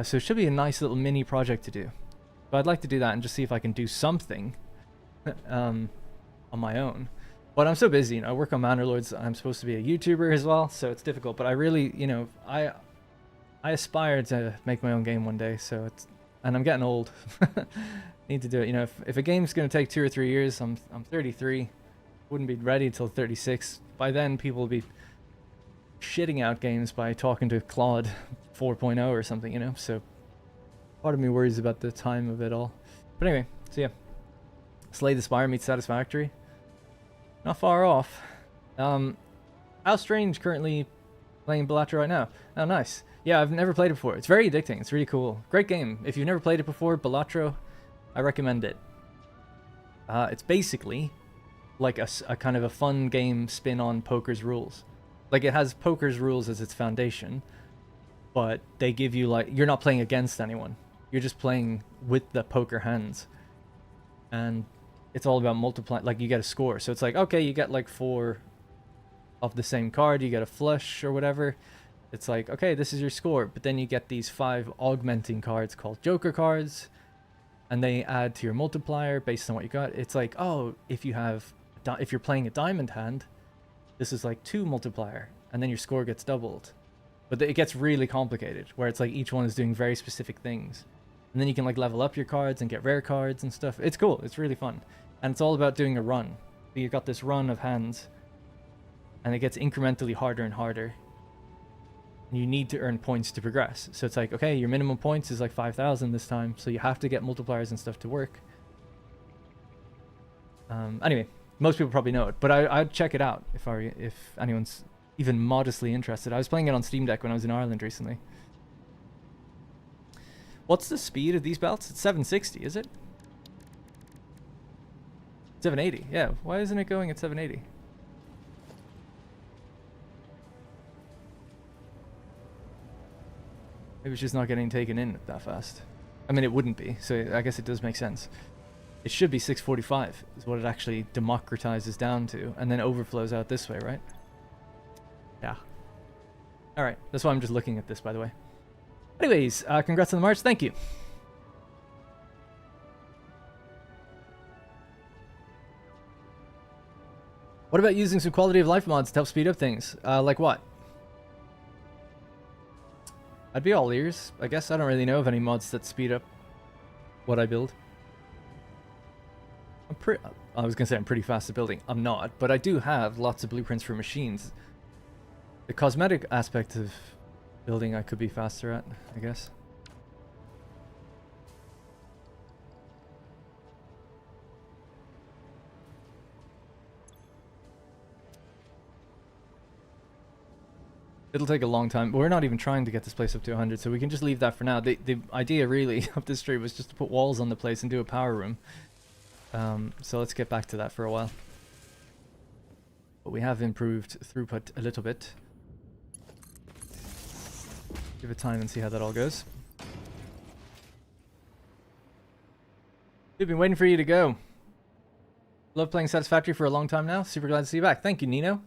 So it should be a nice little mini project to do. But I'd like to do that and just see if I can do something on my own. But I'm so busy, you know, I work on Manderlords. I'm supposed to be a YouTuber as well, so it's difficult. But I really, you know, I aspire to make my own game one day. So it's, and I'm getting old. Need to do it. You know, if a game's gonna take 2 or 3 years, I'm 33. Wouldn't be ready till 36. By then, people will be shitting out games by talking to Claude 4.0 or something, you know. So part of me worries about the time of it all. But anyway, so yeah, Slay the Spire meets Satisfactory. Not far off. How Strange currently playing Balatro right now. Oh, nice. Yeah, I've never played it before. It's very addicting. It's really cool. Great game. If you've never played it before, Balatro, I recommend it. It's basically like a kind of a fun game spin on poker's rules. Like, it has poker's rules as its foundation, but they give you, like, you're not playing against anyone. You're just playing with the poker hands. And it's all about multiplying, like, you get a score. So it's like, okay, you get like 4 of the same card, you get a flush or whatever. It's like, okay, this is your score. But then you get these 5 augmenting cards called Joker cards, and they add to your multiplier based on what you got. It's like, oh, if you're playing a diamond hand, this is like 2 multiplier, and then your score gets doubled. But it gets really complicated, where it's like each one is doing very specific things. And then you can like level up your cards and get rare cards and stuff. It's cool. It's really fun. And it's all about doing a run. You've got this run of hands, and it gets incrementally harder and harder. And you need to earn points to progress. So it's like, okay, your minimum points is like 5,000 this time, so you have to get multipliers and stuff to work. Anyway, most people probably know it, but I'd check it out if anyone's even modestly interested. I was playing it on Steam Deck when I was in Ireland recently. What's the speed of these belts? It's 760, is it? 780, yeah. Why isn't it going at 780? Maybe it's just not getting taken in that fast. I mean, it wouldn't be, so I guess it does make sense. It should be 645 is what it actually democratizes down to, and then overflows out this way, right? Yeah. Alright, that's why I'm just looking at this, by the way. Anyways, congrats on the March, thank you. What about using some quality of life mods to help speed up things? Like what? I'd be all ears. I guess I don't really know of any mods that speed up what I build. I was gonna say I'm pretty fast at building. I'm not, but I do have lots of blueprints for machines. The cosmetic aspect of building I could be faster at, I guess. It'll take a long time. We're not even trying to get this place up to 100, so we can just leave that for now. The idea really of this stream was just to put walls on the place and do a power room. So let's get back to that for a while. But we have improved throughput a little bit. Give it time and see how that all goes. We've been waiting for you to go. Love playing Satisfactory for a long time now. Super glad to see you back. Thank you, Nino.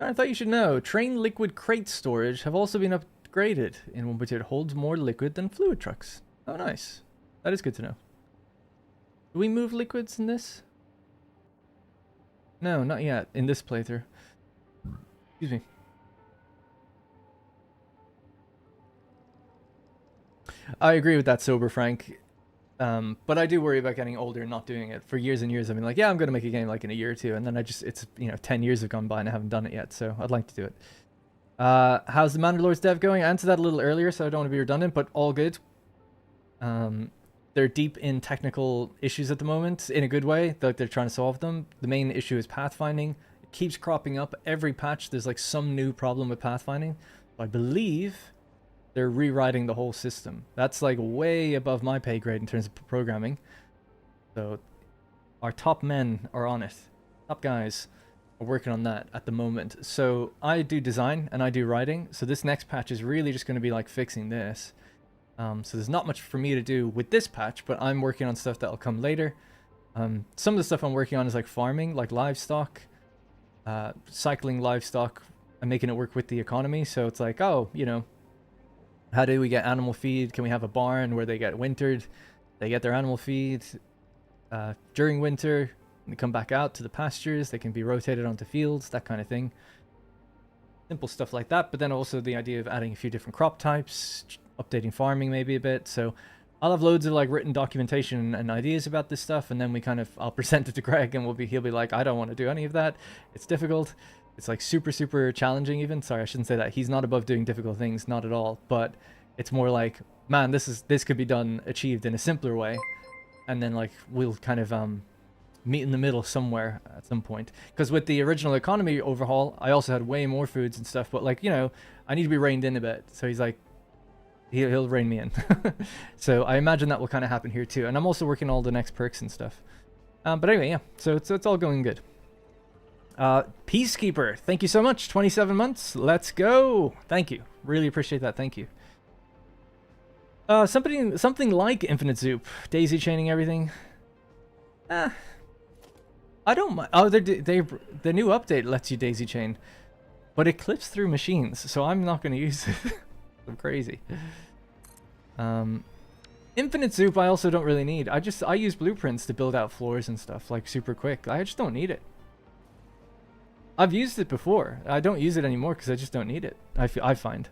I thought you should know. Train liquid crate storage have also been upgraded in which it holds more liquid than fluid trucks. Oh, nice. That is good to know. Do we move liquids in this? No, not yet. In this playthrough. Excuse me. I agree with that, Sober Frank. But I do worry about getting older and not doing it. For years and years, I've been like, yeah, I'm going to make a game like in a year or two. And then it's, 10 years have gone by and I haven't done it yet. So I'd like to do it. How's the Mandalores dev going? I answered that a little earlier, so I don't want to be redundant, but all good. They're deep in technical issues at the moment, in a good way. They're trying to solve them. The main issue is pathfinding. It keeps cropping up. Every patch, there's like some new problem with pathfinding. I believe they're rewriting the whole system. That's like way above my pay grade in terms of programming. So our top men are on it. Top guys are working on that at the moment. So I do design and I do writing. So this next patch is really just going to be like fixing this. So there's not much for me to do with this patch, but I'm working on stuff that'll come later. Some of the stuff I'm working on is like farming, like livestock, cycling livestock and making it work with the economy. So it's like, oh, how do we get animal feed? Can we have a barn where they get wintered? They get their animal feed during winter. They come back out to the pastures. They can be rotated onto fields, that kind of thing. Simple stuff like that. But then also the idea of adding a few different crop types, updating farming maybe a bit. So I'll have loads of like written documentation and ideas about this stuff. And then I'll present it to Greg and he'll be like, I don't want to do any of that. It's difficult. It's like super, super challenging even. Sorry, I shouldn't say that. He's not above doing difficult things, not at all. But it's more like, man, this could be achieved in a simpler way. And then like we'll kind of meet in the middle somewhere at some point. Because with the original economy overhaul, I also had way more foods and stuff. But like, I need to be reined in a bit. So he's like, he'll rein me in. So I imagine that will kind of happen here too. And I'm also working all the next perks and stuff. But anyway, yeah. So it's all going good. Peacekeeper, thank you so much. 27 months. Let's go. Thank you. Really appreciate that. Thank you. Something like Infinite Zoop, daisy chaining everything. I don't mind. Oh, the new update lets you daisy chain, but it clips through machines, so I'm not going to use it. I'm crazy. Infinite Zoop I also don't really need. I use blueprints to build out floors and stuff like super quick. I just don't need it. I've used it before. I don't use it anymore because I just don't need it. I find.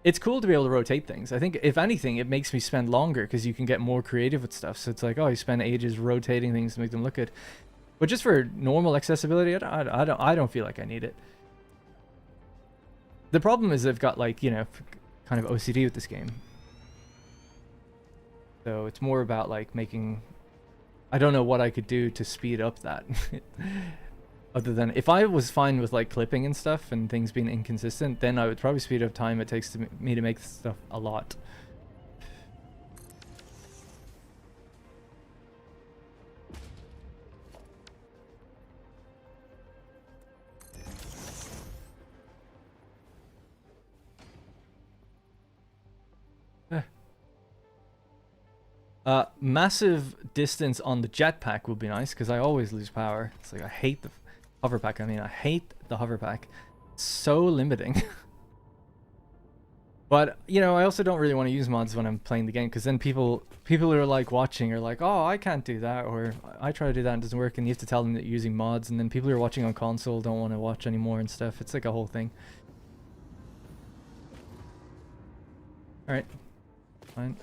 It's cool to be able to rotate things. I think, if anything, it makes me spend longer because you can get more creative with stuff. So it's like, oh, you spend ages rotating things to make them look good. But just for normal accessibility, I don't feel like I need it. The problem is I've got like, kind of OCD with this game. So it's more about like making... I don't know what I could do to speed up that. Other than if I was fine with like clipping and stuff and things being inconsistent, then I would probably speed up time it takes me to make stuff a lot. Massive distance on the jetpack would be nice because I always lose power. It's like I hate the hover pack. I hate the hover pack. It's so limiting. But I also don't really want to use mods when I'm playing the game because then people who are like watching are like, oh, I can't do that, or I try to do that and it doesn't work, and you have to tell them that you're using mods, and then people who are watching on console don't want to watch anymore and stuff. It's like a whole thing. All right, fine.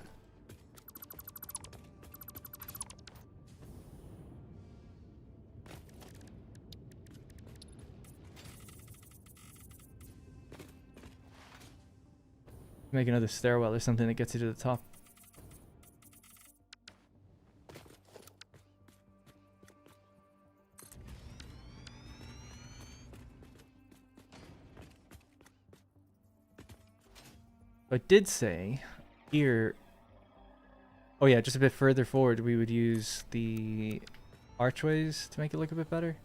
Make another stairwell or something that gets you to the top. I did say here. Oh yeah, just a bit further forward, we would use the archways to make it look a bit better.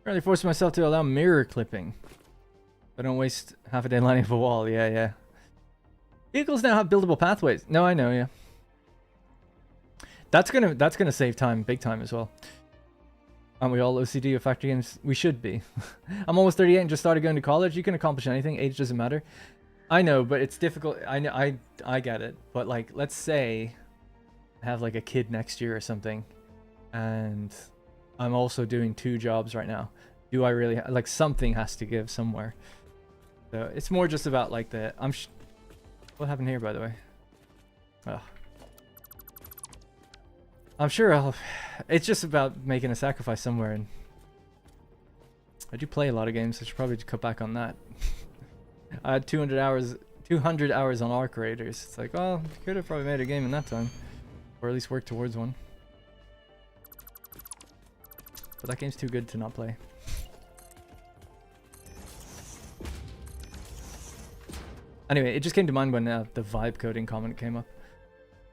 I really forced myself to allow mirror clipping. I don't waste half a day lining up a wall. Yeah, yeah. Vehicles now have buildable pathways. No, I know, yeah. That's gonna save time, big time as well. Aren't we all OCD of factory games? We should be. I'm almost 38 and just started going to college. You can accomplish anything. Age doesn't matter. I know, but it's difficult. I know, I get it. But like, let's say I have like a kid next year or something, and I'm also doing 2 jobs right now. Do I really like something has to give somewhere? So it's more just about like the what happened here, by the way? Oh. I'm sure it's just about making a sacrifice somewhere, and I do play a lot of games. I should probably cut back on that. I had 200 hours on Arc Raiders. It's like, well, you could have probably made a game in that time, or at least worked towards one. But that game's too good to not play. Anyway, it just came to mind when the vibe coding comment came up.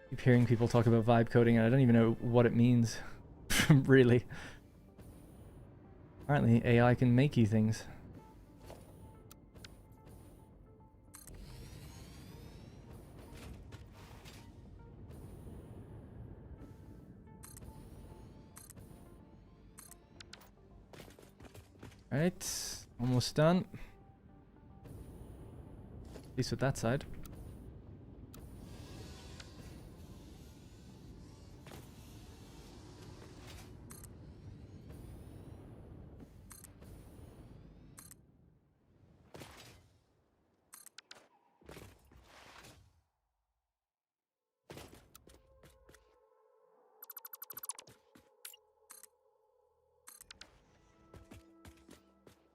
I keep hearing people talk about vibe coding, and I don't even know what it means, really. Apparently, AI can make you things. Right, almost done. At least with that side.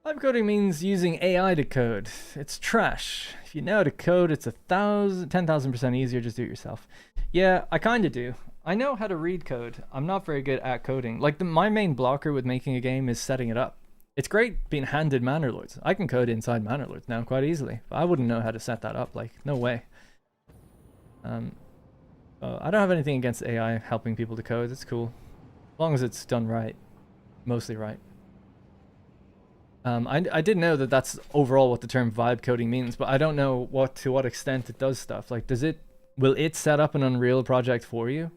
Vibe coding means using AI to code. It's trash. If you know how to code, it's 10,000% easier. Just do it yourself. Yeah, I kind of do. I know how to read code. I'm not very good at coding. Like my main blocker with making a game is setting it up. It's great being handed Manor Lords. I can code inside Manor Lords now quite easily. But I wouldn't know how to set that up. Like, no way. I don't have anything against AI helping people to code. It's cool. As long as it's done right. Mostly right. I did know that that's overall what the term vibe coding means, but I don't know to what extent it does stuff. Like, will it set up an Unreal project for you?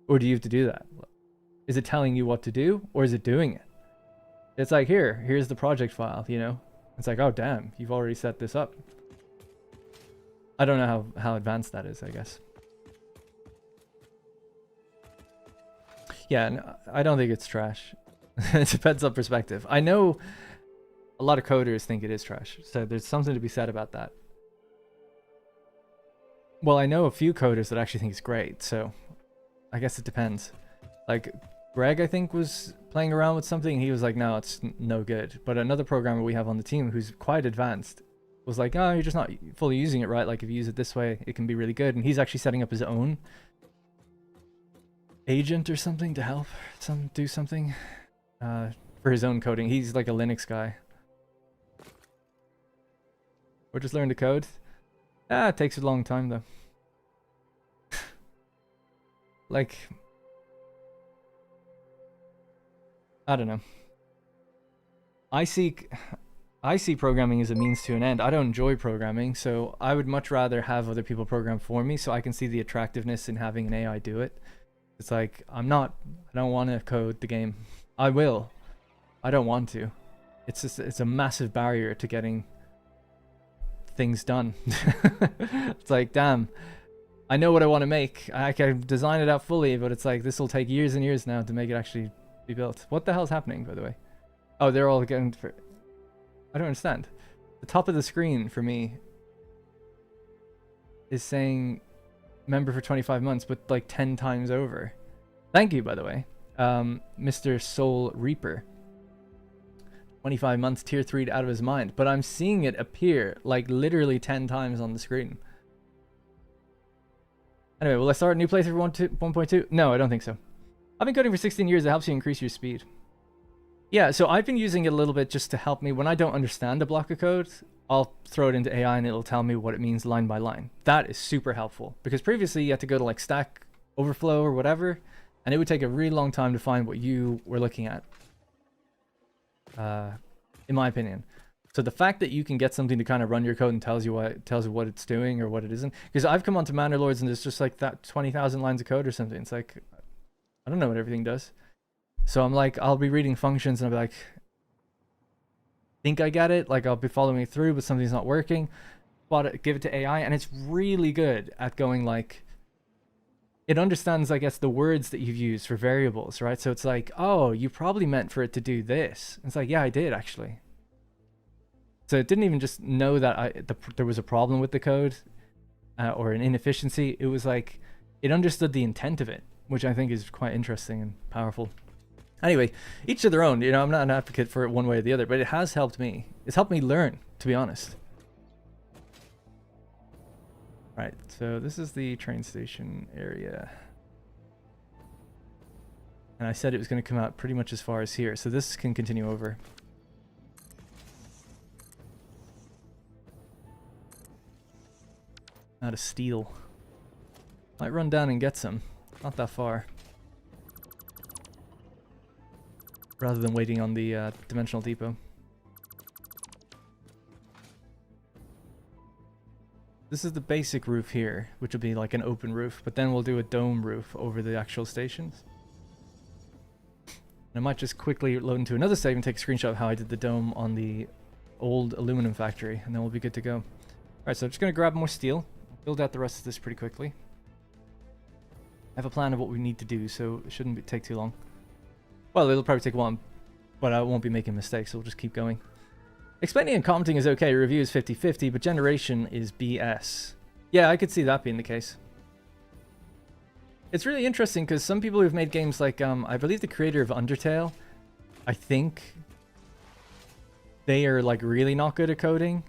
Or do you have to do that? Is it telling you what to do, or is it doing it? It's like, here's the project file, you know? It's like, oh damn, you've already set this up. I don't know how advanced that is, I guess. Yeah, no, I don't think it's trash. It depends on perspective. I know a lot of coders think it is trash, so there's something to be said about that. Well, I know a few coders that actually think it's great, so I guess it depends. Like, Greg, I think, was playing around with something, and he was like, no, it's no good. But another programmer we have on the team who's quite advanced was like, oh, you're just not fully using it right. Like, if you use it this way, it can be really good. And he's actually setting up his own agent or something to help do something. For his own coding. He's like a Linux guy. Or just learn to code. It takes a long time though. Like, I don't know. I see programming as a means to an end. I don't enjoy programming, so I would much rather have other people program for me so I can see the attractiveness in having an AI do it. It's like, I don't want to code the game. I will. I don't want to. It's a massive barrier to getting things done. It's like, damn, I know what I want to make. I can design it out fully, but it's like, this will take years and years now to make it actually be built. What the hell's happening, by the way? Oh, they're all getting... I don't understand. The top of the screen for me is saying member for 25 months, but like 10 times over. Thank you, by the way. Mr. Soul Reaper. 25 months, tier 3 out of his mind. But I'm seeing it appear like literally 10 times on the screen. Anyway, will I start a new playthrough for 1.2? No, I don't think so. I've been coding for 16 years. It helps you increase your speed. Yeah, so I've been using it a little bit just to help me. When I don't understand a block of code, I'll throw it into AI and it'll tell me what it means line by line. That is super helpful. Because previously you had to go to like Stack Overflow or whatever, and it would take a really long time to find what you were looking at. In my opinion. So the fact that you can get something to kind of run your code and tells you what it's doing or what it isn't. Because I've come onto Manor Lords and there's just like that 20,000 lines of code or something. It's like, I don't know what everything does. So I'm like, I'll be reading functions and I'll be like, think I get it. Like I'll be following it through, but something's not working. But give it to AI and it's really good at going like, it understands, I guess, the words that you've used for variables, right? So it's like, oh, you probably meant for it to do this. It's like, yeah, I did actually. So it didn't even just know that there was a problem with the code or an inefficiency. It was like, it understood the intent of it, which I think is quite interesting and powerful. Anyway, each to their own. You know, I'm not an advocate for it one way or the other, but it has helped me. It's helped me learn, to be honest. Right, so this is the train station area. And I said it was going to come out pretty much as far as here, so this can continue over. Out of steel. Might run down and get some. Not that far. Rather than waiting on the dimensional depot. This is the basic roof here, which will be like an open roof, but then we'll do a dome roof over the actual stations. And I might just quickly load into another save and take a screenshot of how I did the dome on the old aluminum factory, and then we'll be good to go. Alright, so I'm just going to grab more steel, build out the rest of this pretty quickly. I have a plan of what we need to do, so it shouldn't take too long. Well, it'll probably take a while, but I won't be making mistakes, so we'll just keep going. Explaining and commenting is okay, review is 50-50, but generation is BS. Yeah, I could see that being the case. It's really interesting because some people who've made games like, I believe the creator of Undertale, I think they are like really not good at coding,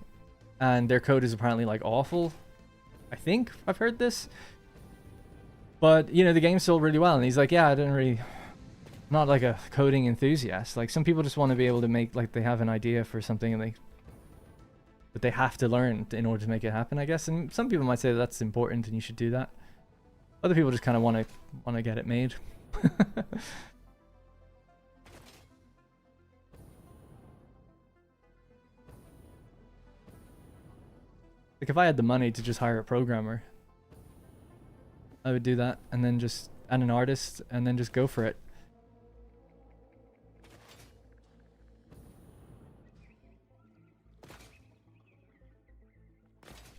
and their code is apparently like awful. I think I've heard this. But, you know, the game sold really well, and he's like, yeah, I didn't really... Not like a coding enthusiast. Like some people just want to be able to make, like they have an idea for something and but they have to learn in order to make it happen, I guess. And some people might say that's important and you should do that. Other people just kind of want to get it made. Like if I had the money to just hire a programmer, I would do that and then just and an artist and then just go for it.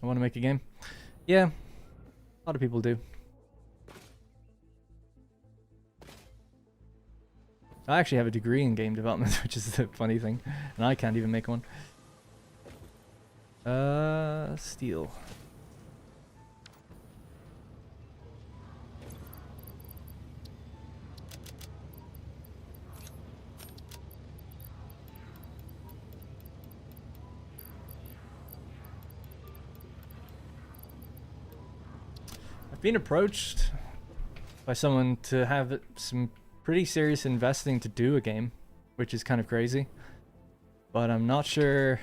I want to make a game. Yeah, a lot of people do. I actually have a degree in game development, which is the funny thing, and I can't even make one. Steel. Been approached by someone to have some pretty serious investing to do a game, which is kind of crazy, but I'm not sure.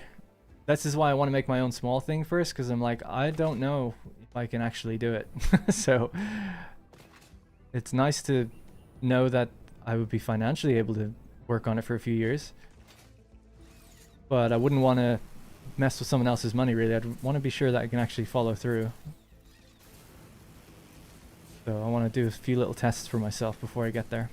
This is why I want to make my own small thing first, because I'm like, I don't know if I can actually do it. So it's nice to know that I would be financially able to work on it for a few years, but I wouldn't want to mess with someone else's money really. I'd want to be sure that I can actually follow through. So I want to do a few little tests for myself before I get there.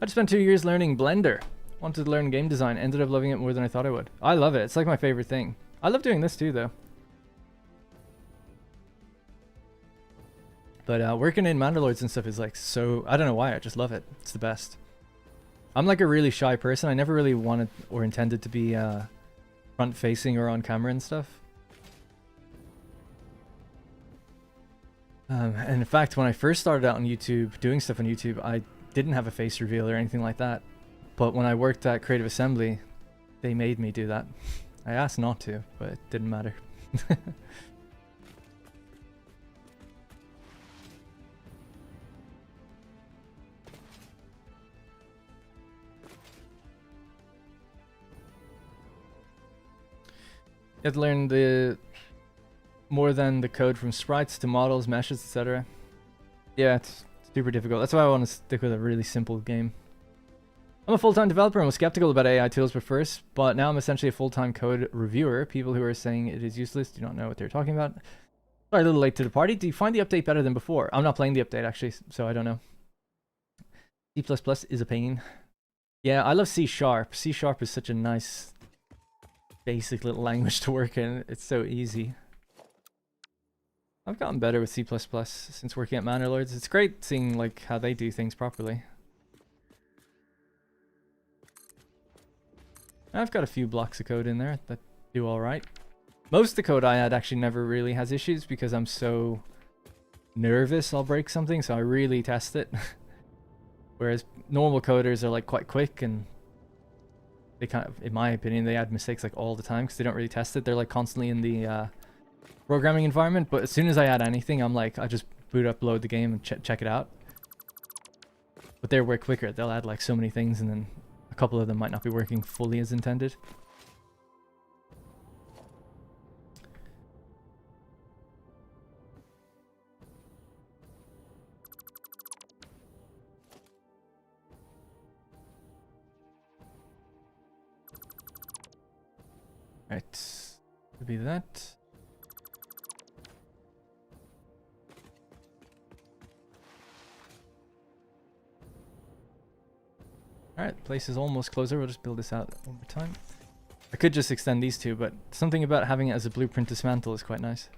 I just spent 2 years learning Blender. Wanted to learn game design, ended up loving it more than I thought I would. I love it. It's like my favorite thing. I love doing this too though. But working in Mandalords and stuff is like so, I don't know why, I just love it. It's the best. I'm like a really shy person. I never really wanted or intended to be part front facing or on camera and stuff. And in fact, when I first started out on YouTube, doing stuff on YouTube, I didn't have a face reveal or anything like that. But when I worked at Creative Assembly, they made me do that. I asked not to, but it didn't matter. You have to learn the more than the code from sprites to models, meshes, etc. Yeah, it's super difficult. That's why I want to stick with a really simple game. I'm a full-time developer and was skeptical about AI tools at first, but now I'm essentially a full-time code reviewer. People who are saying it is useless do not know what they're talking about. Sorry, a little late to the party. Do you find the update better than before? I'm not playing the update actually, so I don't know. C++ is a pain. Yeah, I love C#. C# is such a nice, basic little language to work in. It's so easy. I've gotten better with C++ since working at Manor Lords. It's great seeing like how they do things properly. I've got a few blocks of code in there that do alright. Most of the code I add actually never really has issues because I'm so nervous I'll break something, so I really test it. Whereas normal coders are like quite quick and they kind of, in my opinion, they add mistakes like all the time because they don't really test it. They're like constantly in the programming environment, but as soon as I add anything, I'm like, I just boot up, load the game and check it out. But they're way quicker. They'll add like so many things and then a couple of them might not be working fully as intended. Right, could be that. Alright, place is almost closer. We'll just build this out one more time. I could just extend these two, but something about having it as a blueprint dismantle is quite nice.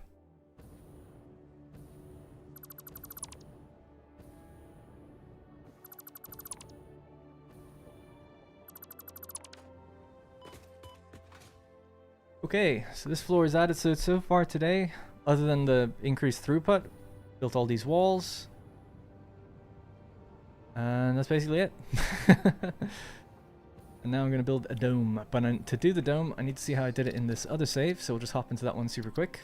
Okay, so this floor is added. So far today, other than the increased throughput, built all these walls. And that's basically it. And now I'm going to build a dome. But to do the dome, I need to see how I did it in this other save. So we'll just hop into that one super quick.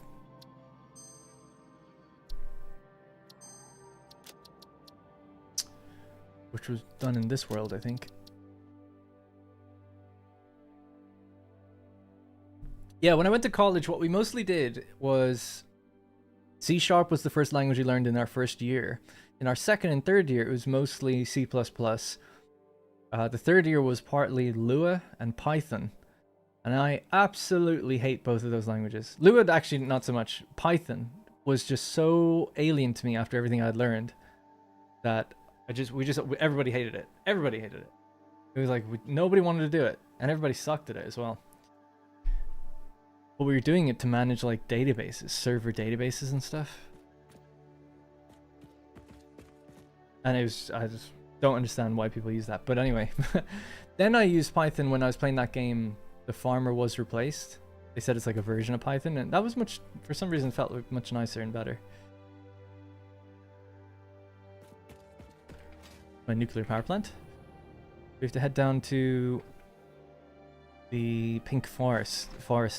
Which was done in this world, I think. Yeah, when I went to college, what we mostly did was C# was the first language we learned in our first year. In our second and third year, it was mostly C++. The third year was partly Lua and Python. And I absolutely hate both of those languages. Lua, actually, not so much. Python was just so alien to me after everything I'd learned that everybody hated it. Everybody hated it. It was like, nobody wanted to do it. And everybody sucked at it as well. But we were doing it to manage like databases, server databases and stuff. And I just don't understand why people use that. But anyway, then I used Python when I was playing that game, The Farmer Was Replaced. They said it's like a version of Python, and that was for some reason, felt much nicer and better. My nuclear power plant. We have to head down to the pink forest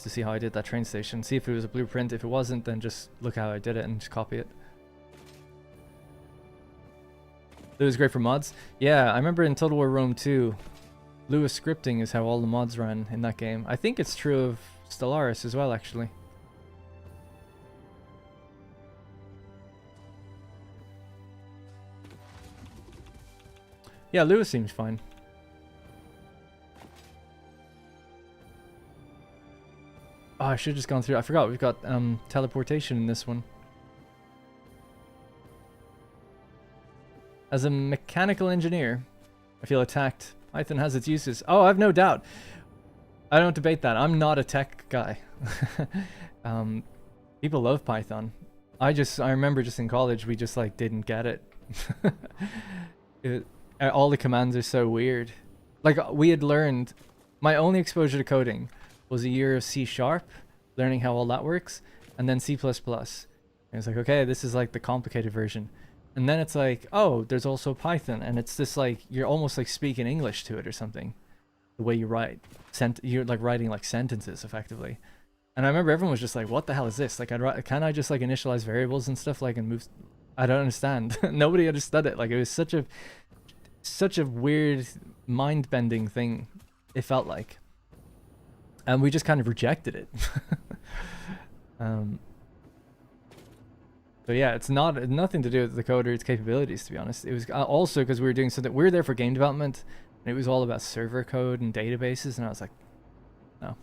to see how I did that train station. See if it was a blueprint. If it wasn't, then just look how I did it and just copy it. It was great for mods. Yeah, I remember in Total War Rome 2, Lua scripting is how all the mods ran in that game. I think it's true of Stellaris as well, actually. Yeah, Lua seems fine. Oh, I should have just gone through. I forgot we've got teleportation in this one. As a mechanical engineer, I feel attacked. Python has its uses. Oh, I've no doubt. I don't debate that. I'm not a tech guy. People love Python. I remember just in college, we just like didn't get it. All the commands are so weird. Like we had learned, my only exposure to coding was a year of C#, learning how all that works, and then C++. And it's like, okay, this is like the complicated version. And then it's like, oh, there's also Python, and it's just like you're almost like speaking English to it or something. The way you write, you're like writing like sentences effectively. And I remember everyone was just like, what the hell is this? Like, can I just like initialize variables and stuff like and move? I don't understand. Nobody understood it. Like, it was such a weird mind-bending thing, it felt like. And we just kind of rejected it. So yeah, it's nothing to do with the code or its capabilities, to be honest. It was also because we were doing something, we were there for game development, and it was all about server code and databases, and I was like, no.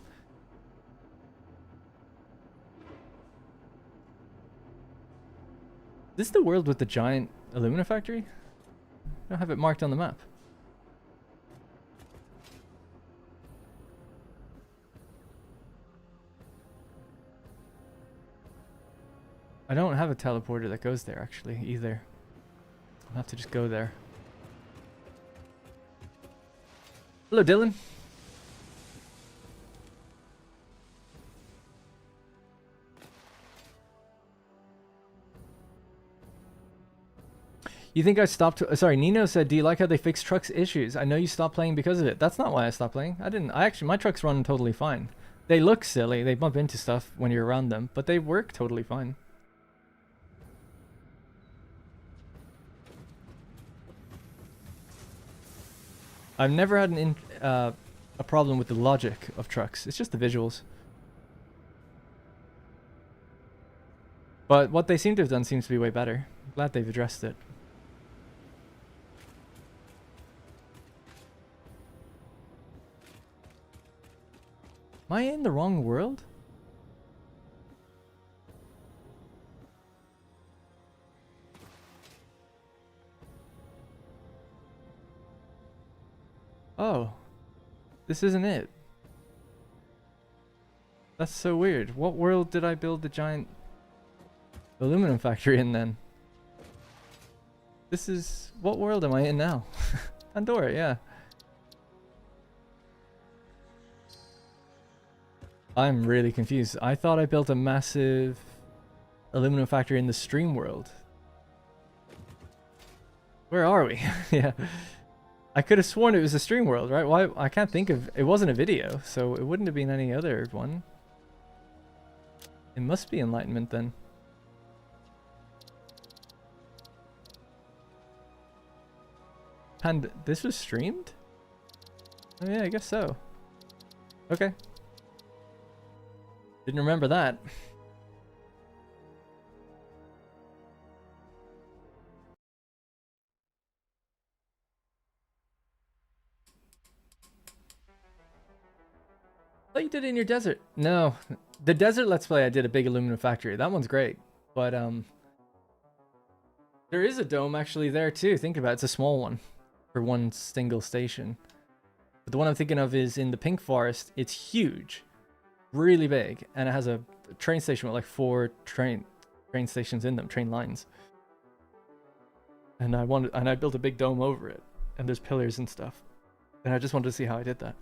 This is the world with the giant alumina factory? I don't have it marked on the map. I don't have a teleporter that goes there, actually, either. I'll have to just go there. Hello, Dylan. You think I stopped? Sorry, Nino said, do you like how they fix trucks issues? I know you stopped playing because of it. That's not why I stopped playing. I didn't. My trucks run totally fine. They look silly. They bump into stuff when you're around them, but they work totally fine. I've never had a problem with the logic of trucks. It's just the visuals. But what they seem to have done seems to be way better. I'm glad they've addressed it. Am I in the wrong world? Oh, this isn't it. That's so weird. What world did I build the giant aluminum factory in then? This is... What world am I in now? Pandora, yeah. I'm really confused. I thought I built a massive aluminum factory in the stream world. Where are we? Yeah. I could have sworn it was a stream world, right? Why? I can't think of... It wasn't a video, so it wouldn't have been any other one. It must be Enlightenment then. And this was streamed? Oh yeah, I guess so. Okay. Didn't remember that. Oh, you did it in your desert. No, the desert Let's Play I did a big aluminum factory. That one's great, but there is a dome actually there too. Think about it. It's a small one for one single station. But the one I'm thinking of is in the Pink Forest. It's huge, really big, and it has a train station with like 4 train stations in them, train lines. And I built a big dome over it, and there's pillars and stuff. And I just wanted to see how I did that.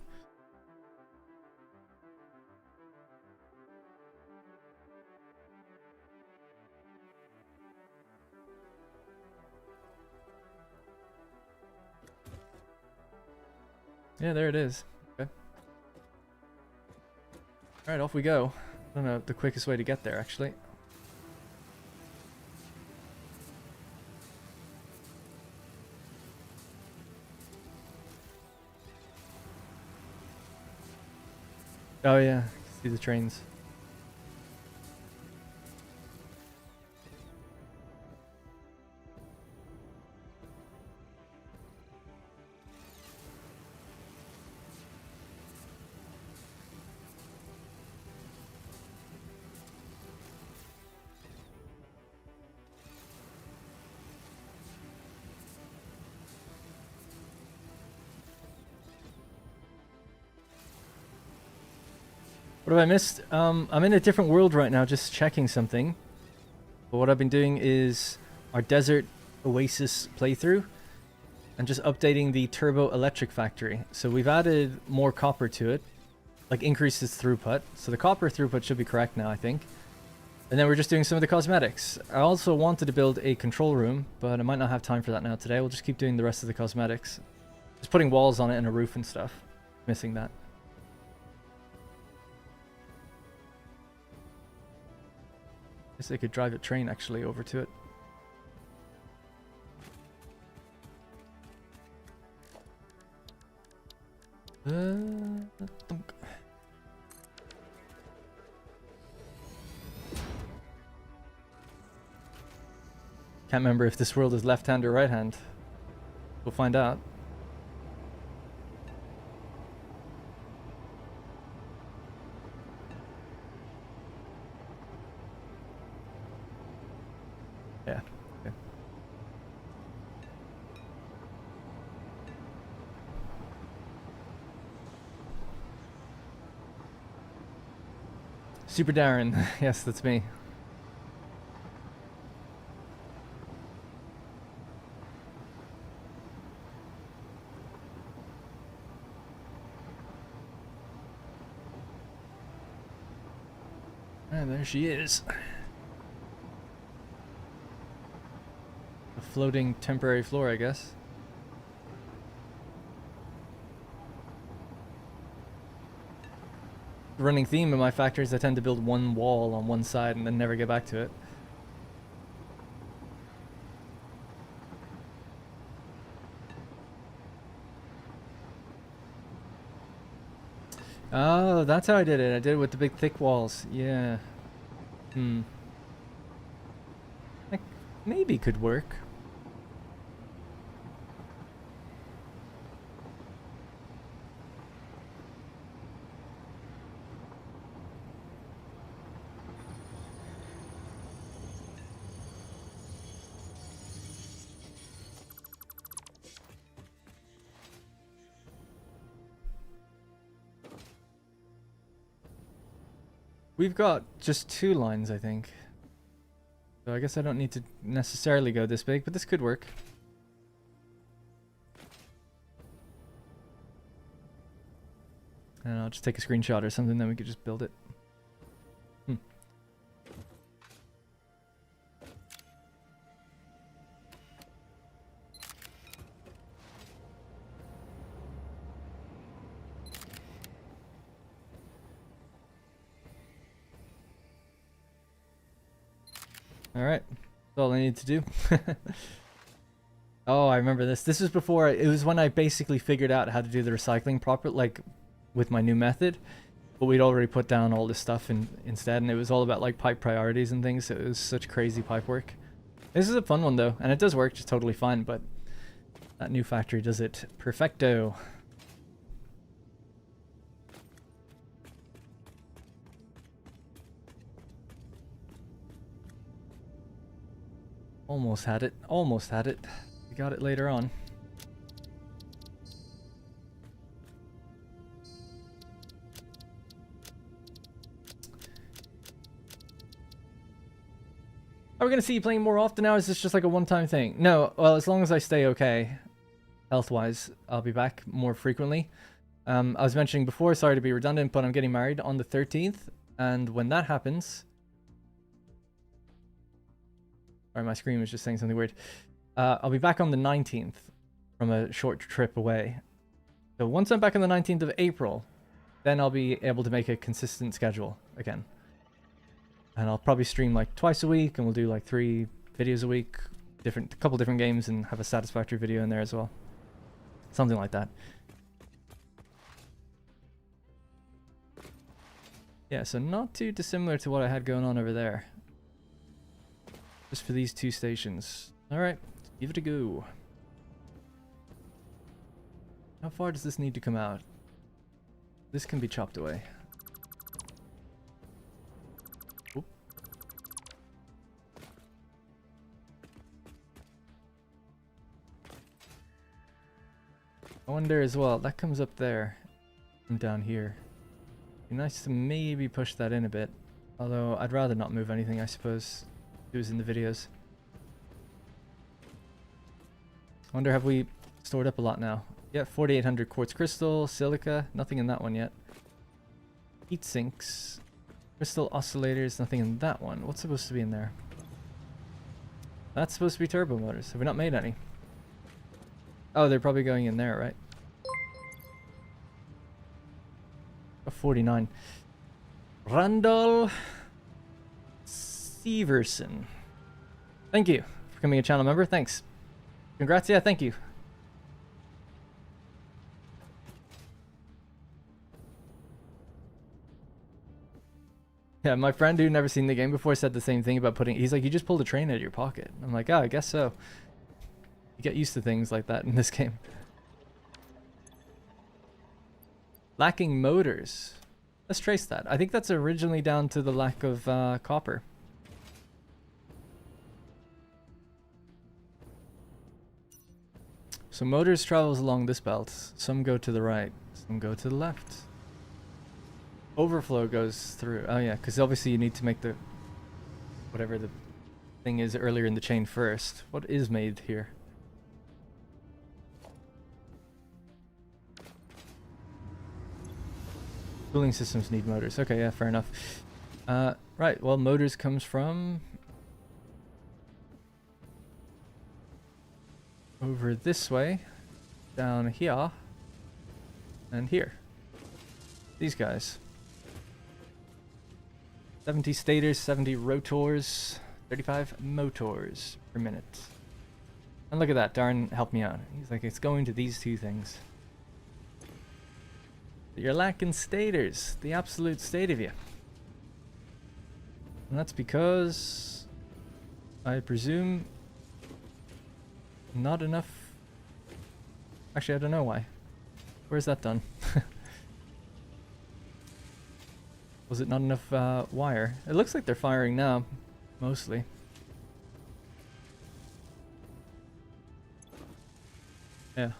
Yeah, there it is. Okay. Alright, off we go. I don't know the quickest way to get there, actually. Oh yeah, see the trains. What have I missed? I'm in a different world right now, just checking something. But what I've been doing is our Desert Oasis playthrough and just updating the Turbo Electric Factory. So we've added more copper to it. like increases throughput. So the copper throughput should be correct now, I think. And then we're just doing some of the cosmetics. I also wanted to build a control room, but I might not have time for that now today. We'll just keep doing the rest of the cosmetics. Just putting walls on it and a roof and stuff. Missing that. Guess I could drive a train actually over to it. Thunk. Can't remember if this world is left hand or right hand. We'll find out. Yeah. Okay. Super Darren. Yes, that's me. And there she is. A floating temporary floor, I guess. The running theme in my factory is I tend to build one wall on one side and then never get back to it. Oh, that's how I did it. I did it with the big thick walls. Yeah. Like, maybe could work. We've got just 2 lines, I think. So I guess I don't need to necessarily go this big, but this could work. And I'll just take a screenshot or something, then we could just build it. Alright, that's all I need to do. Oh, I remember this. This was before, it was when I basically figured out how to do the recycling proper, like, with my new method. But we'd already put down all this stuff instead, and it was all about, like, pipe priorities and things, so it was such crazy pipe work. This is a fun one, though, and it does work just totally fine, but that new factory does it perfecto. Almost had it. Almost had it. We got it later on. Are we going to see you playing more often now? Or is this just like a one-time thing? No, well, as long as I stay okay, health-wise, I'll be back more frequently. I was mentioning before, sorry to be redundant, but I'm getting married on the 13th. And when that happens... Sorry, my screen was just saying something weird. I'll be back on the 19th from a short trip away. So once I'm back on the 19th of April, then I'll be able to make a consistent schedule again. And I'll probably stream like twice a week, and we'll do like 3 videos a week, a couple different games, and have a Satisfactory video in there as well. Something like that. Yeah, so not too dissimilar to what I had going on over there. Just for these 2 stations. Alright, give it a go. How far does this need to come out? This can be chopped away. Oop. I wonder as well, that comes up there from down here. Be nice to maybe push that in a bit. Although I'd rather not move anything, I suppose. It was in the videos. I wonder, have we stored up a lot now? Yeah, 4800 quartz crystal, silica, nothing in that one yet. Heat sinks. Crystal oscillators, nothing in that one. What's supposed to be in there? That's supposed to be turbo motors. Have we not made any? Oh, they're probably going in there, right? A 49. Randall Severson. Thank you for becoming a channel member. Thanks. Congrats. Yeah, thank you. Yeah, my friend who never seen the game before said the same thing about putting... He's like, you just pulled a train out of your pocket. I'm like, oh, I guess so. You get used to things like that in this game. Lacking motors. Let's trace that. I think that's originally down to the lack of copper. So motors travels along this belt. Some go to the right, some go to the left. Overflow goes through. Oh yeah, because obviously you need to make the... whatever the thing is earlier in the chain first. What is made here? Cooling systems need motors. Okay, yeah, fair enough. Right, well, motors comes from... over this way, down here, and here. These guys. 70 stators, 70 rotors, 35 motors per minute. And look at that, Darren helped me out. He's like, it's going to these two things. You're lacking stators, the absolute state of you. And that's because, I presume, not enough... Actually, I don't know why. Where's that done? Was it not enough wire? It looks like they're firing now, mostly. Yeah.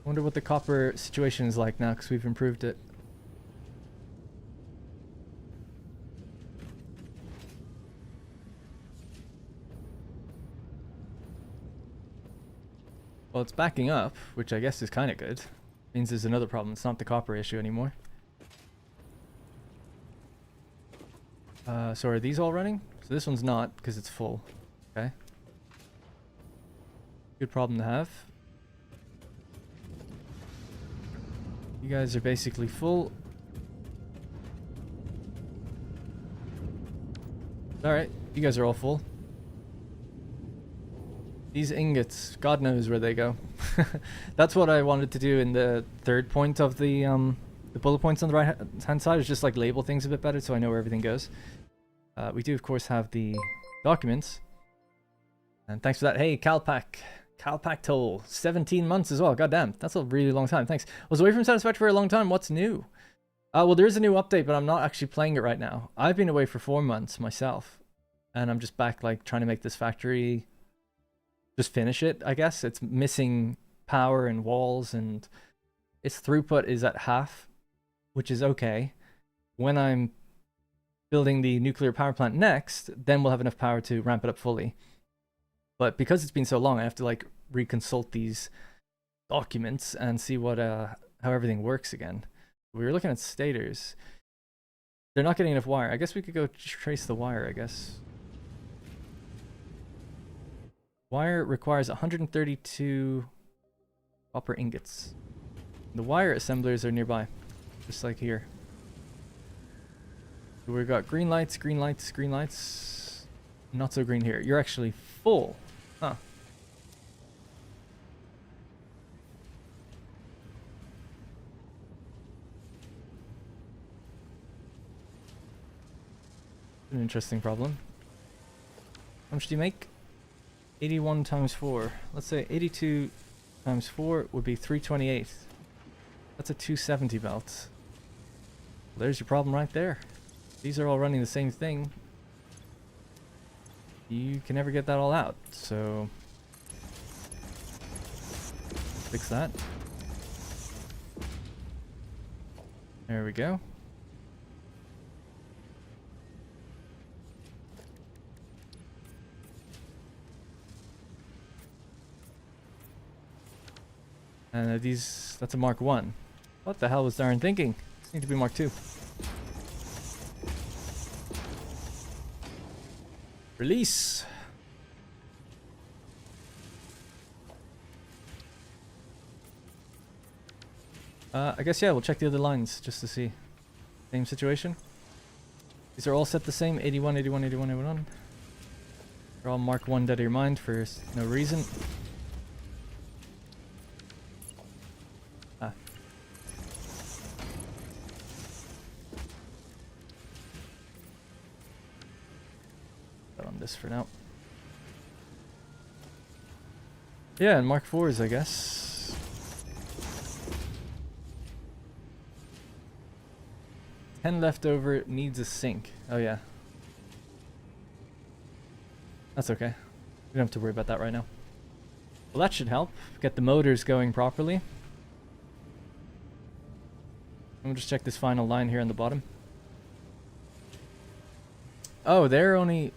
Wonder what the copper situation is like now, because we've improved it. Well, it's backing up, which I guess is kind of good. Means there's another problem. It's not the copper issue anymore. So are these all running? So this one's not, because it's full. Okay. Good problem to have. You guys are basically full. Alright, you guys are all full. These ingots, God knows where they go. That's what I wanted to do in the third point of the bullet points on the right hand side, is just like label things a bit better so I know where everything goes. We do of course have the documents. And thanks for that. Hey, Calpac toll. 17 months as well. God damn, that's a really long time. Thanks. Was away from Satisfactory for a long time. What's new? Well, there is a new update, but I'm not actually playing it right now. I've been away for 4 months myself. And I'm just back like trying to make this factory... just finish it, I guess. It's missing power and walls, and its throughput is at half, which is okay. When I'm building the nuclear power plant next, then we'll have enough power to ramp it up fully. But because it's been so long, I have to like reconsult these documents and see what how everything works again. We were looking at stators. They're not getting enough wire. I guess we could go trace the wire, I guess. Wire requires 132 copper ingots. The wire assemblers are nearby, just like here. So we've got green lights, green lights, green lights. Not so green here. You're actually full. Huh. An interesting problem. How much do you make? 81 times 4. Let's say 82 times 4 would be 328. That's a 270 belt. There's your problem right there. These are all running the same thing. You can never get that all out, so... fix that. There we go. And these, that's a Mark 1. What the hell was Darren thinking? Need to be Mark 2. Release. I guess, yeah, we'll check the other lines just to see. Same situation. These are all set the same. 81, 81, 81, 81. They're all Mark 1 dead of your mind for no reason. Ah. Put on this for now. Yeah, and Mark 4s, I guess. Ten left over, needs a sink. Oh yeah. That's okay. We don't have to worry about that right now. Well, that should help. Get the motors going properly. And we'll just check this final line here on the bottom. Oh, they're only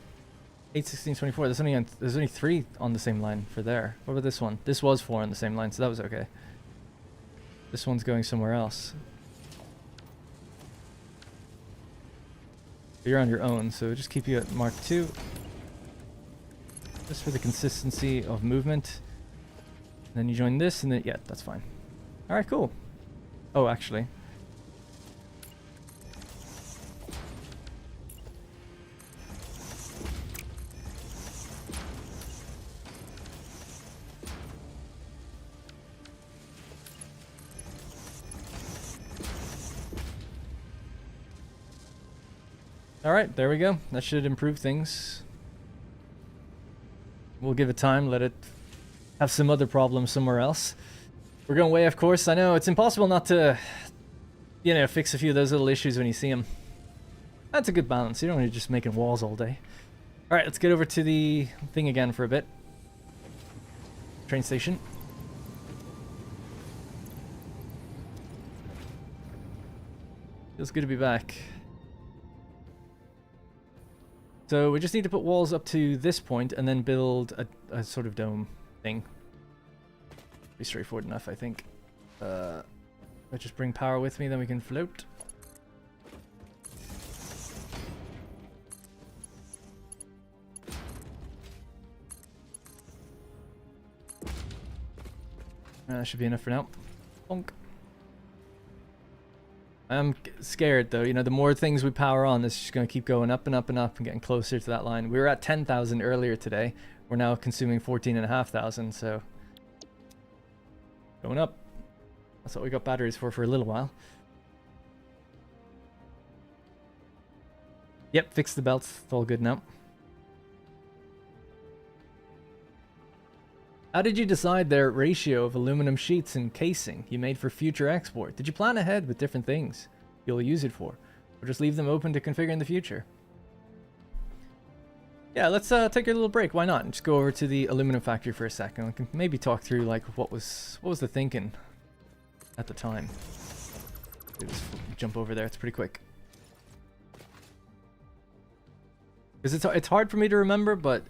8, 16, 24. There's only 3 on the same line for there. What about this one? This was 4 on the same line, so that was okay. This one's going somewhere else. You're on your own, so just keep you at Mark 2. Just for the consistency of movement. And then you join this, and then, yeah, that's fine. Alright, cool. Oh, actually. Alright, there we go. That should improve things. We'll give it time, let it have some other problems somewhere else. We're going way off course. I know, it's impossible not to, you know, fix a few of those little issues when you see them. That's a good balance. You don't want to just making walls all day. Alright, let's get over to the thing again for a bit. Train station. Feels good to be back. So we just need to put walls up to this point and then build a sort of dome thing. Pretty straightforward enough, I think. I'll just bring power with me, then we can float. That should be enough for now. Bonk. I'm scared though, you know, the more things we power on, this is just going to keep going up and up and up and getting closer to that line. We were at 10,000 earlier today. We're now consuming 14,500, so going up. That's what we got batteries for a little while. Yep, fix the belts. It's all good now. How did you decide their ratio of aluminum sheets and casing you made for future export? Did you plan ahead with different things you'll use it for? Or just leave them open to configure in the future? Yeah, let's take a little break. Why not? Just go over to the aluminum factory for a second. We can maybe talk through like what was the thinking at the time. Just jump over there. It's pretty quick. Because it's hard for me to remember, but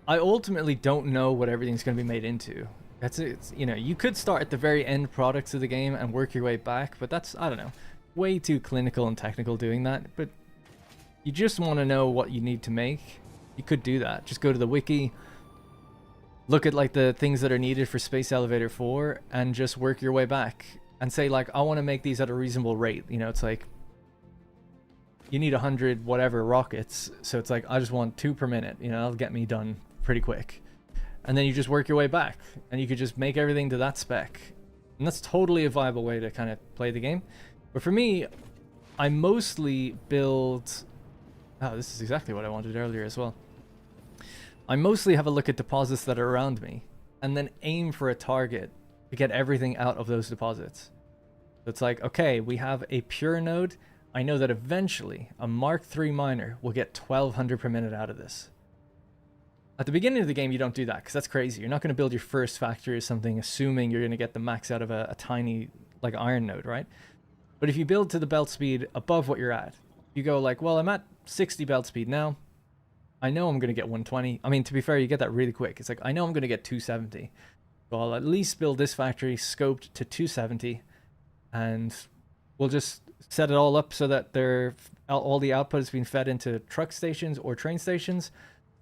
I ultimately don't know what everything's going to be made into. It's you know, you could start at the very end products of the game and work your way back, but that's, I don't know, way too clinical and technical doing that. But you just want to know what you need to make. You could do that. Just go to the wiki, look at like the things that are needed for Space Elevator 4, and just work your way back and say like, I want to make these at a reasonable rate. You know, it's like you need 100 whatever rockets, so it's like I just want 2 per minute. You know, that'll get me done pretty quick. And then you just work your way back, and you could just make everything to that spec. And that's totally a viable way to kind of play the game. But for me, I mostly build... Oh, this is exactly what I wanted earlier as well. I mostly have a look at deposits that are around me, and then aim for a target to get everything out of those deposits. So it's like, okay, we have a pure node. I know that eventually a Mark III miner will get 1200 per minute out of this. At the beginning of the game, you don't do that because that's crazy. You're not going to build your first factory or something assuming you're going to get the max out of a tiny like iron node, right? But if you build to the belt speed above what you're at, you go like, well, I'm at 60 belt speed now. I know I'm going to get 120. I mean, to be fair, you get that really quick. It's like, I know I'm going to get 270. So I'll at least build this factory scoped to 270. and we'll just set it all up so that all the output is being fed into truck stations or train stations.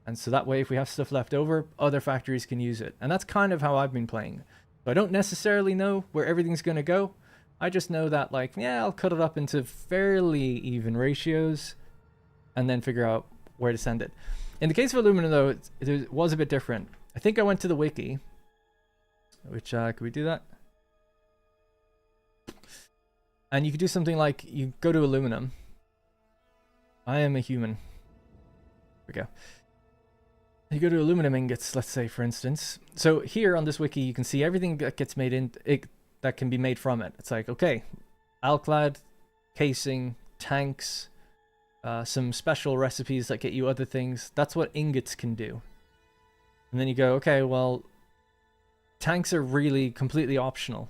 And so that way, if we have stuff left over, other factories can use it. And that's kind of how I've been playing. So I don't necessarily know where everything's going to go. I just know that, like, yeah, I'll cut it up into fairly even ratios and then figure out where to send it. In the case of aluminum, though, it was a bit different. I think I went to the wiki, which, could we do that? And you could do something like, you go to aluminum. I am a human. There we go. You go to aluminum ingots, let's say, for instance. So here on this wiki, you can see everything that gets made in it, that can be made from it. It's like, okay, alclad, casing, tanks, some special recipes that get you other things. That's what ingots can do. And then you go, okay, well, tanks are really completely optional.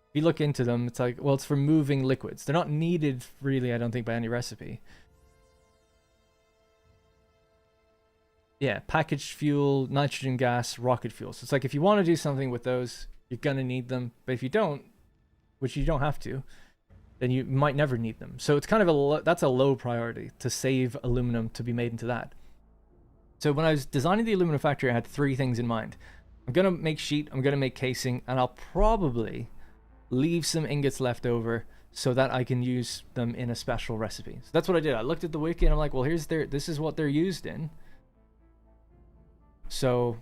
If you look into them, it's like, well, it's for moving liquids. They're not needed, really, I don't think, by any recipe. Yeah, packaged fuel, nitrogen gas, rocket fuel. So it's like, if you want to do something with those, you're going to need them. But if you don't, which you don't have to, then you might never need them. So it's kind of that's a low priority to save aluminum to be made into that. So when I was designing the aluminum factory, I had 3 things in mind. I'm going to make sheet, I'm going to make casing, and I'll probably leave some ingots left over so that I can use them in a special recipe. So that's what I did. I looked at the wiki and I'm like, well, this is what they're used in. So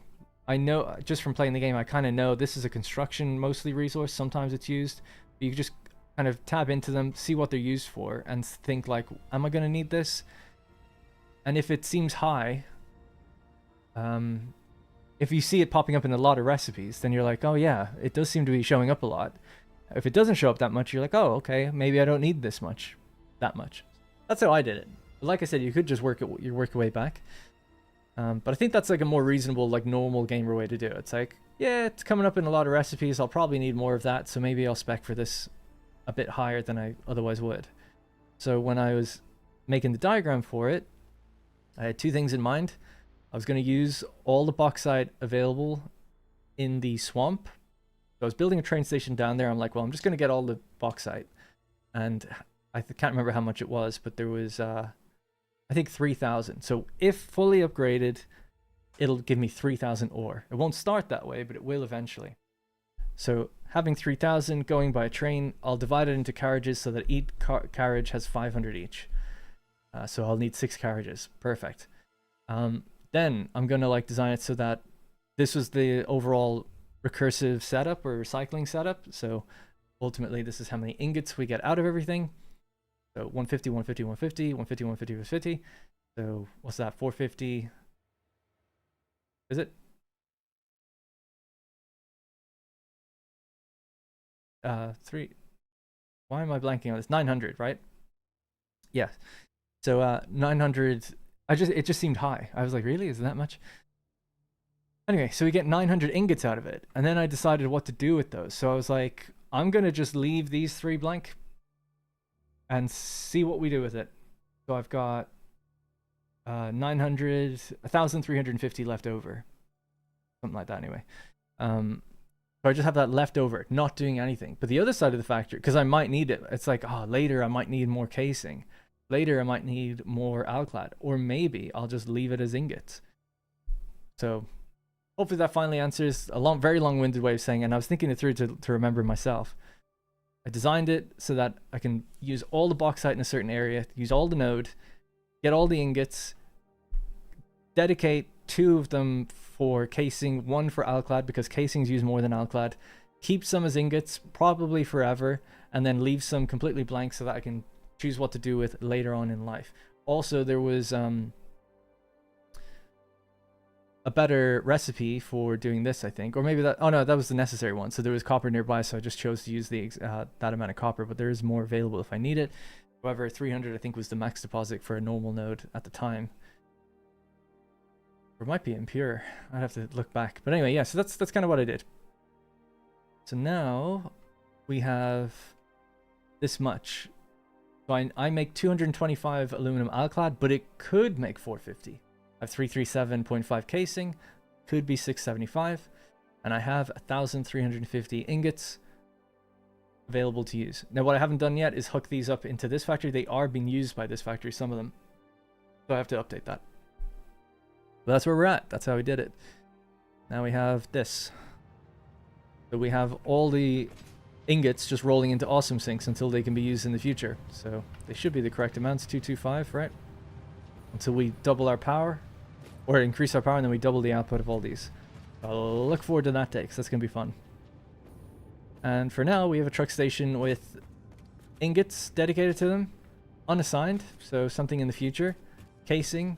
I know, just from playing the game, I kind of know this is a construction mostly resource. Sometimes it's used. You just kind of tab into them, see what they're used for, and think like, am I going to need this? And if it seems high, if you see it popping up in a lot of recipes, then you're like, oh yeah, it does seem to be showing up a lot. If it doesn't show up that much, you're like, oh, okay, maybe I don't need this much, that much. That's how I did it. But like I said, you could just work your way back. But I think that's like a more reasonable, like normal gamer way to do it. It's like, yeah, it's coming up in a lot of recipes. I'll probably need more of that. So maybe I'll spec for this a bit higher than I otherwise would. So when I was making the diagram for it, I had 2 things in mind. I was going to use all the bauxite available in the swamp. So I was building a train station down there. I'm like, well, I'm just going to get all the bauxite. And I can't remember how much it was, but there was, I think 3,000. So if fully upgraded, it'll give me 3,000 ore. It won't start that way, but it will eventually. So having 3,000 going by a train, I'll divide it into carriages so that each carriage has 500 each. So I'll need 6 carriages. Perfect. Then I'm going to like design it so that this was the overall recursive setup or recycling setup. So ultimately, this is how many ingots we get out of everything. So 150, 150, 150, 150, 150, 150. So what's that? 450. Is it? 3. Why am I blanking on this? 900, right? Yeah. So 900. It just seemed high. I was like, really? Is that much? Anyway, so we get 900 ingots out of it. And then I decided what to do with those. So I was like, I'm going to just leave these 3 blank and see what we do with it. So I've got 1,350 left over. Something like that anyway. So I just have that left over, not doing anything. But the other side of the factory, because I might need it. It's like, oh, later I might need more casing. Later I might need more alclad. Or maybe I'll just leave it as ingots. So hopefully that finally answers a very long-winded way of saying, and I was thinking it through to remember myself. I designed it so that I can use all the bauxite in a certain area, use all the node, get all the ingots, dedicate 2 of them for casing, 1 for alclad, because casings use more than alclad, keep some as ingots, probably forever, and then leave some completely blank so that I can choose what to do with later on in life. Also, there was a better recipe for doing this, I think, or maybe that, oh no, that was the necessary one. So there was copper nearby, so I just chose to use the that amount of copper, but there is more available if I need it. However, 300 I think was the max deposit for a normal node at the time. Or it might be impure. I'd have to look back. But anyway, yeah, so that's kind of what I did. So now we have this much. So I make 225 aluminum alclad, but it could make 450. I have 337.5 casing, could be 675, and I have 1,350 ingots. available to use. Now, what I haven't done yet is hook these up into this factory. They are being used by this factory, some of them. So I have to update that. But that's where we're at. That's how we did it. Now we have this. So we have all the ingots just rolling into awesome sinks until they can be used in the future. So they should be the correct amounts, 225, right? Until we double our power, or increase our power, and then we double the output of all these. I'll look forward to that day, because that's going to be fun. And for now, we have a truck station with ingots dedicated to them, unassigned, so something in the future. Casing,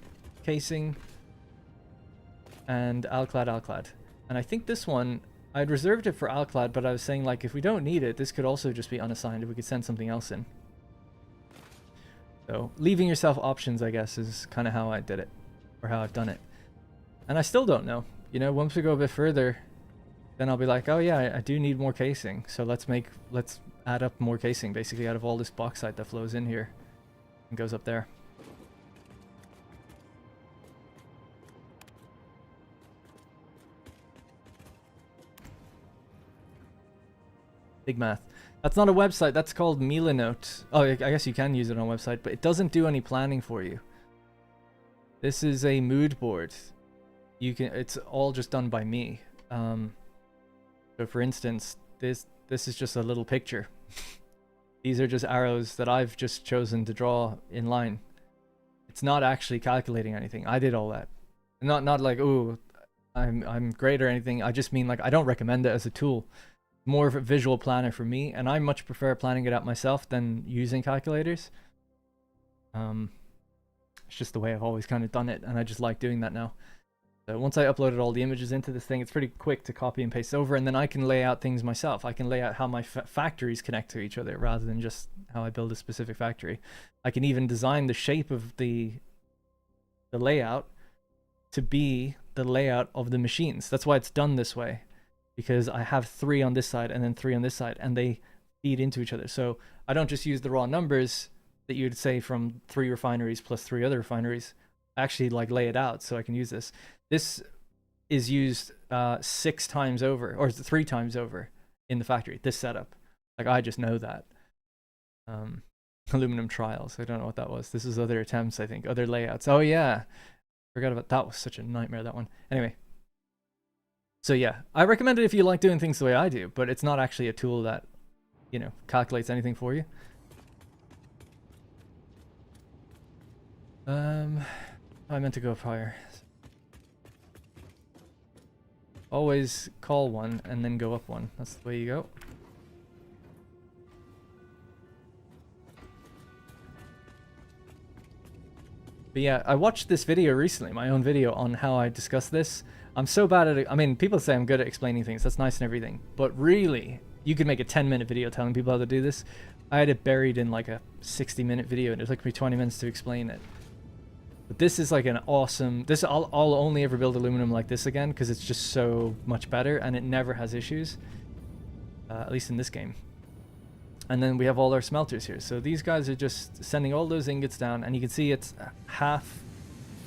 and alclad. And I think this one, I'd reserved it for alclad, but I was saying, like, if we don't need it, this could also just be unassigned if we could send something else in. So leaving yourself options, I guess, is kind of how I did it, or how I've done it. And I still don't know. You know, once we go a bit further, then I'll be like, oh yeah, I do need more casing. So let's add up more casing, basically, out of all this bauxite that flows in here and goes up there. Big math. That's not a website. That's called Milanote. Oh, I guess you can use it on a website, but it doesn't do any planning for you. This is a mood board. It's all just done by me. So for instance, this is just a little picture. These are just arrows that I've just chosen to draw in line. It's not actually calculating anything. I did all that. Not like, ooh, I'm great or anything. I just mean, like, I don't recommend it as a tool. More of a visual planner for me, and I much prefer planning it out myself than using calculators. It's just the way I've always kind of done it, and I just like doing that now. So once I uploaded all the images into this thing, it's pretty quick to copy and paste over, and then I can lay out things myself. I can lay out how my factories connect to each other rather than just how I build a specific factory. I can even design the shape of the layout to be the layout of the machines. That's why it's done this way, because I have 3 on this side and then 3 on this side, and they feed into each other. So I don't just use the raw numbers that you'd say from 3 refineries plus 3 other refineries. I actually like lay it out so I can use this. This is used 6 times over, or 3 times over in the factory, this setup. Like, I just know that. Aluminum trials, I don't know what that was. This is other attempts, I think, other layouts. Oh yeah, forgot about that. Was such a nightmare, that one. Anyway. So yeah, I recommend it if you like doing things the way I do, but it's not actually a tool that, you know, calculates anything for you. I meant to go up higher. Always call 1 and then go up 1. That's the way you go. But yeah, I watched this video recently, my own video, on how I discuss this. I'm so bad at it. I mean, people say I'm good at explaining things. That's nice and everything. But really, you could make a 10-minute video telling people how to do this. I had it buried in like a 60-minute video, and it took me 20 minutes to explain it. But this is like an awesome... I'll only ever build aluminum like this again, because it's just so much better, and it never has issues. At least in this game. And then we have all our smelters here. So these guys are just sending all those ingots down, and you can see it's half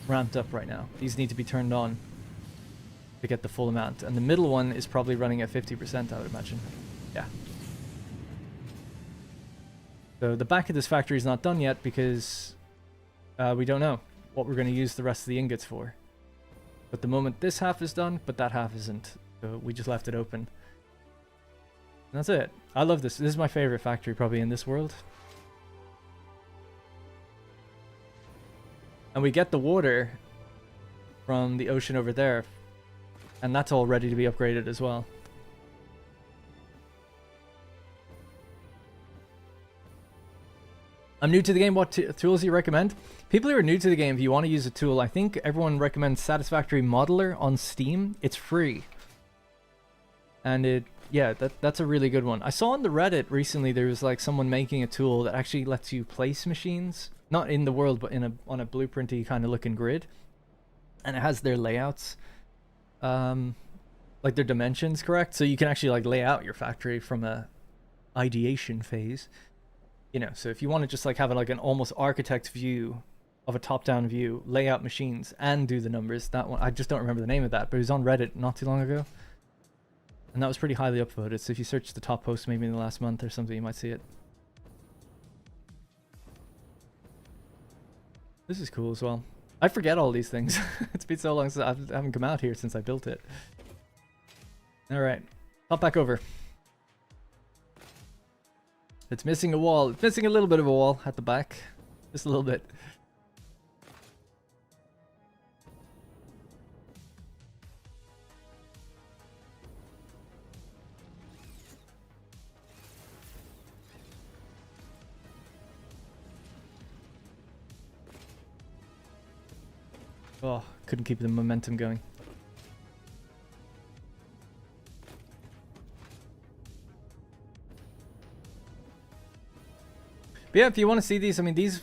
ramped up right now. These need to be turned on to get the full amount. And the middle one is probably running at 50%, I would imagine. Yeah. So the back of this factory is not done yet because we don't know what we're going to use the rest of the ingots for. But the moment this half is done, but that half isn't. So we just left it open. And that's it. I love this. This is my favorite factory probably in this world. And we get the water from the ocean over there. And that's all ready to be upgraded as well. I'm new to the game. What tools do you recommend? People who are new to the game, if you want to use a tool, I think everyone recommends Satisfactory Modeler on Steam. It's free. And yeah, that's a really good one. I saw on the Reddit recently there was like someone making a tool that actually lets you place machines. Not in the world, but on a blueprinty kind of looking grid. And it has their layouts. Like their dimensions correct. So you can actually like lay out your factory from a ideation phase. You know, so if you want to just like have like an almost architect view of a top-down view, lay out machines and do the numbers, that one, I just don't remember the name of that, but it was on Reddit not too long ago. And that was pretty highly upvoted, so if you search the top post maybe in the last month or something, you might see it. This is cool as well. I forget all these things. It's been so long since I haven't come out here since I built it. Alright, hop back over. It's missing a wall. It's missing a little bit of a wall at the back. Just a little bit. Oh, couldn't keep the momentum going. But yeah, if you want to see these, I mean, these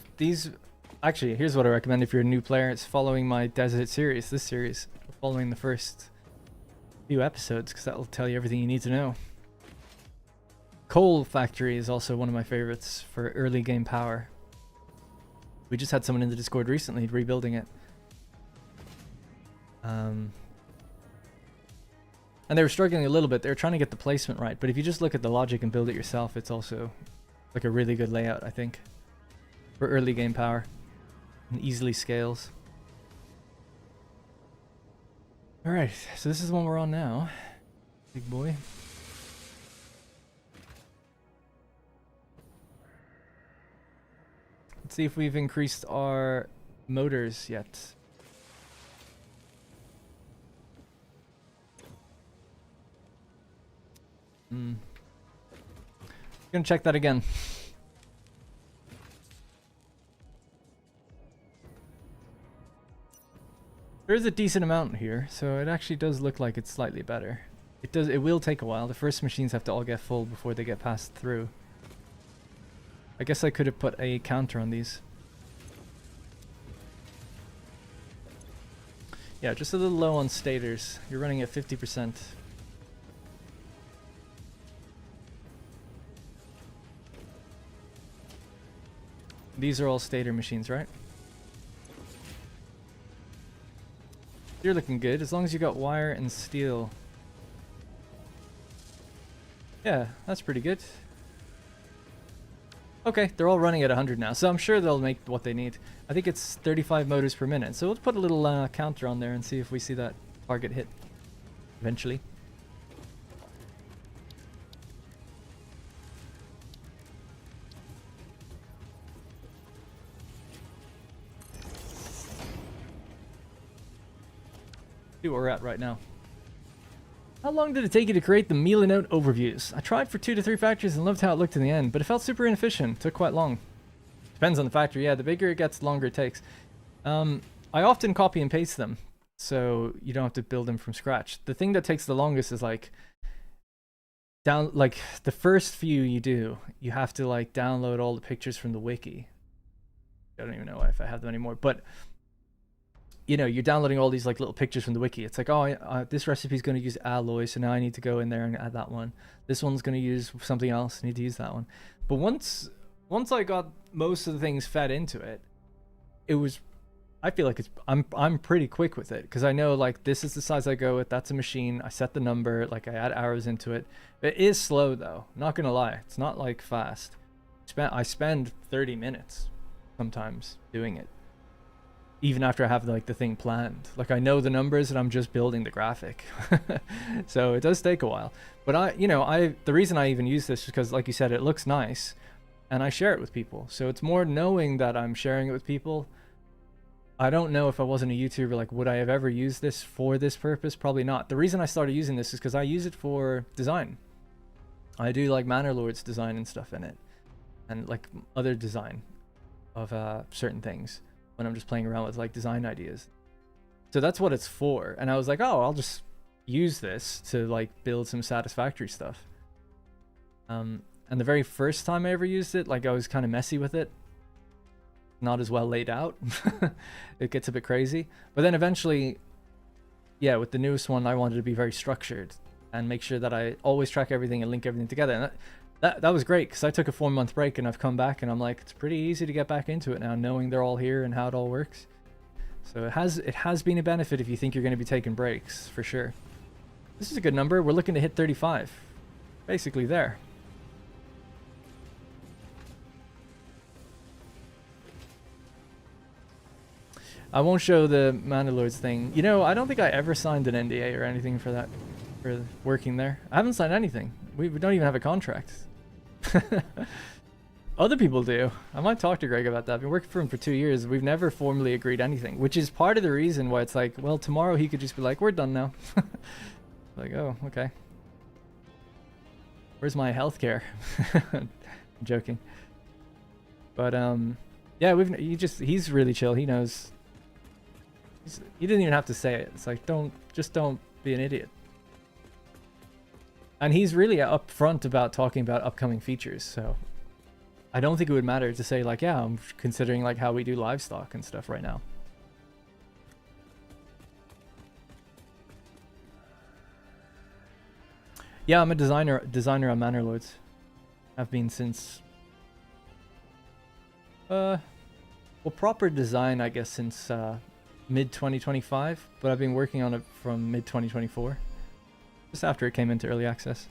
actually, here's what I recommend if you're a new player. It's following my Desert series, this series, following the first few episodes, because that will tell you everything you need to know. Coal Factory is also one of my favorites for early game power. We just had someone in the Discord recently rebuilding it. And they were struggling a little bit. They were trying to get the placement right, but if you just look at the logic and build it yourself, it's also like a really good layout, I think, for early game power and easily scales. All right, so this is the one we're on now, big boy. Let's see if we've increased our motors yet. Gonna check that again. There is a decent amount here, so it actually does look like it's slightly better. It will take a while. The first machines have to all get full before they get passed through. I guess I could have put a counter on these. Yeah, just a little low on stators. You're running at 50%. These are all stator machines, right? You're looking good, as long as you got wire and steel. Yeah, that's pretty good. Okay, they're all running at 100 now, so I'm sure they'll make what they need. I think it's 35 motors per minute, so we'll put a little counter on there and see if we see that target hit eventually. See where we're at right now. How long did it take you to create the meal and out overviews? I tried for 2 to 3 factories and loved how it looked in the end, but it felt super inefficient. Took quite long. Depends on the factory. Yeah, the bigger it gets, the longer it takes. I often copy and paste them, so you don't have to build them from scratch. The thing that takes the longest is like the first few you do, you have to like download all the pictures from the wiki. I don't even know if I have them anymore, but you know, you're downloading all these like little pictures from the wiki. It's like, oh, this recipe is going to use alloy, so now I need to go in there and add that one. This one's going to use something else. I need to use that one. But once I got most of the things fed into it, it was, I feel like I'm pretty quick with it, because I know like this is the size I go with. That's a machine. I set the number. Like I add arrows into it. It is slow though. Not gonna lie, it's not like fast. I spend 30 minutes sometimes doing it, even after I have like the thing planned. Like I know the numbers and I'm just building the graphic. So it does take a while. But the reason I even use this is because, like you said, it looks nice and I share it with people. So it's more knowing that I'm sharing it with people. I don't know if I wasn't a YouTuber, like would I have ever used this for this purpose? Probably not. The reason I started using this is because I use it for design. I do like Manor Lords design and stuff in it, and like other design of certain things, when I'm just playing around with like design ideas. So that's what it's for. And I was like, oh, I'll just use this to like build some Satisfactory stuff. And the very first time I ever used it, like I was kind of messy with it. Not as well laid out. It gets a bit crazy. But then eventually, yeah, with the newest one, I wanted to be very structured and make sure that I always track everything and link everything together. And that was great, because I took a 4-month break and I've come back and I'm like, it's pretty easy to get back into it now, knowing they're all here and how it all works. So it has been a benefit if you think you're going to be taking breaks, for sure. This is a good number. We're looking to hit 35. Basically there. I won't show the Mandalords thing. You know, I don't think I ever signed an NDA or anything for that, for working there. I haven't signed anything. We don't even have a contract. Other people do. I might talk to Greg about that. I've been working for him for 2 years. We've never formally agreed anything, which is part of the reason why it's like, well, tomorrow he could just be like, we're done now. Like, oh, okay. Where's my healthcare? I'm joking. But, yeah, he's really chill. He knows. He doesn't even have to say it. It's like, just don't be an idiot. And he's really upfront about talking about upcoming features, so I don't think it would matter to say like, yeah, I'm considering like how we do livestock and stuff right now. Yeah, I'm a designer on Manor Lords. I've been since well, proper design, I guess, since mid 2025, but I've been working on it from mid 2024, just after it came into early access.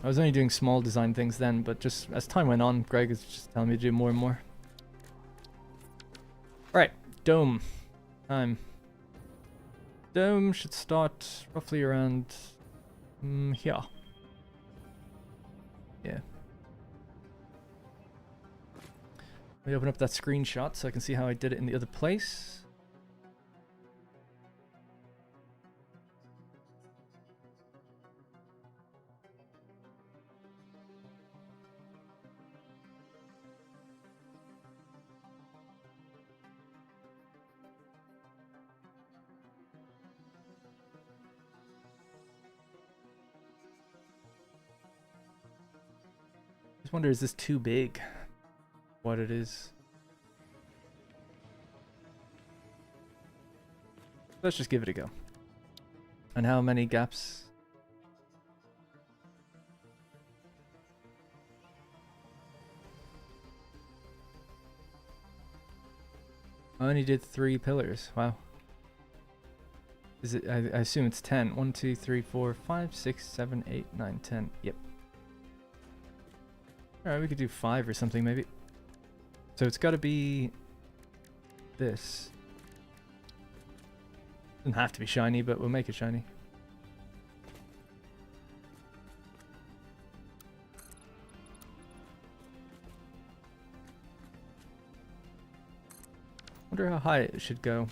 I was only doing small design things then, but just as time went on, Greg is just telling me to do more and more. Alright, Dome. Time. Dome should start roughly around here. Yeah. Let me open up that screenshot so I can see how I did it in the other place. I just wonder, is this too big? What it is. Let's just give it a go. And how many gaps? I only did 3 pillars. Wow. Is it? I assume it's 10. 1, 2, 3, 4, 5, 6, 7, 8, 9, 10. Yep. Alright, we could do 5 or something maybe. So it's got to be this. Doesn't have to be shiny, but we'll make it shiny. Wonder how high it should go.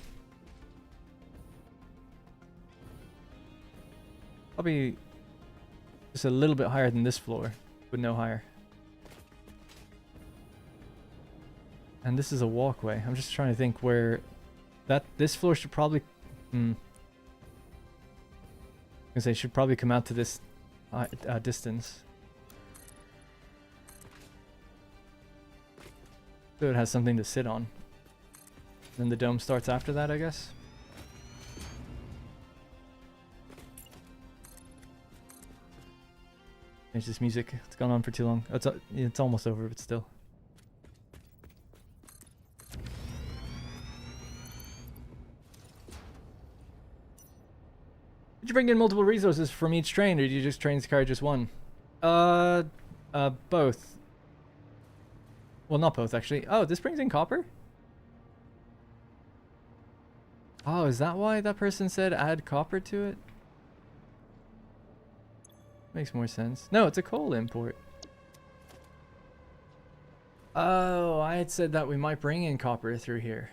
Probably just a little bit higher than this floor, but no higher. And this is a walkway. I'm just trying to think where this floor should probably I say should probably come out to this distance. So it has something to sit on. Then the dome starts after that, I guess. Change this music. It's gone on for too long. It's almost over, but still. Did you bring in multiple resources from each train, or did you just carry just one? Both. Well, not both, actually. Oh, this brings in copper? Oh, is that why that person said add copper to it? Makes more sense. No, it's a coal import. Oh, I had said that we might bring in copper through here.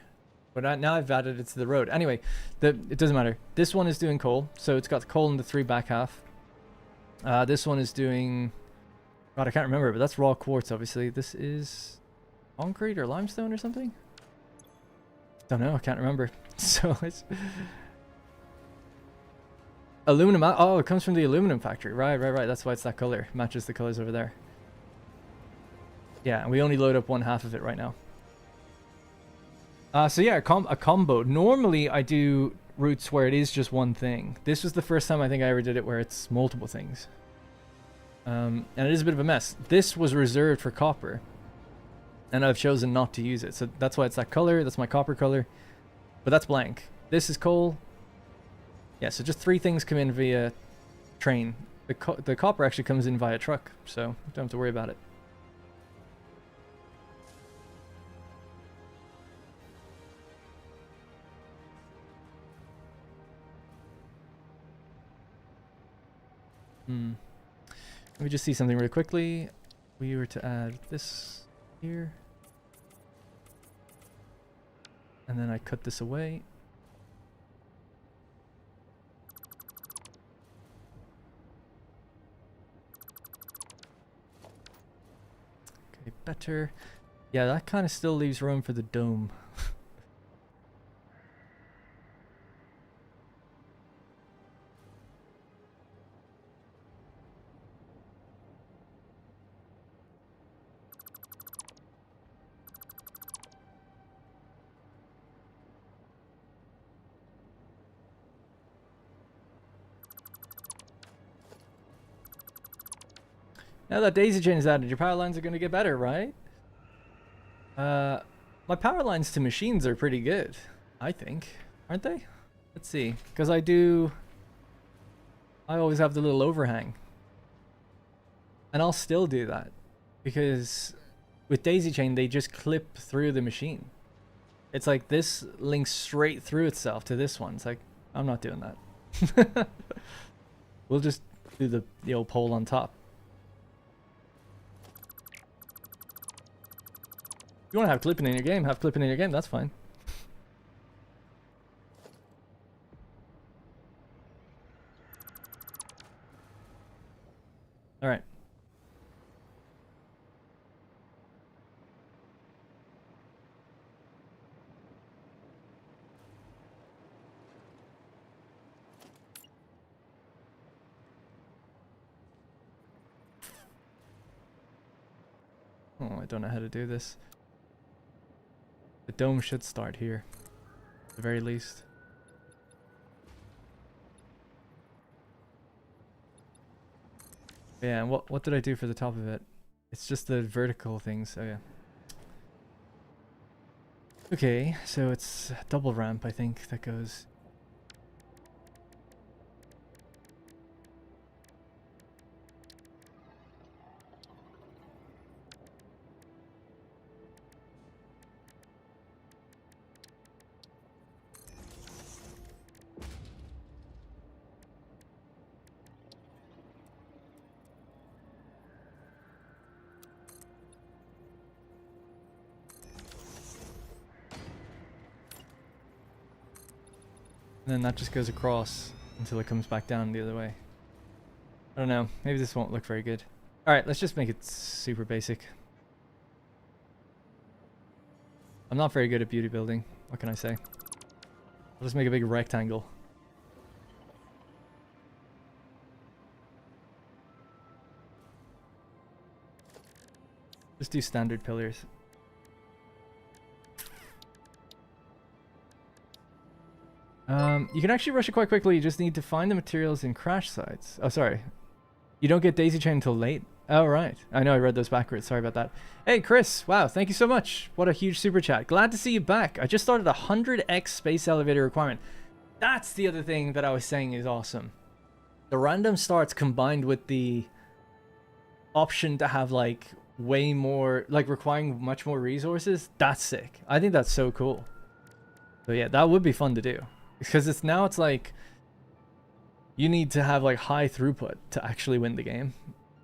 But now I've added it to the road. Anyway, it doesn't matter. This one is doing coal, so it's got the coal in the 3 back half. This one is doing... God, I can't remember, but that's raw quartz, obviously. This is concrete or limestone or something? Don't know, I can't remember. So it's... Aluminum, oh, it comes from the aluminum factory. Right. That's why it's that color. Matches the colors over there. Yeah, and we only load up 1/2 of it right now. So yeah, a combo. Normally I do routes where it is just one thing. This was the first time I think I ever did it where it's multiple things. And it is a bit of a mess. This was reserved for copper. And I've chosen not to use it. So that's why it's that color. That's my copper color. But that's blank. This is coal. Yeah, so just 3 things come in via train. The copper actually comes in via truck, so don't have to worry about it. Let me just see something really quickly. We were to add this here. And then I cut this away. Okay, better. Yeah, that kind of still leaves room for the dome. Now that daisy chain is added, your power lines are going to get better, right? My power lines to machines are pretty good, I think. Aren't they? Let's see. Because I always have the little overhang. And I'll still do that. Because with daisy chain, they just clip through the machine. It's like this links straight through itself to this one. It's like, I'm not doing that. We'll just do the old pole on top. If you want to have clipping in your game, have clipping in your game, that's fine. Alright. Oh, I don't know how to do this. The dome should start here, at the very least. Yeah, and what did I do for the top of it? It's just the vertical things. Oh yeah. Okay, so it's a double ramp, I think, that goes. And then that just goes across until it comes back down the other way. I don't know. Maybe this won't look very good. Alright, let's just make it super basic. I'm not very good at beauty building. What can I say? I'll just make a big rectangle. Just do standard pillars. You can actually rush it quite quickly. You just need to find the materials in crash sites. Oh, sorry. You don't get daisy chain until late. Oh, right. I know I read those backwards. Sorry about that. Hey, Chris. Wow, thank you so much. What a huge super chat. Glad to see you back. I just started a 100x space elevator requirement. That's the other thing that I was saying is awesome. The random starts combined with the option to have like way more, like requiring much more resources. That's sick. I think that's so cool. So yeah, that would be fun to do. Because it's like you need to have like high throughput to actually win the game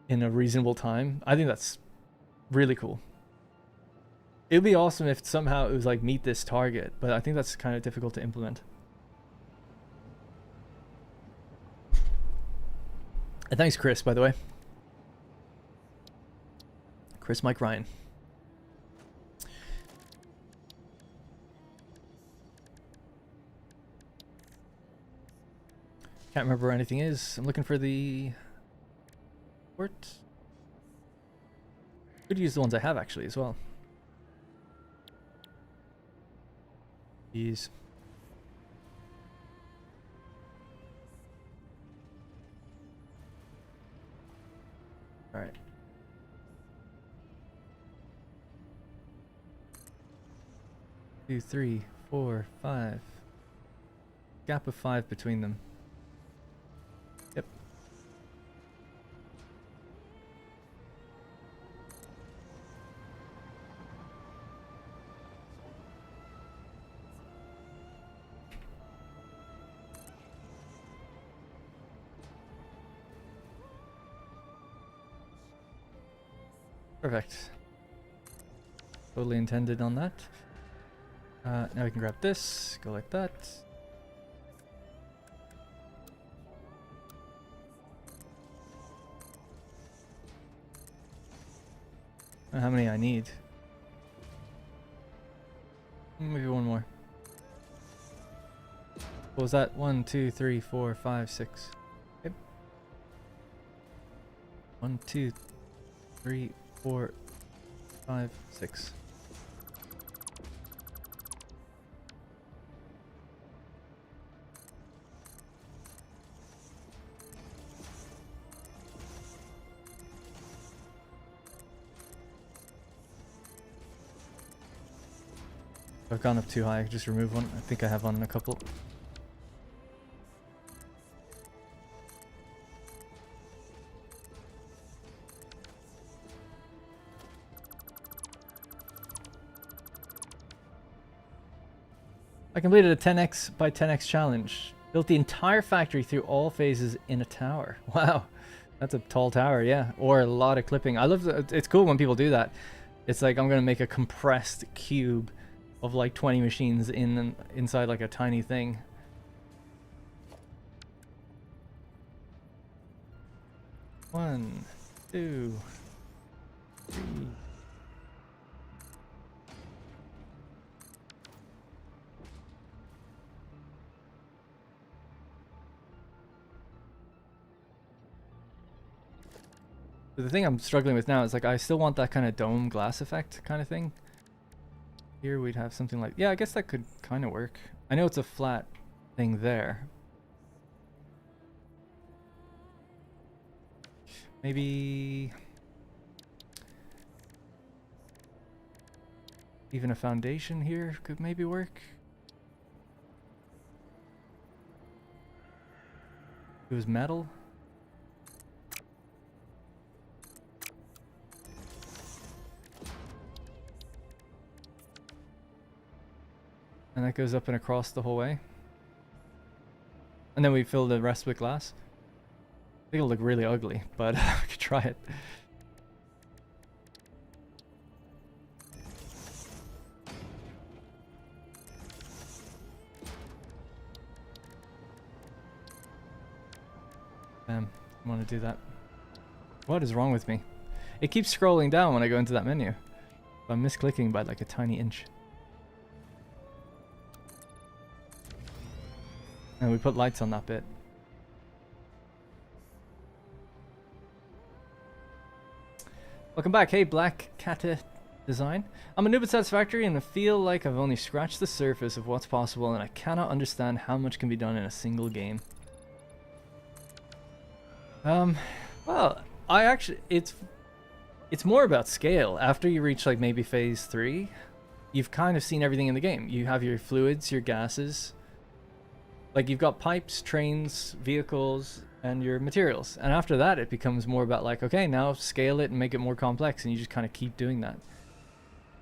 in a reasonable time. I think that's really cool. It would be awesome if somehow it was like meet this target, but I think that's kind of difficult to implement. And thanks, Chris, by the way. Chris Mike Ryan. Can't remember where anything is. I'm looking for the port. Could use the ones I have actually as well. These. All right. Two, three, four, five. Gap of 5 between them. Yep. Perfect. Totally intended on that. Now we can grab this, go like that. I don't know how many I need. Maybe one more. What was that? 1, 2, 3, 4, 5, 6. Okay. 1, 2, 3, 4, 5, 6. I've gone up too high, I could just remove one. I think I have on a couple. I completed a 10x by 10x challenge. Built the entire factory through all phases in a tower. Wow, that's a tall tower, yeah. Or a lot of clipping. I love it's cool when people do that. It's like I'm gonna make a compressed cube of like 20 machines inside like a tiny thing. One, two, three. The thing I'm struggling with now is like I still want that kind of dome glass effect kind of thing. Here we'd have something like, yeah, I guess that could kind of work. I know it's a flat thing there. Maybe even a foundation here could maybe work. It was metal. And that goes up and across the whole way. And then we fill the rest with glass. I think it'll look really ugly, but I could try it. I want to do that. What is wrong with me? It keeps scrolling down when I go into that menu. I'm misclicking by like a tiny inch. And we put lights on that bit. Welcome back. Hey, Black Kata Design. I'm a noob at Satisfactory and I feel like I've only scratched the surface of what's possible and I cannot understand how much can be done in a single game. Well, it's more about scale. After you reach like maybe phase 3, you've kind of seen everything in the game. You have your fluids, your gases. Like you've got pipes, trains, vehicles, and your materials. And after that, it becomes more about like, okay, now scale it and make it more complex, and you just kind of keep doing that.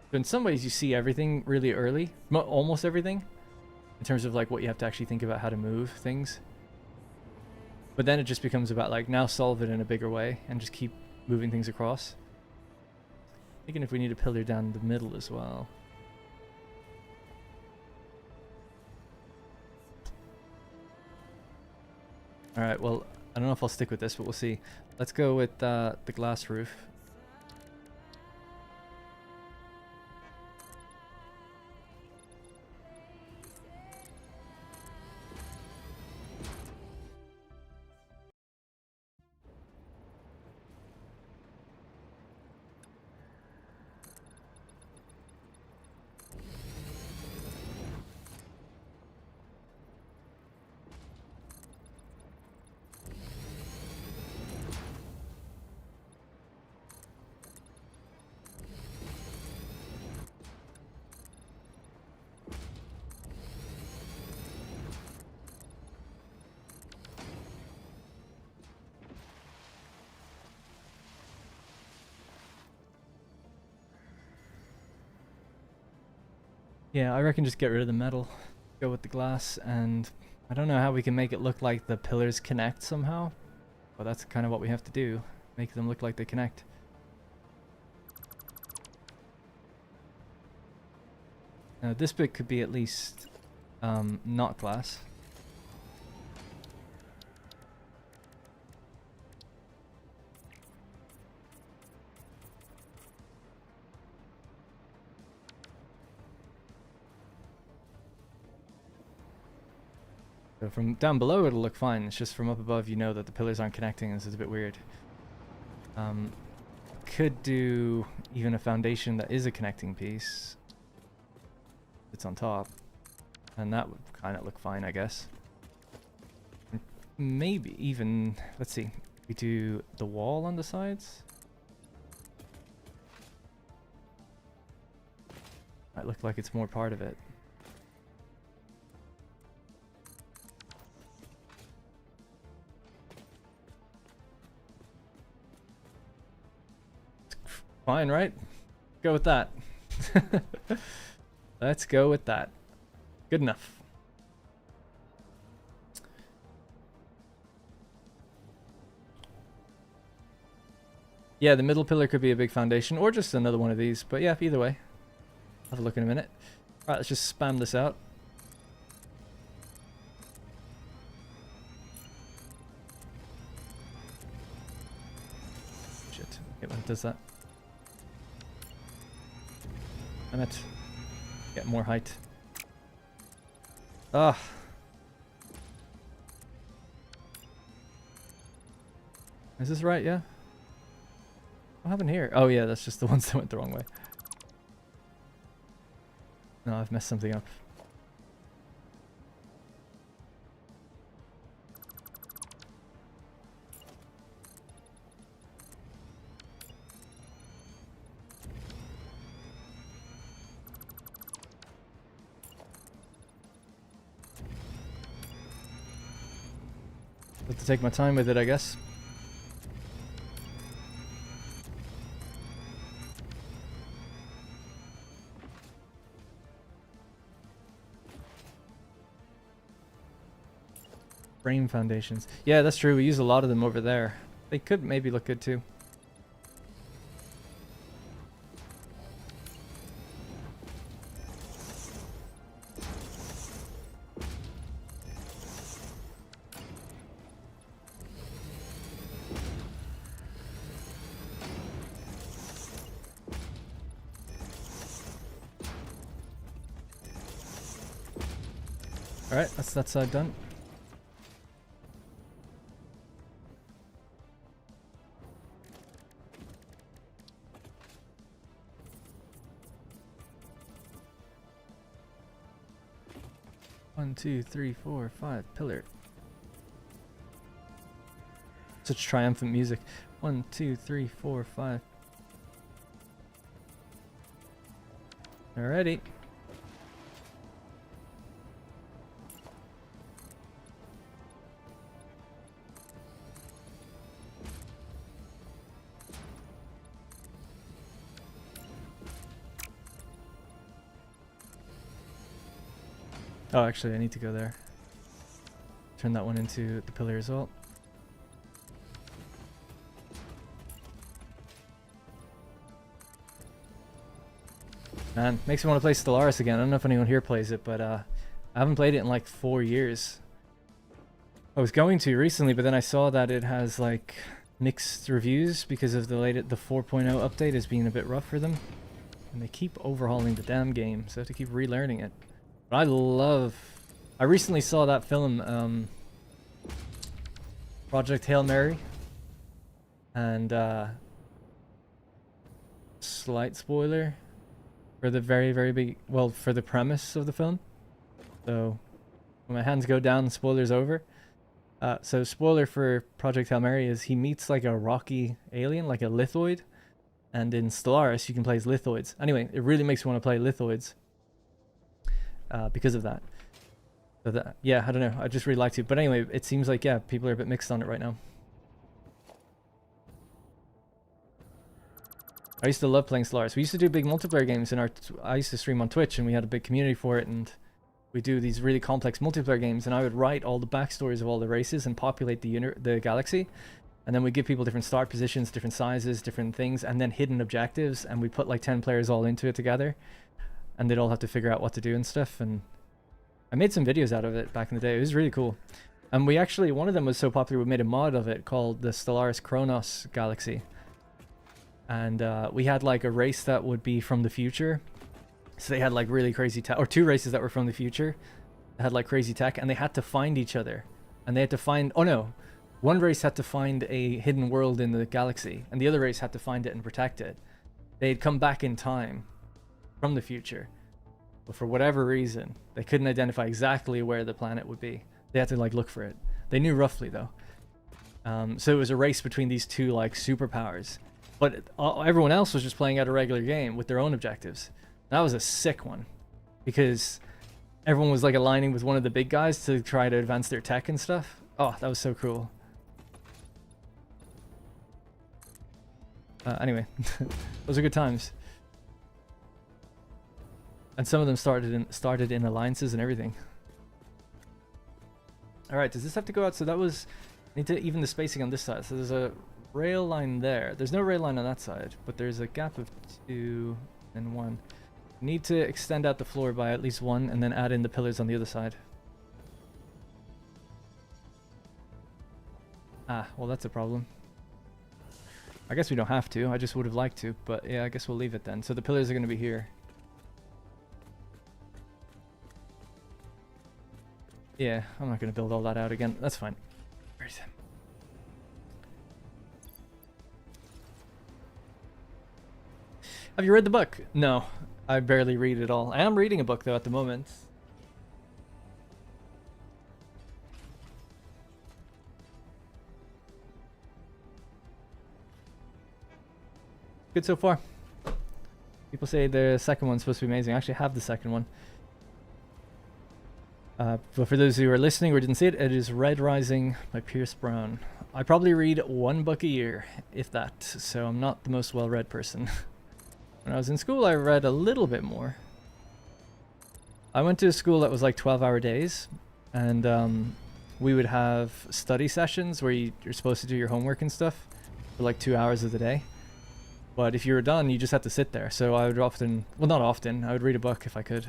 But in some ways, you see everything really early, almost everything, in terms of like what you have to actually think about how to move things. But then it just becomes about like, now solve it in a bigger way and just keep moving things across. Thinking if we need a pillar down the middle as well. Alright, well, I don't know if I'll stick with this, but we'll see. Let's go with the glass roof. Yeah, I reckon just get rid of the metal. Go with the glass, and I don't know how we can make it look like the pillars connect somehow. But that's kind of what we have to do. Make them look like they connect. Now this bit could be at least not glass. So from down below it'll look fine, it's just from up above you know that the pillars aren't connecting, and this is a bit weird. Could do even a foundation that is a connecting piece. It's on top. And that would kind of look fine, I guess. Maybe even, let's see, we do the wall on the sides. Might look like it's more part of it. Fine, right? Go with that. Let's go with that. Good enough. Yeah, the middle pillar could be a big foundation, or just another one of these. But yeah, either way. Have a look in a minute. Alright, let's just spam this out. Shit. Okay, when it does that. Damn it. Get more height. Ah. Is this right? Yeah? What happened here? Oh yeah, that's just the ones that went the wrong way. No, I've messed something up. Have to take my time with it, I guess. Frame foundations. Yeah, that's true. We use a lot of them over there. They could maybe look good too. Alright, that's that side done. One, two, three, four, five, pillar. Such triumphant music. 1, 2, 3, 4, 5. Alrighty. Oh, actually, I need to go there. Turn that one into the pillar as well. Man, makes me want to play Stellaris again. I don't know if anyone here plays it, but I haven't played it in like 4 years. I was going to recently, but then I saw that it has like mixed reviews because of the 4.0 update is being a bit rough for them. And they keep overhauling the damn game, so I have to keep relearning it. But I recently saw that film, Project Hail Mary. And slight spoiler for the very big, well, for the premise of the film. So when my hands go down, spoiler's over. So spoiler for Project Hail Mary is he meets like a rocky alien, like a lithoid. And in Stellaris, you can play as lithoids. Anyway, it really makes me want to play lithoids. Because of that. So that, yeah, I don't know. I just really liked it. But anyway, it seems like, yeah, people are a bit mixed on it right now. I used to love playing Stellaris. We used to do big multiplayer games in our... I used to stream on Twitch, and we had a big community for it, and we do these really complex multiplayer games, and I would write all the backstories of all the races and populate the galaxy, and then we give people different start positions, different sizes, different things, and then hidden objectives, and we put like 10 players all into it together, and they'd all have to figure out what to do and stuff, and I made some videos out of it back in the day. It was really cool. And we actually, one of them was so popular, we made a mod of it called the Stellaris Kronos Galaxy. And we had like a race that would be from the future. So they had like really crazy tech, or two races that were from the future. They had like crazy tech, and they had to find each other. And they had to find, oh no, one race had to find a hidden world in the galaxy, and the other race had to find it and protect it. They'd come back in time from the future. But for whatever reason, they couldn't identify exactly where the planet would be. They had to like look for it. They knew roughly though. So it was a race between these two like superpowers. But everyone else was just playing out a regular game with their own objectives. That was a sick one, because everyone was like aligning with one of the big guys to try to advance their tech and stuff. Oh, that was so cool. Anyway, those are good times. And some of them started in alliances and everything. All right, does this have to go out? So that was, need to even the spacing on this side. So there's a rail line there. There's no rail line on that side, but there's a gap of 2 and 1. Need to extend out the floor by at least 1 and then add in the pillars on the other side. Ah, well that's a problem. I guess we don't have to. I just would have liked to, but yeah, I guess we'll leave it then. So the pillars are going to be here. Yeah, I'm not going to build all that out again. That's fine. Where is it? Have you read the book? No, I barely read it all. I am reading a book though at the moment. Good so far. People say the second one's supposed to be amazing. I actually have the second one. But for those who are listening or didn't see it, it is Red Rising by Pierce Brown. I probably read 1 book a year, if that, so I'm not the most well-read person. When I was in school, I read a little bit more. I went to a school that was like 12-hour days, and we would have study sessions where you're supposed to do your homework and stuff for like 2 hours of the day. But if you were done, you just had to sit there. So I would often, well not often, I would read a book if I could.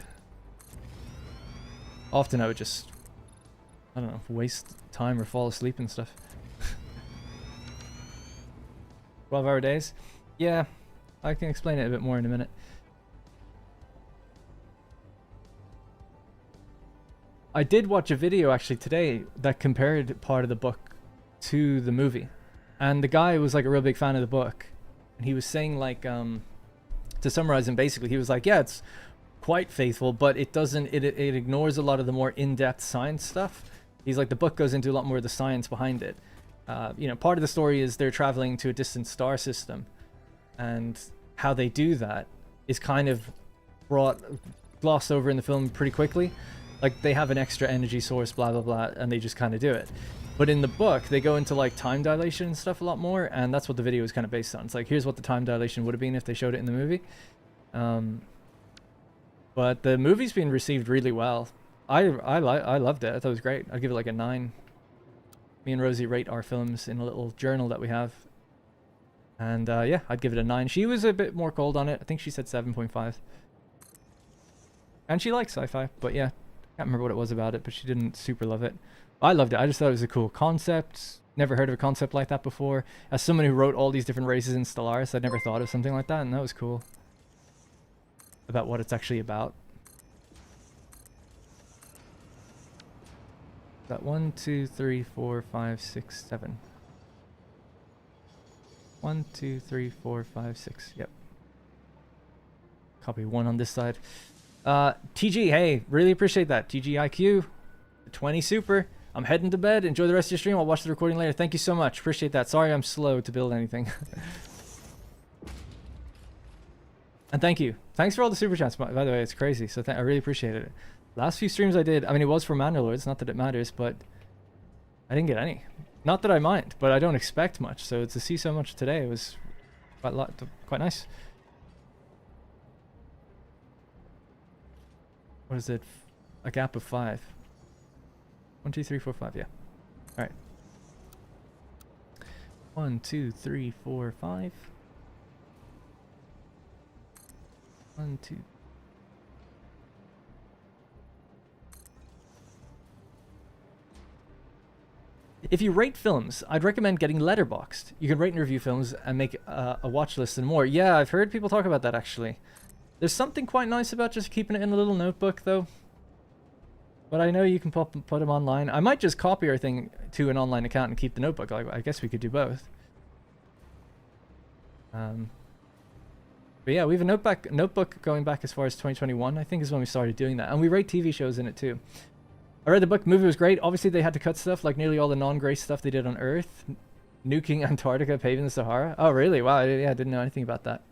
Often I would just, I don't know, waste time or fall asleep and stuff. 12-hour days? Yeah, I can explain it a bit more in a minute. I did watch a video actually today that compared part of the book to the movie. And the guy was like a real big fan of the book. And he was saying like, to summarize him basically, he was like, yeah, it's quite faithful, but it doesn't, it ignores a lot of the more in-depth science stuff. He's like, the book goes into a lot more of the science behind it. You know, part of the story is they're traveling to a distant star system, and how they do that is kind of glossed over in the film pretty quickly. Like, they have an extra energy source, blah blah blah, and they just kind of do it. But in the book, they go into like time dilation and stuff a lot more, and that's what the video is kind of based on. It's like, here's what the time dilation would have been if they showed it in the movie. But the movie's been received really well. I loved it. I thought it was great. I'd give it like a 9. Me and Rosie rate our films in a little journal that we have. And yeah, I'd give it a 9. She was a bit more cold on it. I think she said 7.5. And she likes sci-fi, but yeah, can't remember what it was about it, but she didn't super love it. I loved it. I just thought it was a cool concept. Never heard of a concept like that before. As someone who wrote all these different races in Stellaris, I'd never thought of something like that, and that was cool. About what it's actually about. That 1, 2, 3, 4, 5, 6, 7. 1, 2, 3, 4, 5, 6. Yep. Copy 1 on this side. TG, hey, really appreciate that. TGIQ, 20 super. I'm heading to bed. Enjoy the rest of your stream. I'll watch the recording later. Thank you so much. Appreciate that. Sorry I'm slow to build anything. And thank you. Thanks for all the super chats, by the way. It's crazy. So I really appreciated it. Last few streams I did, I mean, it was for Manderlords, not that it matters, but I didn't get any. Not that I mind, but I don't expect much. So to see so much today was Quite nice. What is it? A gap of 5. 1, 2, 3, 4, 5. Yeah. All right. 1, 2, 3, 4, 5. 1, 2. If you rate films, I'd recommend getting Letterboxd. You can rate and review films and make a watch list and more. Yeah, I've heard people talk about that actually. There's something quite nice about just keeping it in a little notebook though. But I know you can put them online. I might just copy our thing to an online account and keep the notebook. I guess we could do both. But yeah, we have a notebook going back as far as 2021, I think is when we started doing that. And we rate TV shows in it too. I read the book, movie was great. Obviously they had to cut stuff, like nearly all the non-grace stuff they did on Earth. Nuking Antarctica, paving the Sahara. Oh really? Wow, yeah, I didn't know anything about that.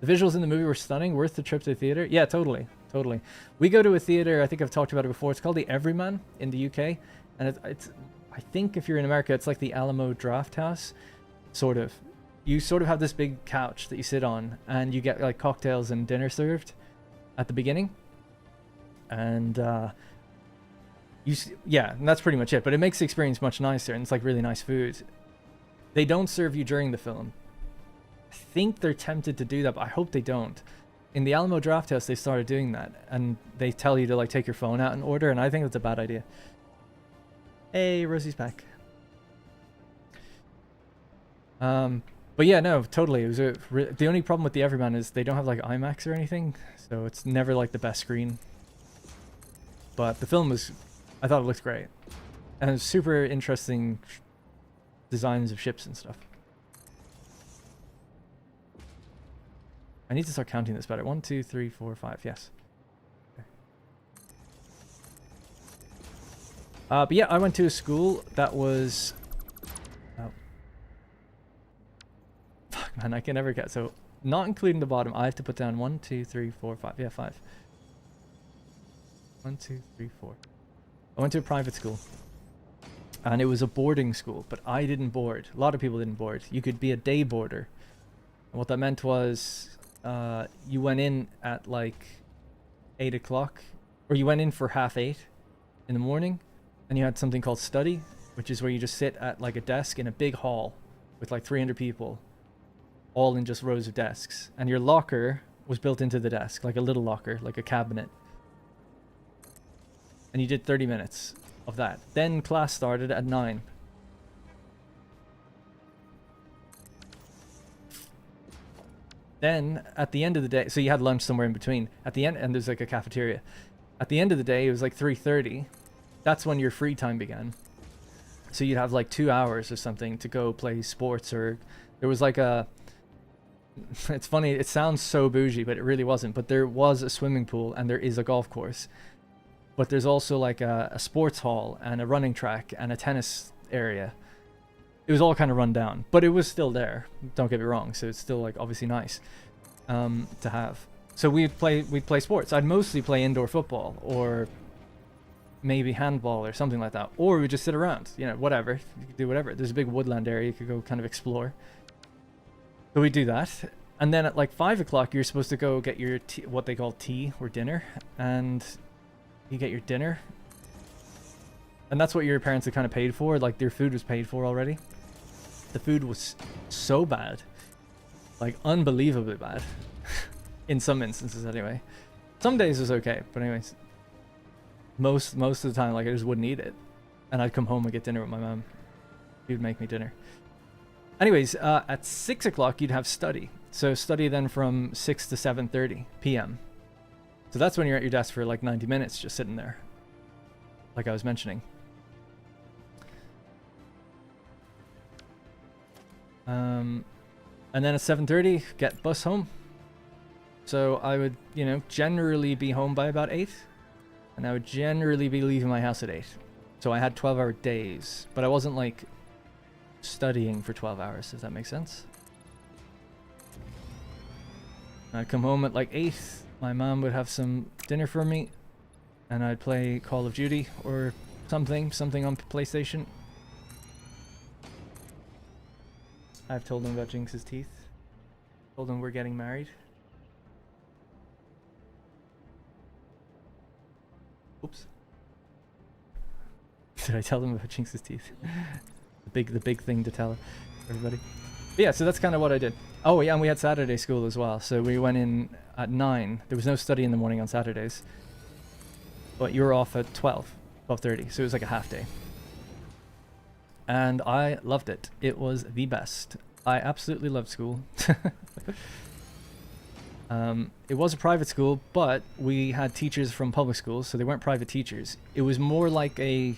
The visuals in the movie were stunning, worth the trip to the theater. Yeah, totally. We go to a theater, I think I've talked about it before, it's called the Everyman in the UK. And it's I think if you're in America, it's like the Alamo Draft House, sort of. You sort of have this big couch that you sit on, and you get like cocktails and dinner served at the beginning. And yeah, and that's pretty much it. But it makes the experience much nicer, and it's like really nice food. They don't serve you during the film. I think they're tempted to do that, but I hope they don't. In the Alamo Draft House, they started doing that, and they tell you to like take your phone out and order, and I think that's a bad idea. Hey, Rosie's back. But yeah, no, totally. It was the only problem with the Everyman is they don't have like IMAX or anything, so it's never like the best screen. But the film was, I thought it looked great, and it was super interesting designs of ships and stuff. I need to start counting this better. 1, 2, 3, 4, 5. Yes. Okay. But yeah, I went to a school that was. Oh. Fuck, man, I can never get. So, not including the bottom, I have to put down 1, 2, 3, 4, 5. Yeah, 5. 1, 2, 3, 4. I went to a private school. And it was a boarding school, but I didn't board. A lot of people didn't board. You could be a day boarder. And what that meant was. You went in at like 8 o'clock, or you went in for 7:30 in the morning, and you had something called study, which is where you just sit at like a desk in a big hall with like 300 people, all in just rows of desks, and your locker was built into the desk, like a little locker, like a cabinet. And you did 30 minutes of that. Then class started at 9. Then, at the end of the day, so you had lunch somewhere in between. At the end, and there's like a cafeteria. At the end of the day, it was like 3:30. That's when your free time began. So you'd have like 2 hours or something to go play sports, or there was like a... It's funny, it sounds so bougie, but it really wasn't. But there was a swimming pool, and there is a golf course. But there's also like a sports hall, and a running track, and a tennis area. It was all kind of run down, but it was still there. Don't get me wrong. So it's still like obviously nice to have. So we'd play sports. I'd mostly play indoor football or maybe handball or something like that. Or we'd just sit around, you know, whatever. You could do whatever. There's a big woodland area you could go kind of explore. So we'd do that. And then at like 5 o'clock, you're supposed to go get your what they call tea or dinner. And you get your dinner. And that's what your parents had kind of paid for. Like their food was paid for already. The food was so bad, like unbelievably bad, in some instances anyway. Some days it was okay, but anyways, most of the time, like I just wouldn't eat it, and I'd come home and get dinner with my mom. She would make me dinner. Anyways, at 6 o'clock you'd have study. So study then from 6 to 7:30 p.m. So that's when you're at your desk for like 90 minutes, just sitting there, like I was mentioning. And then at 7:30, get bus home. So I would, you know, generally be home by about 8. And I would generally be leaving my house at 8. So I had 12-hour days. But I wasn't, like, studying for 12 hours, if that makes sense. I'd come home at, like, 8. My mom would have some dinner for me. And I'd play Call of Duty or something on PlayStation. I've told them about Jinx's teeth. Told him we're getting married. Oops. Did I tell them about Jinx's teeth? the big thing to tell everybody. But yeah, so that's kind of what I did. Oh yeah, and we had Saturday school as well. So we went in at 9. There was no study in the morning on Saturdays. But you were off at 12:30. So it was like a half day. And I loved it. It was the best. I absolutely loved school. It was a private school, but we had teachers from public schools, so they weren't private teachers. It was more like the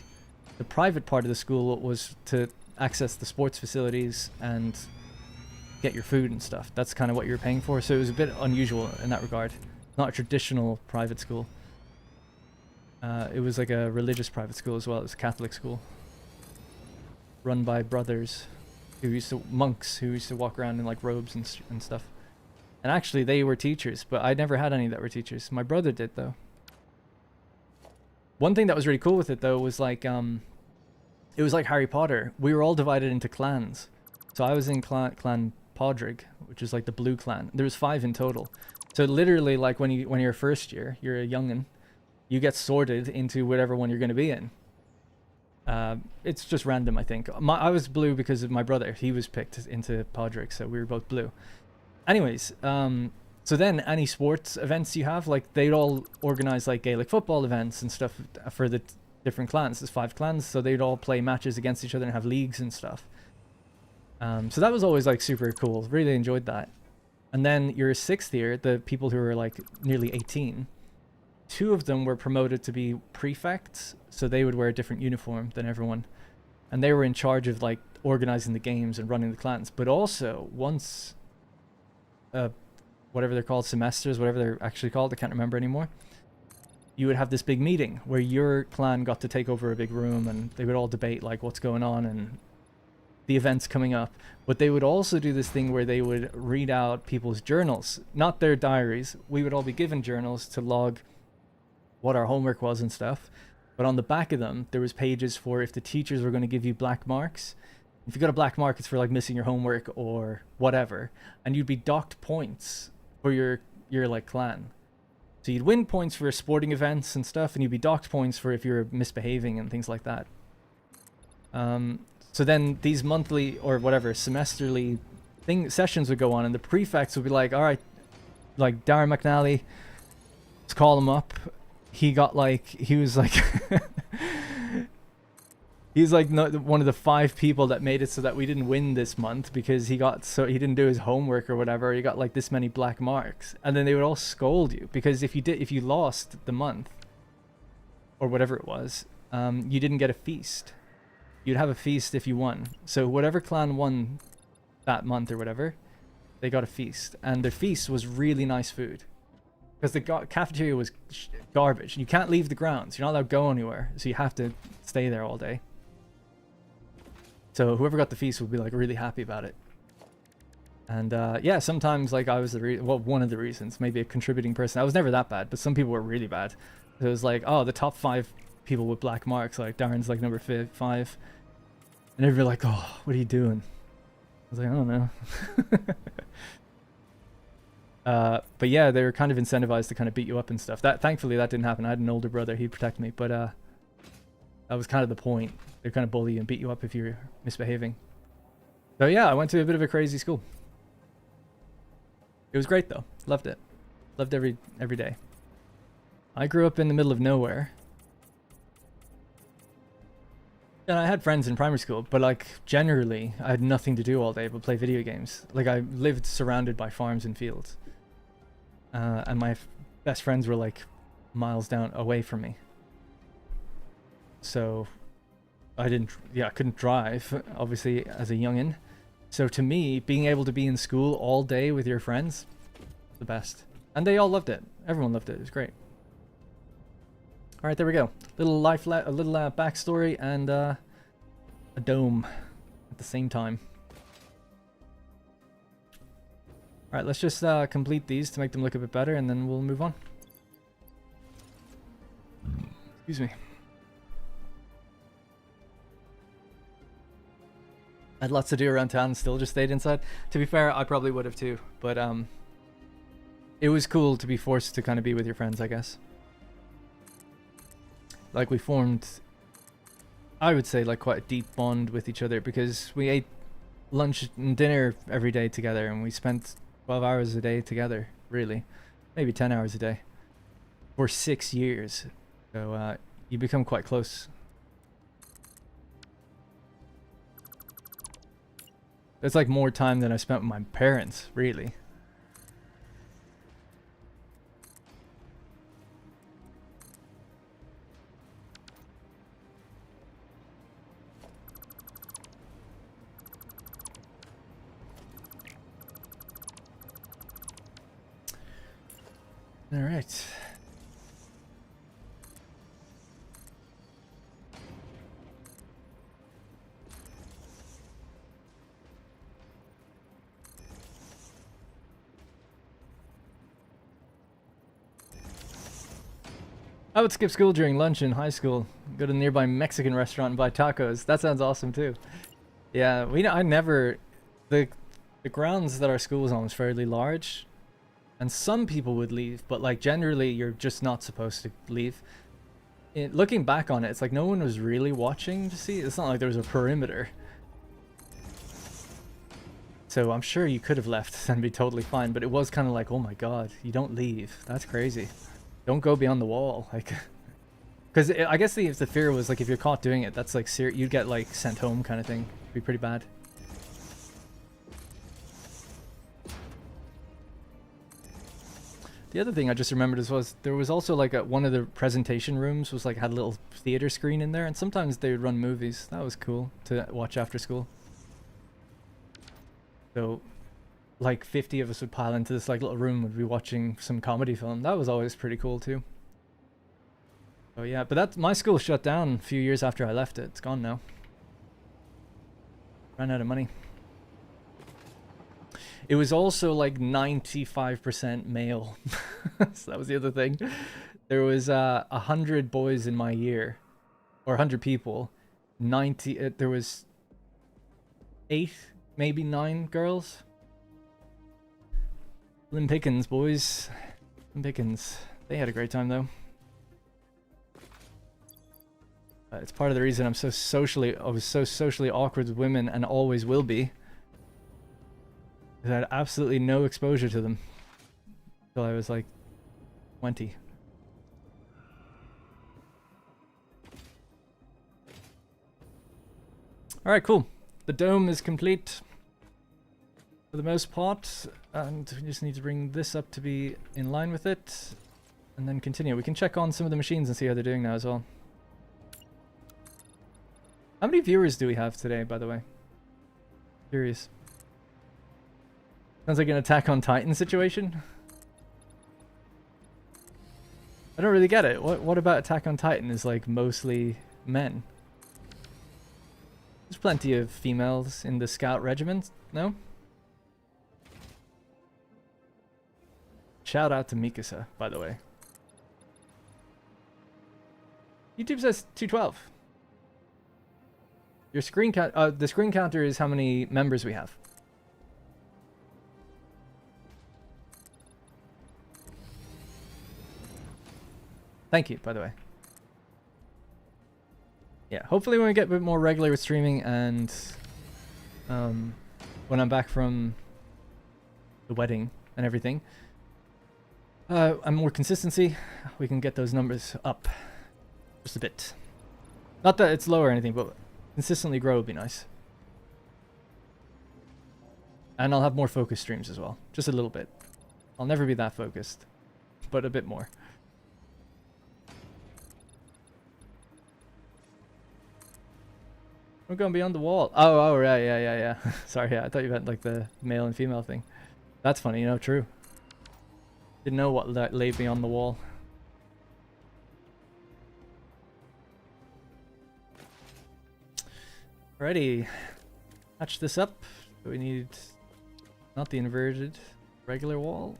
private part of the school was to access the sports facilities and get your food and stuff. That's kind of what you're paying for, so it was a bit unusual in that regard. Not a traditional private school. It was like a religious private school as well. It was a Catholic school. Run by brothers monks who used to walk around in like robes and stuff. And actually they were teachers, but I never had any that were teachers. My brother did though. One thing that was really cool with it though was like it was like Harry Potter. We were all divided into clans. So I was in clan Podrick, which is like the blue clan. There was 5 in total. So literally like when you're first year, you're a youngin', you get sorted into whatever one you're going to be in. It's just random, I think. I was blue because of my brother. He was picked into Podrick, so we were both blue. Anyways, so then any sports events you have, like they'd all organize like Gaelic football events and stuff for the different clans. There's 5 clans, so they'd all play matches against each other and have leagues and stuff. So that was always like super cool. Really enjoyed that. And then your 6th year, the people who were like nearly 18, 2 of them were promoted to be prefects, so they would wear a different uniform than everyone. And they were in charge of like organizing the games and running the clans. But also, once whatever they're called, semesters, whatever they're actually called, I can't remember anymore, you would have this big meeting where your clan got to take over a big room and they would all debate like what's going on and the events coming up. But they would also do this thing where they would read out people's journals, not their diaries. We would all be given journals to log what our homework was and stuff, but on the back of them there was pages for if the teachers were going to give you black marks. If you got a black mark, it's for like missing your homework or whatever, and you'd be docked points for your like clan. So you'd win points for sporting events and stuff, and you'd be docked points for if you're misbehaving and things like that. So then these monthly or whatever semesterly sessions would go on, and the prefects would be like, all right, like Darren McNally, let's call him up. He got like, he was like he's like one of the 5 people that made it so that we didn't win this month because he didn't do his homework or whatever. He got like this many black marks, and then they would all scold you because if you lost the month or whatever it was, you didn't get a feast. You'd have a feast if you won. So whatever clan won that month or whatever, they got a feast, and the feast was really nice food. Because the cafeteria was garbage. You can't leave the grounds. You're not allowed to go anywhere. So you have to stay there all day. So whoever got the feast would be like really happy about it. And yeah, sometimes like I was one of the reasons, maybe a contributing person. I was never that bad, but some people were really bad. It was like, oh, the top 5 people with black marks, like Darren's like number 5. And everybody like, oh, what are you doing? I was like, I don't know. But yeah, they were kind of incentivized to kind of beat you up and stuff. Thankfully that didn't happen. I had an older brother, he'd protect me, but that was kind of the point. They kind of bully you and beat you up if you're misbehaving. So yeah, I went to a bit of a crazy school. It was great though. Loved it. Loved every day. I grew up in the middle of nowhere. And I had friends in primary school, but like generally I had nothing to do all day but play video games. Like I lived surrounded by farms and fields. And my best friends were like miles down away from me. So I couldn't drive, obviously, as a youngin'. So to me, being able to be in school all day with your friends, the best. And they all loved it. Everyone loved it. It was great. All right, there we go. A little backstory and a dome at the same time. All right, let's just complete these to make them look a bit better, and then we'll move on. Excuse me. I had lots to do around town and still just stayed inside. To be fair, I probably would have too, but it was cool to be forced to kind of be with your friends, I guess. Like we formed, I would say, like quite a deep bond with each other because we ate lunch and dinner every day together, and we spent 12 hours a day together, really, maybe 10 hours a day for 6 years. So you become quite close. It's like more time than I spent with my parents, really. All right. I would skip school during lunch in high school, go to the nearby Mexican restaurant and buy tacos. That sounds awesome too. Yeah, I never, the grounds that our school was on was fairly large, and some people would leave, but like generally you're just not supposed to leave. Looking back on it, it's like no one was really watching to see. It's not like there was a perimeter. So I'm sure you could have left and be totally fine, but it was kind of like, oh my god, you don't leave. That's crazy. Don't go beyond the wall, like, because I guess the fear was like if you're caught doing it, that's like you'd get like sent home kind of thing. It'd be pretty bad. The other thing I just remembered was there was also like one of the presentation rooms was like had a little theater screen in there, and sometimes they would run movies. That was cool to watch after school. So like 50 of us would pile into this like little room, would be watching some comedy film. That was always pretty cool too. Oh yeah, but my school shut down a few years after I left it. It's gone now. Ran out of money. It was also like 95% male. So that was the other thing. There was 100 boys in my year, or 100 people. There was 8, maybe 9 girls. Slim Pickens, boys. Slim Pickens. They had a great time, though. It's part of the reason I was so socially awkward with women, and always will be. I had absolutely no exposure to them until I was like 20. All right, cool. The dome is complete for the most part, and we just need to bring this up to be in line with it, and then continue. We can check on some of the machines and see how they're doing now as well. How many viewers do we have today, by the way? Curious. Sounds like an Attack on Titan situation. I don't really get it. What about Attack on Titan is like mostly men? There's plenty of females in the scout regiment, no? Shout out to Mikasa, by the way. YouTube says 212. Your screen count, the screen counter is how many members we have. Thank you, by the way. Yeah, hopefully when we get a bit more regular with streaming, and when I'm back from the wedding and everything, and more consistency, we can get those numbers up just a bit. Not that it's low or anything, but consistently grow would be nice. And I'll have more focused streams as well, just a little bit. I'll never be that focused, but a bit more. We're going beyond the wall. Oh, right, yeah. Sorry, yeah, I thought you meant like the male and female thing. That's funny, you know, true. Didn't know what lay beyond the wall. Alrighty, patch this up. We need not the inverted, regular wall.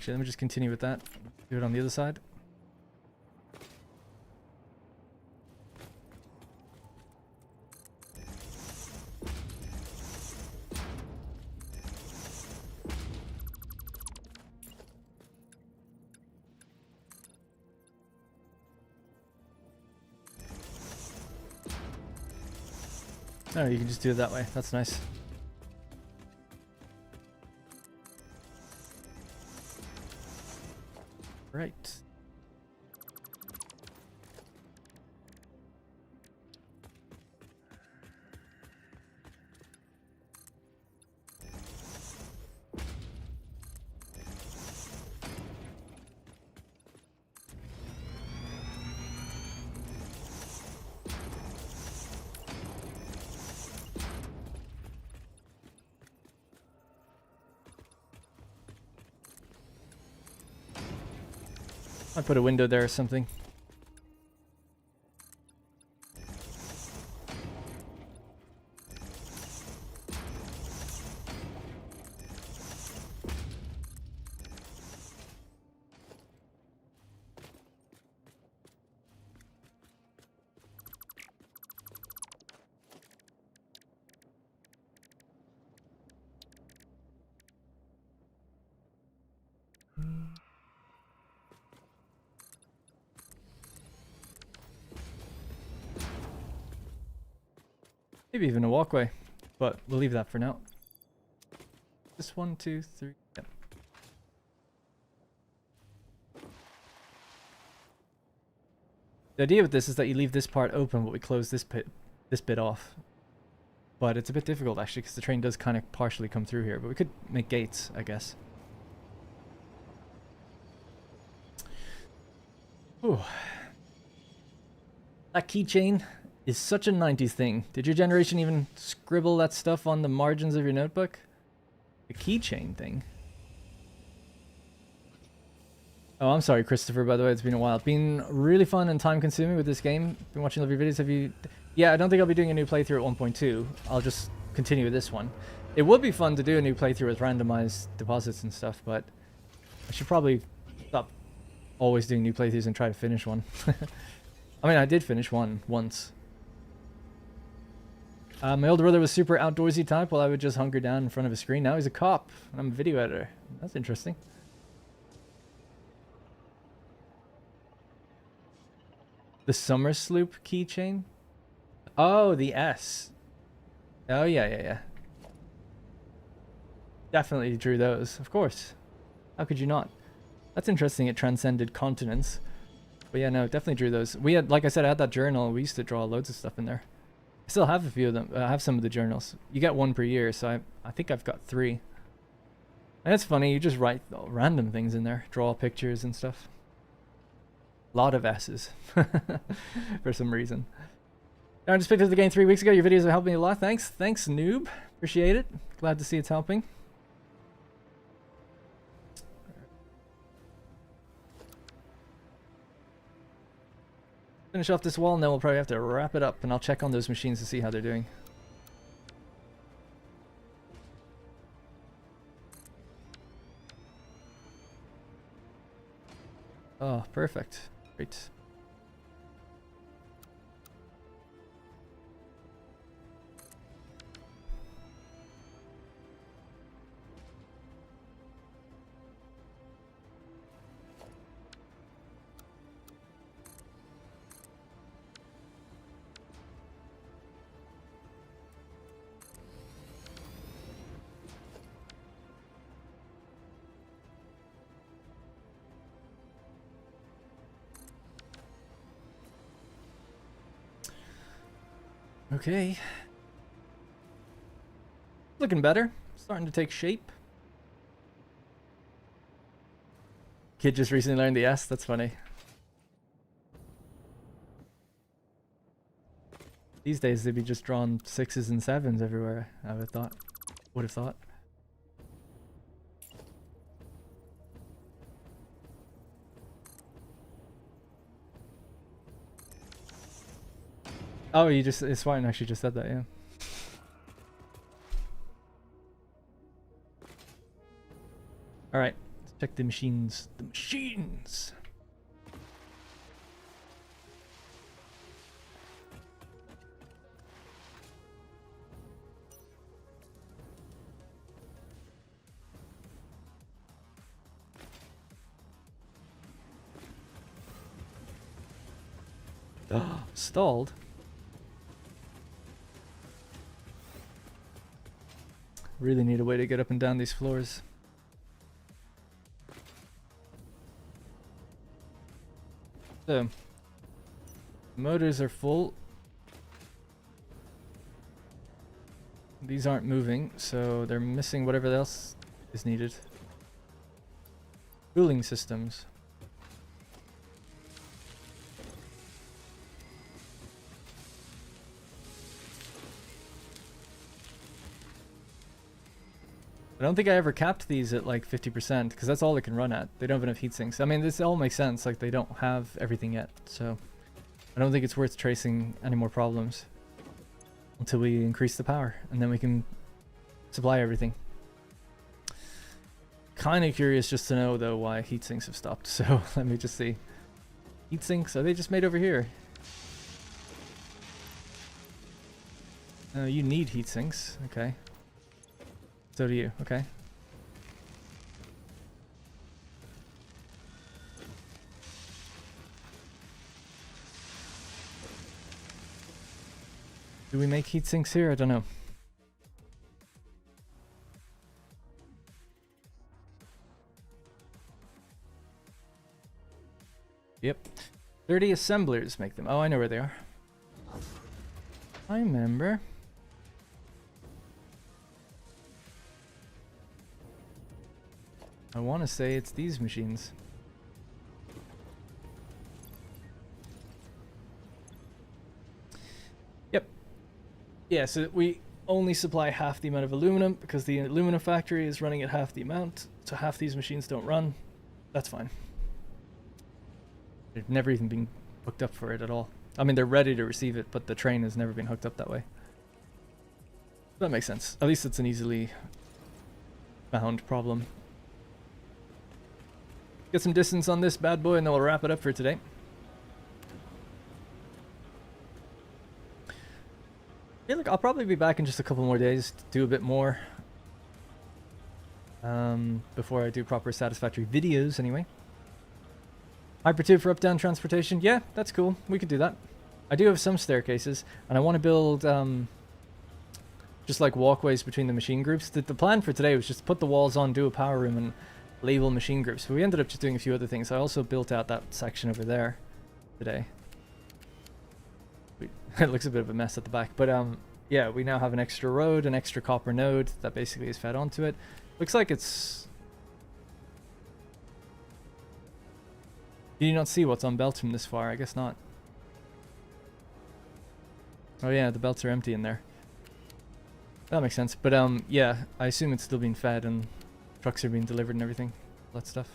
Actually, let me just continue with that. Do it on the other side. Oh, you can just do it that way. That's nice. Right. I put a window there or something. Maybe even a walkway, but we'll leave that for now. Just 1, 2, 3. Yep. The idea with this is that you leave this part open, but we close this bit off. But it's a bit difficult actually, because the train does kind of partially come through here. But we could make gates, I guess. Ooh. That keychain is such a 90s thing. Did your generation even scribble that stuff on the margins of your notebook? The keychain thing. Oh, I'm sorry, Christopher, by the way. It's been a while. It's been really fun and time consuming with this game. Been watching all of your videos. Have you... Yeah, I don't think I'll be doing a new playthrough at 1.2. I'll just continue with this one. It would be fun to do a new playthrough with randomized deposits and stuff, but I should probably stop always doing new playthroughs and try to finish one. I mean, I did finish one once. My older brother was super outdoorsy type while I would just hunker down in front of a screen. Now he's a cop and I'm a video editor. That's interesting. The summer sloop keychain? Oh, the S. Oh, yeah. Definitely drew those, of course. How could you not? That's interesting, it transcended continents. But yeah, no, definitely drew those. We had, like I said, I had that journal. We used to draw loads of stuff in there. I still have a few of them. I have some of the journals. You get one per year, so I think I've got 3. And that's funny, you just write random things in there. Draw pictures and stuff. A lot of S's. For some reason. I just picked up the game 3 weeks ago. Your videos have helped me a lot. Thanks, noob. Appreciate it. Glad to see it's helping. Finish off this wall and then we'll probably have to wrap it up, and I'll check on those machines to see how they're doing. Oh, perfect. Great. Okay. Looking better. Starting to take shape. Kid just recently learned the S. That's funny. These days they'd be just drawing 6s and 7s everywhere, I would have thought. Oh, Swine actually just said that, yeah. Alright, let's Check the machines. The machines! Stalled? Really need a way to get up and down these floors. So, motors are full. These aren't moving, so they're missing whatever else is needed. Cooling systems. I don't think I ever capped these at like 50% because that's all they can run at. They don't have enough heat sinks. I mean, this all makes sense. Like, they don't have everything yet, so I don't think it's worth tracing any more problems until we increase the power, and then we can supply everything. Kind of curious just to know though why heat sinks have stopped. So let me just see. Heat sinks, are they just made over here? You need heat sinks. Okay. So do you. Okay. Do we make heat sinks here? I don't know. Yep. 30 assemblers make them. Oh, I know where they are. I remember. I want to say it's these machines. Yep. Yeah, so we only supply half the amount of aluminum because the aluminum factory is running at half the amount, so half these machines don't run. That's fine. They've never even been hooked up for it at all. I mean, they're ready to receive it, but the train has never been hooked up that way. That makes sense. At least it's an easily found problem. Get some distance on this bad boy and then we'll wrap it up for today. Yeah, look, I'll probably be back in just a couple more days to do a bit more. Before I do proper Satisfactory videos anyway. Hypertube for up-down transportation. Yeah, that's cool. We could do that. I do have some staircases and I want to build just like walkways between the machine groups. The plan for today was just to put the walls on, do a power room and label machine groups, but we ended up just doing a few other things. I also built out that section over there today. It looks a bit of a mess at the back, but yeah, we now have an extra road, an extra copper node that basically is fed onto it. Looks like it's... Did you not see what's on belts from this far? I guess not. Oh yeah, the belts are empty in there. That makes sense, but yeah, I assume it's still being fed and trucks are being delivered and everything, all that stuff.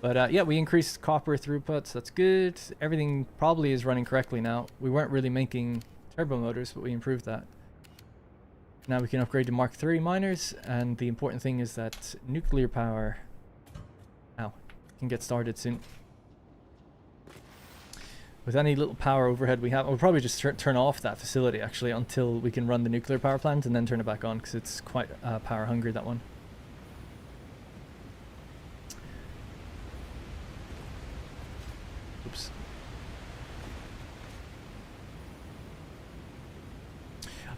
But yeah, we increased copper throughputs. That's good. Everything probably is running correctly now. We weren't really making turbo motors, but we improved that. Now we can upgrade to Mark III miners, and the important thing is that nuclear power can get started soon. With any little power overhead we have, we'll probably just turn off that facility actually until we can run the nuclear power plant and then turn it back on because it's quite power hungry, that one. Oops.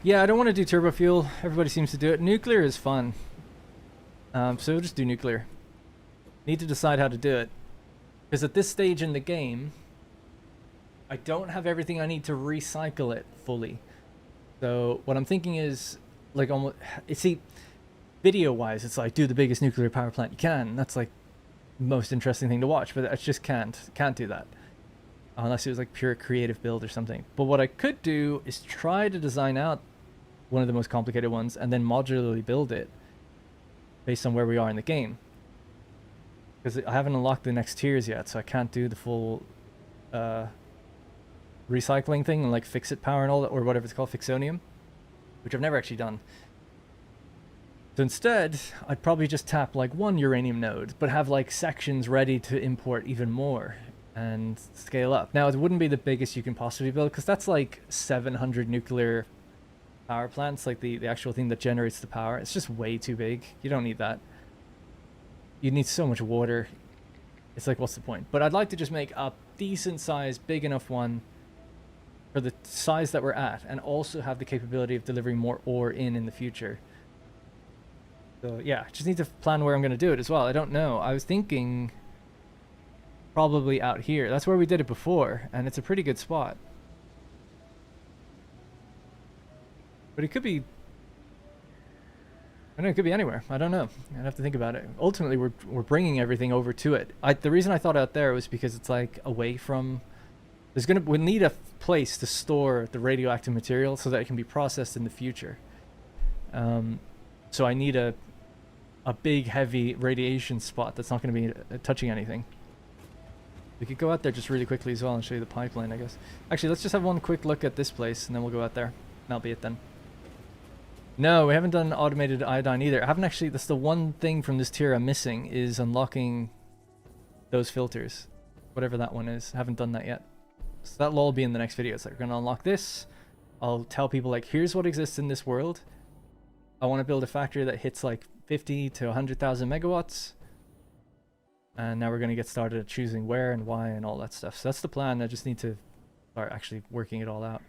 Yeah, I don't want to do turbo fuel. Everybody seems to do it. Nuclear is fun. So we'll just do nuclear. Need to decide how to do it. Because at this stage in the game, I don't have everything I need to recycle it fully. So what I'm thinking is, like, almost, see, video-wise, it's like, do the biggest nuclear power plant you can. That's like the most interesting thing to watch, but I just can't do that. Unless it was like pure creative build or something. But what I could do is try to design out one of the most complicated ones and then modularly build it based on where we are in the game. Because I haven't unlocked the next tiers yet, so I can't do the full recycling thing and like fix-it power and all that, or whatever it's called, fixonium, which I've never actually done. So instead, I'd probably just tap like one uranium node, but have like sections ready to import even more and scale up. Now, it wouldn't be the biggest you can possibly build because that's like 700 nuclear power plants, like the actual thing that generates the power. It's just way too big. You don't need that. You need so much water. It's like, what's the point? But I'd like to just make a decent size, big enough one for the size that we're at, and also have the capability of delivering more ore in the future. So yeah, just need to plan where I'm going to do it as well. I don't know. I was thinking probably out here. That's where we did it before, and it's a pretty good spot. But it could be... I don't know, it could be anywhere. I don't know. I'd have to think about it. Ultimately, we're bringing everything over to it. The reason I thought out there was because it's like away from... We'll need a place to store the radioactive material so that it can be processed in the future. So I need a big, heavy radiation spot that's not going to be touching anything. We could go out there just really quickly as well and show you the pipeline, I guess. Actually, let's just have one quick look at this place, and then we'll go out there. That'll be it then. No, we haven't done automated iodine either. I haven't actually... That's the one thing from this tier I'm missing, is unlocking those filters. Whatever that one is. I haven't done that yet. So that'll all be in the next video. It's like, we're going to unlock this. I'll tell people, like, here's what exists in this world. I want to build a factory that hits like 50 to 100,000 megawatts. And now we're going to get started at choosing where and why and all that stuff. So that's the plan. I just need to start actually working it all out.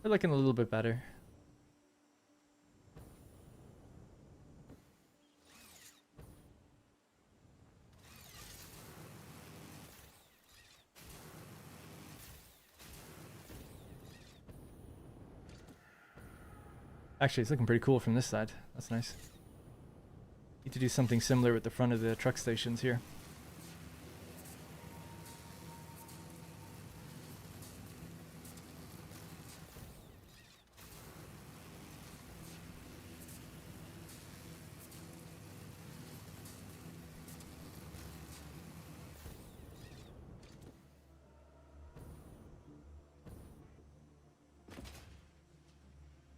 We're looking a little bit better. Actually, it's looking pretty cool from this side. That's nice. Need to do something similar with the front of the truck stations here.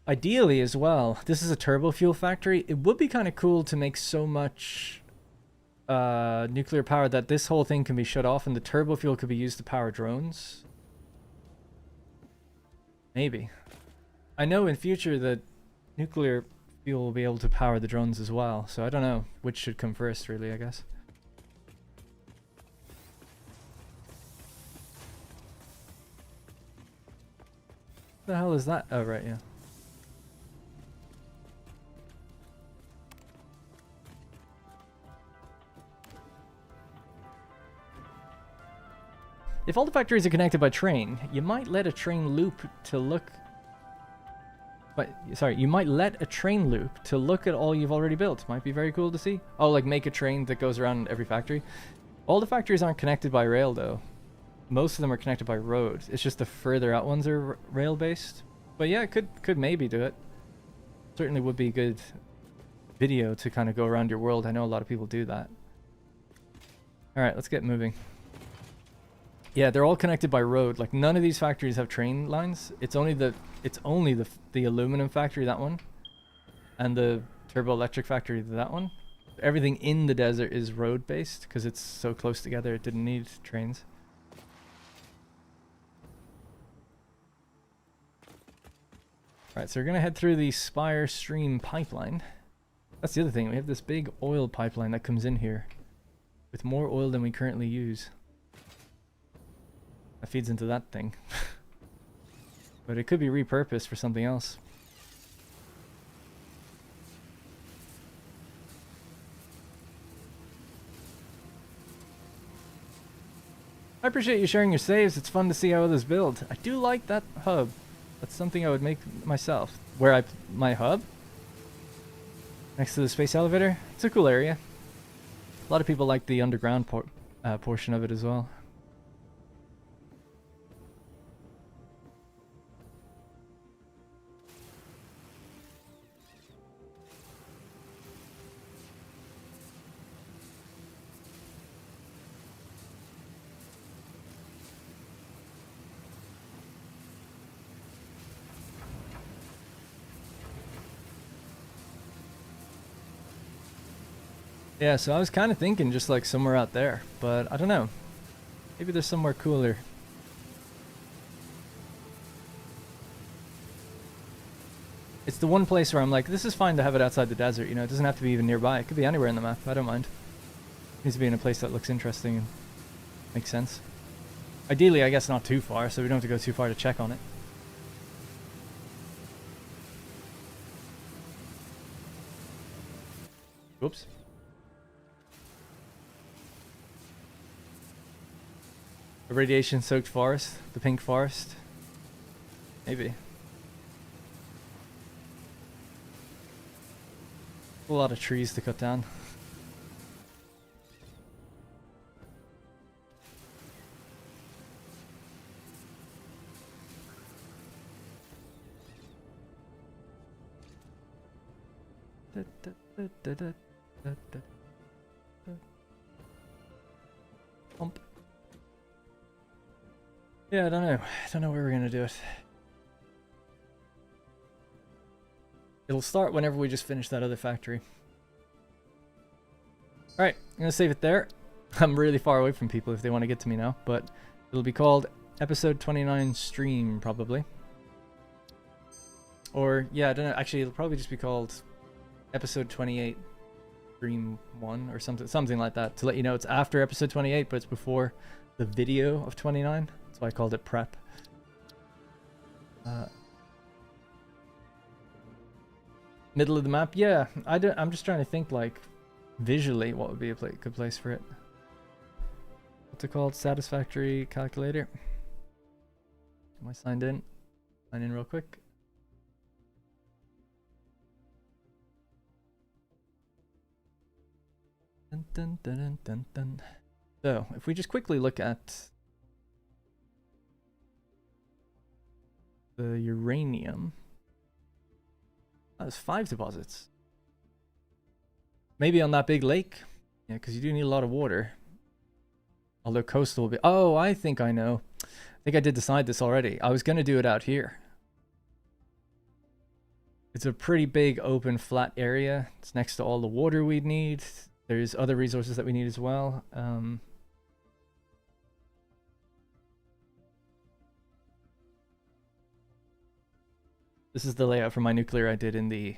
Ideally as well, this is a turbo fuel factory. It would be kind of cool to make so much nuclear power that this whole thing can be shut off and the turbo fuel could be used to power drones. Maybe. I know in future that nuclear fuel will be able to power the drones as well, so I don't know which should come first, really, I guess. What the hell is that? Oh, right, yeah. If all the factories are connected by train, you might let a train loop to look... you might let a train loop to look at all you've already built. Might be very cool to see. Oh, like make a train that goes around every factory. All the factories aren't connected by rail, though. Most of them are connected by road. It's just the further out ones are rail-based. But yeah, it could maybe do it. Certainly would be a good video to kind of go around your world. I know a lot of people do that. Alright, let's get moving. Yeah, they're all connected by road. Like none of these factories have train lines. It's only the aluminum factory, that one, and the turbo electric factory, that one. Everything in the desert is road based because it's so close together. It didn't need trains. All right, so we're gonna head through the Spire Stream pipeline. That's the other thing. We have this big oil pipeline that comes in here with more oil than we currently use. That feeds into that thing. But it could be repurposed for something else. I appreciate you sharing your saves. It's fun to see how others build. I do like that hub. That's something I would make myself. My hub? Next to the space elevator? It's a cool area. A lot of people like the underground portion of it as well. Yeah, so I was kind of thinking just like somewhere out there, but I don't know. Maybe there's somewhere cooler. It's the one place where I'm like, this is fine to have it outside the desert, you know, it doesn't have to be even nearby. It could be anywhere in the map, I don't mind. It needs to be in a place that looks interesting and makes sense. Ideally, I guess not too far, so we don't have to go too far to check on it. Whoops. A radiation-soaked forest, the pink forest. Maybe. A lot of trees to cut down. Pump. Yeah, I don't know. I don't know where we're gonna do it. It'll start whenever we just finish that other factory. Alright, I'm gonna save it there. I'm really far away from people if they want to get to me now, but it'll be called episode 29 stream, probably. Or, yeah, I don't know. Actually, it'll probably just be called episode 28 stream 1 or something like that, to let you know it's after episode 28, but it's before the video of 29. That's why I called it prep. Middle of the map, yeah. I'm just trying to think, like, visually what would be a good place for it. What's it called? Satisfactory calculator. Am I signed in? Sign in real quick. Dun, dun, dun, dun, dun, dun. So, if we just quickly look at the uranium. Oh, there's 5 deposits. Maybe on that big lake. Yeah, because you do need a lot of water. Although coastal will be... Oh, I think I know. I think I did decide this already. I was going to do it out here. It's a pretty big open flat area. It's next to all the water we'd need. There's other resources that we need as well. This is the layout for my nuclear I did in the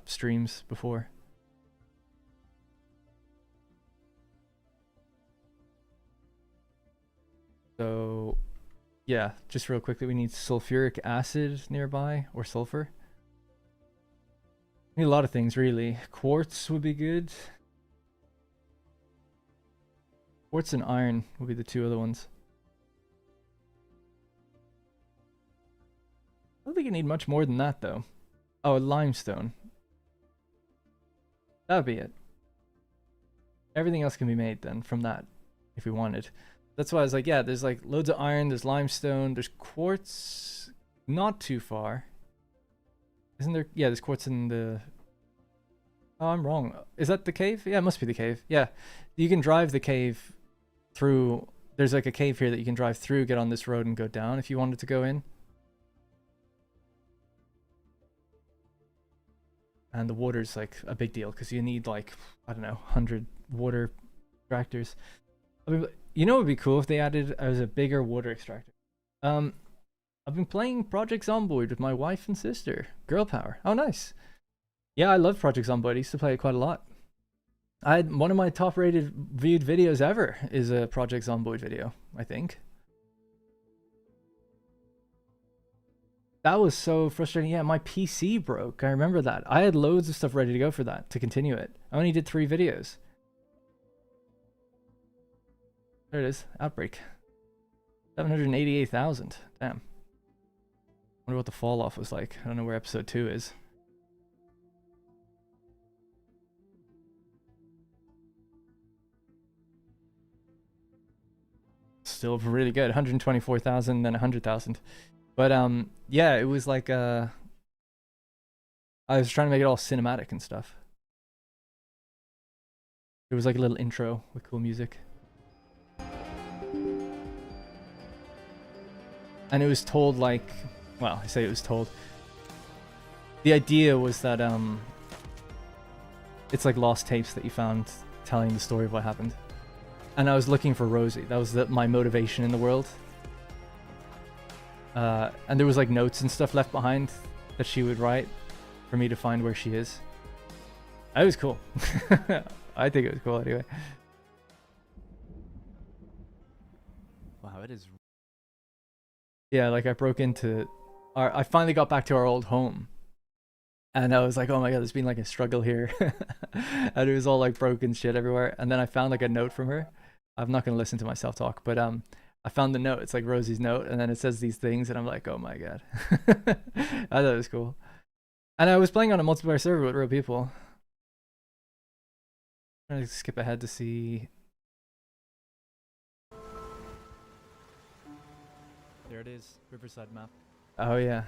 streams before. So, yeah, just real quickly, we need sulfuric acid nearby, or sulfur. We need a lot of things, really. Quartz would be good. Quartz and iron will be the 2 other ones. I don't think you need much more than that, though. Oh, limestone. That would be it. Everything else can be made, then, from that, if we wanted. That's why I was like, yeah, there's like loads of iron, there's limestone, there's quartz, not too far. Isn't there? Yeah, there's quartz in the... Oh, I'm wrong. Is that the cave? Yeah, it must be the cave. Yeah, you can drive the cave through. There's like a cave here that you can drive through, get on this road and go down if you wanted to go in. And the water's like a big deal because you need like, I don't know, 100 water extractors. I mean, you know, it would be cool if they added as a bigger water extractor. I've been playing Project Zomboid with my wife and sister. Girl power. Oh, nice. Yeah, I love Project Zomboid. I used to play it quite a lot. One of my top rated viewed videos ever is a Project Zomboid video, I think. That was so frustrating. Yeah, my PC broke. I remember that. I had loads of stuff ready to go for that, to continue it. I only did 3 videos. There it is. Outbreak. 788,000. Damn. Wonder what the fall off was like. I don't know where episode 2 is. Still really good. 124,000, then 100,000. But yeah, it was like I was trying to make it all cinematic and stuff. It was like a little intro with cool music. And it was told like, well, I say it was told. The idea was that it's like lost tapes that you found telling the story of what happened. And I was looking for Rosie. That was my motivation in the world. And there was like notes and stuff left behind that she would write for me to find where she is. It was cool. I think it was cool anyway. Wow, it is. Yeah, like I broke into I finally got back to our old home. And I was like, oh my god, there's been like a struggle here. And it was all like broken shit everywhere. And then I found like a note from her. I'm not going to listen to myself talk, but I found the note. It's like Rosie's note, and then it says these things, and I'm like, oh my god. I thought it was cool. And I was playing on a multiplayer server with real people. I'm going to skip ahead to see. There it is, Riverside map. Oh yeah.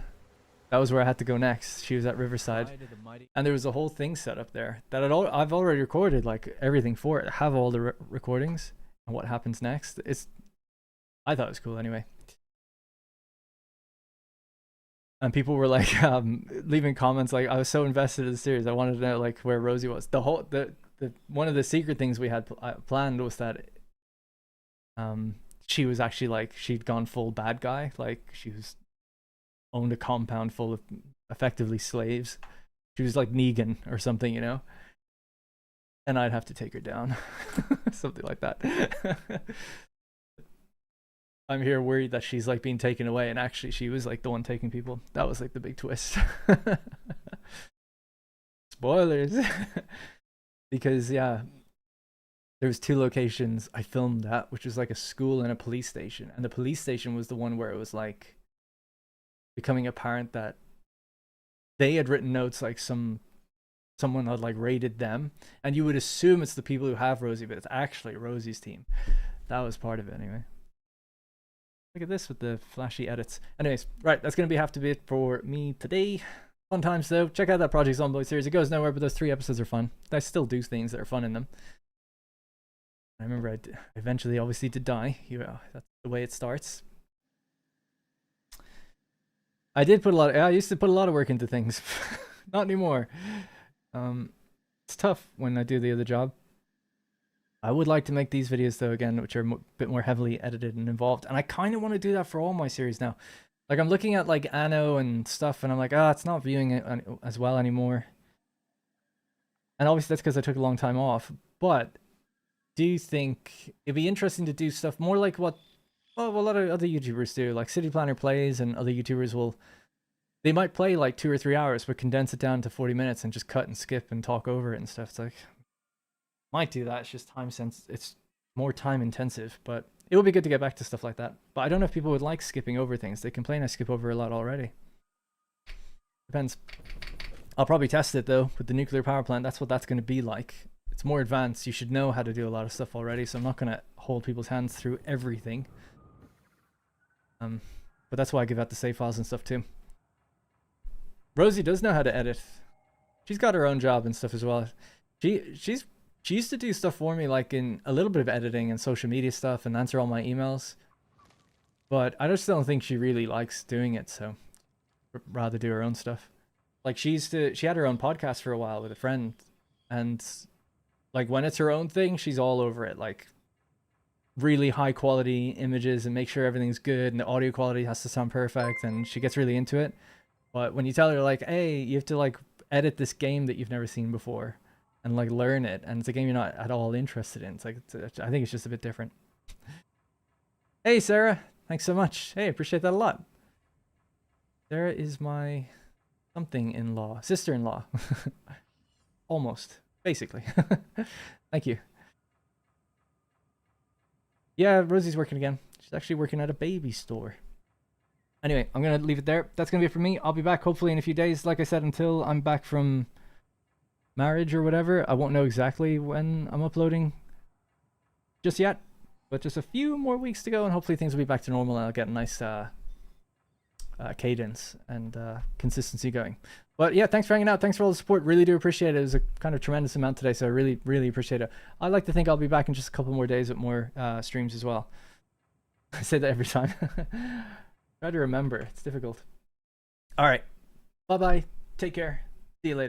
That was where I had to go next. She was at Riverside. And there was a whole thing set up there that I've already recorded like everything for it. I have all the recordings and what happens next. I thought it was cool anyway. And people were like leaving comments like, I was so invested in the series. I wanted to know like where Rosie was. The one of the secret things we had planned was that she was actually like, she'd gone full bad guy. Like she was owned a compound full of effectively slaves. She was like Negan or something, you know? And I'd have to take her down. Something like that. I'm here worried that she's like being taken away, and actually she was like the one taking people. That was like the big twist. Spoilers. Because yeah, there was 2 locations I filmed at, which was like a school and a police station. And the police station was the one where it was like becoming apparent that they had written notes like someone had like raided them, and you would assume it's the people who have Rosie, but it's actually Rosie's team. That was part of it anyway. Look at this with the flashy edits. Anyways, right, that's gonna have to be it for me today. Fun times though. Check out that Project Zomboid series. It goes nowhere, but those 3 episodes are fun. I still do things that are fun in them. I remember I eventually obviously did die. That's the way it starts. I did put I used to put a lot of work into things. Not anymore. It's tough when I do the other job. I would like to make these videos though again, which are a bit more heavily edited and involved. And I kind of want to do that for all my series now. Like I'm looking at like Anno and stuff, and I'm like, it's not viewing it as well anymore. And obviously that's because I took a long time off. But do you think it'd be interesting to do stuff more like what a lot of other YouTubers do? Like City Planner Plays and other YouTubers they might play like 2 or 3 hours, but condense it down to 40 minutes and just cut and skip and talk over it and stuff. It's like, might do that. It's just it's more time intensive, but it would be good to get back to stuff like that. But I don't know if people would like skipping over things. They complain I skip over a lot already. Depends. I'll probably test it though with the nuclear power plant. That's what that's going to be like. It's more advanced. You should know how to do a lot of stuff already, so I'm not going to hold people's hands through everything. But that's why I give out the save files and stuff too. Rosie does know how to edit. She's got her own job and stuff as well. She used to do stuff for me, like in a little bit of editing and social media stuff and answer all my emails. But I just don't think she really likes doing it, so rather do her own stuff. Like she had her own podcast for a while with a friend, and like when it's her own thing, she's all over it. Like really high quality images and make sure everything's good and the audio quality has to sound perfect, and she gets really into it. But when you tell her like, hey, you have to like edit this game that you've never seen before and like learn it, and it's a game you're not at all interested in, it's like I think it's just a bit different. Hey Sarah, thanks so much. Hey, appreciate that a lot. Sarah is my something-in-law, sister-in-law. Almost, basically. Thank you. Yeah, Rosie's working again. She's actually working at a baby store. Anyway, I'm going to leave it there. That's going to be it for me. I'll be back hopefully in a few days. Like I said, until I'm back from marriage or whatever, I won't know exactly when I'm uploading just yet. But just a few more weeks to go, and hopefully things will be back to normal, and I'll get a nice cadence and consistency going. But yeah, thanks for hanging out. Thanks for all the support. Really do appreciate it. It was a kind of tremendous amount today, so I really, really appreciate it. I'd like to think I'll be back in just a couple more days with more streams as well. I say that every time. Try to remember. It's difficult. All right. Bye-bye. Take care. See you later.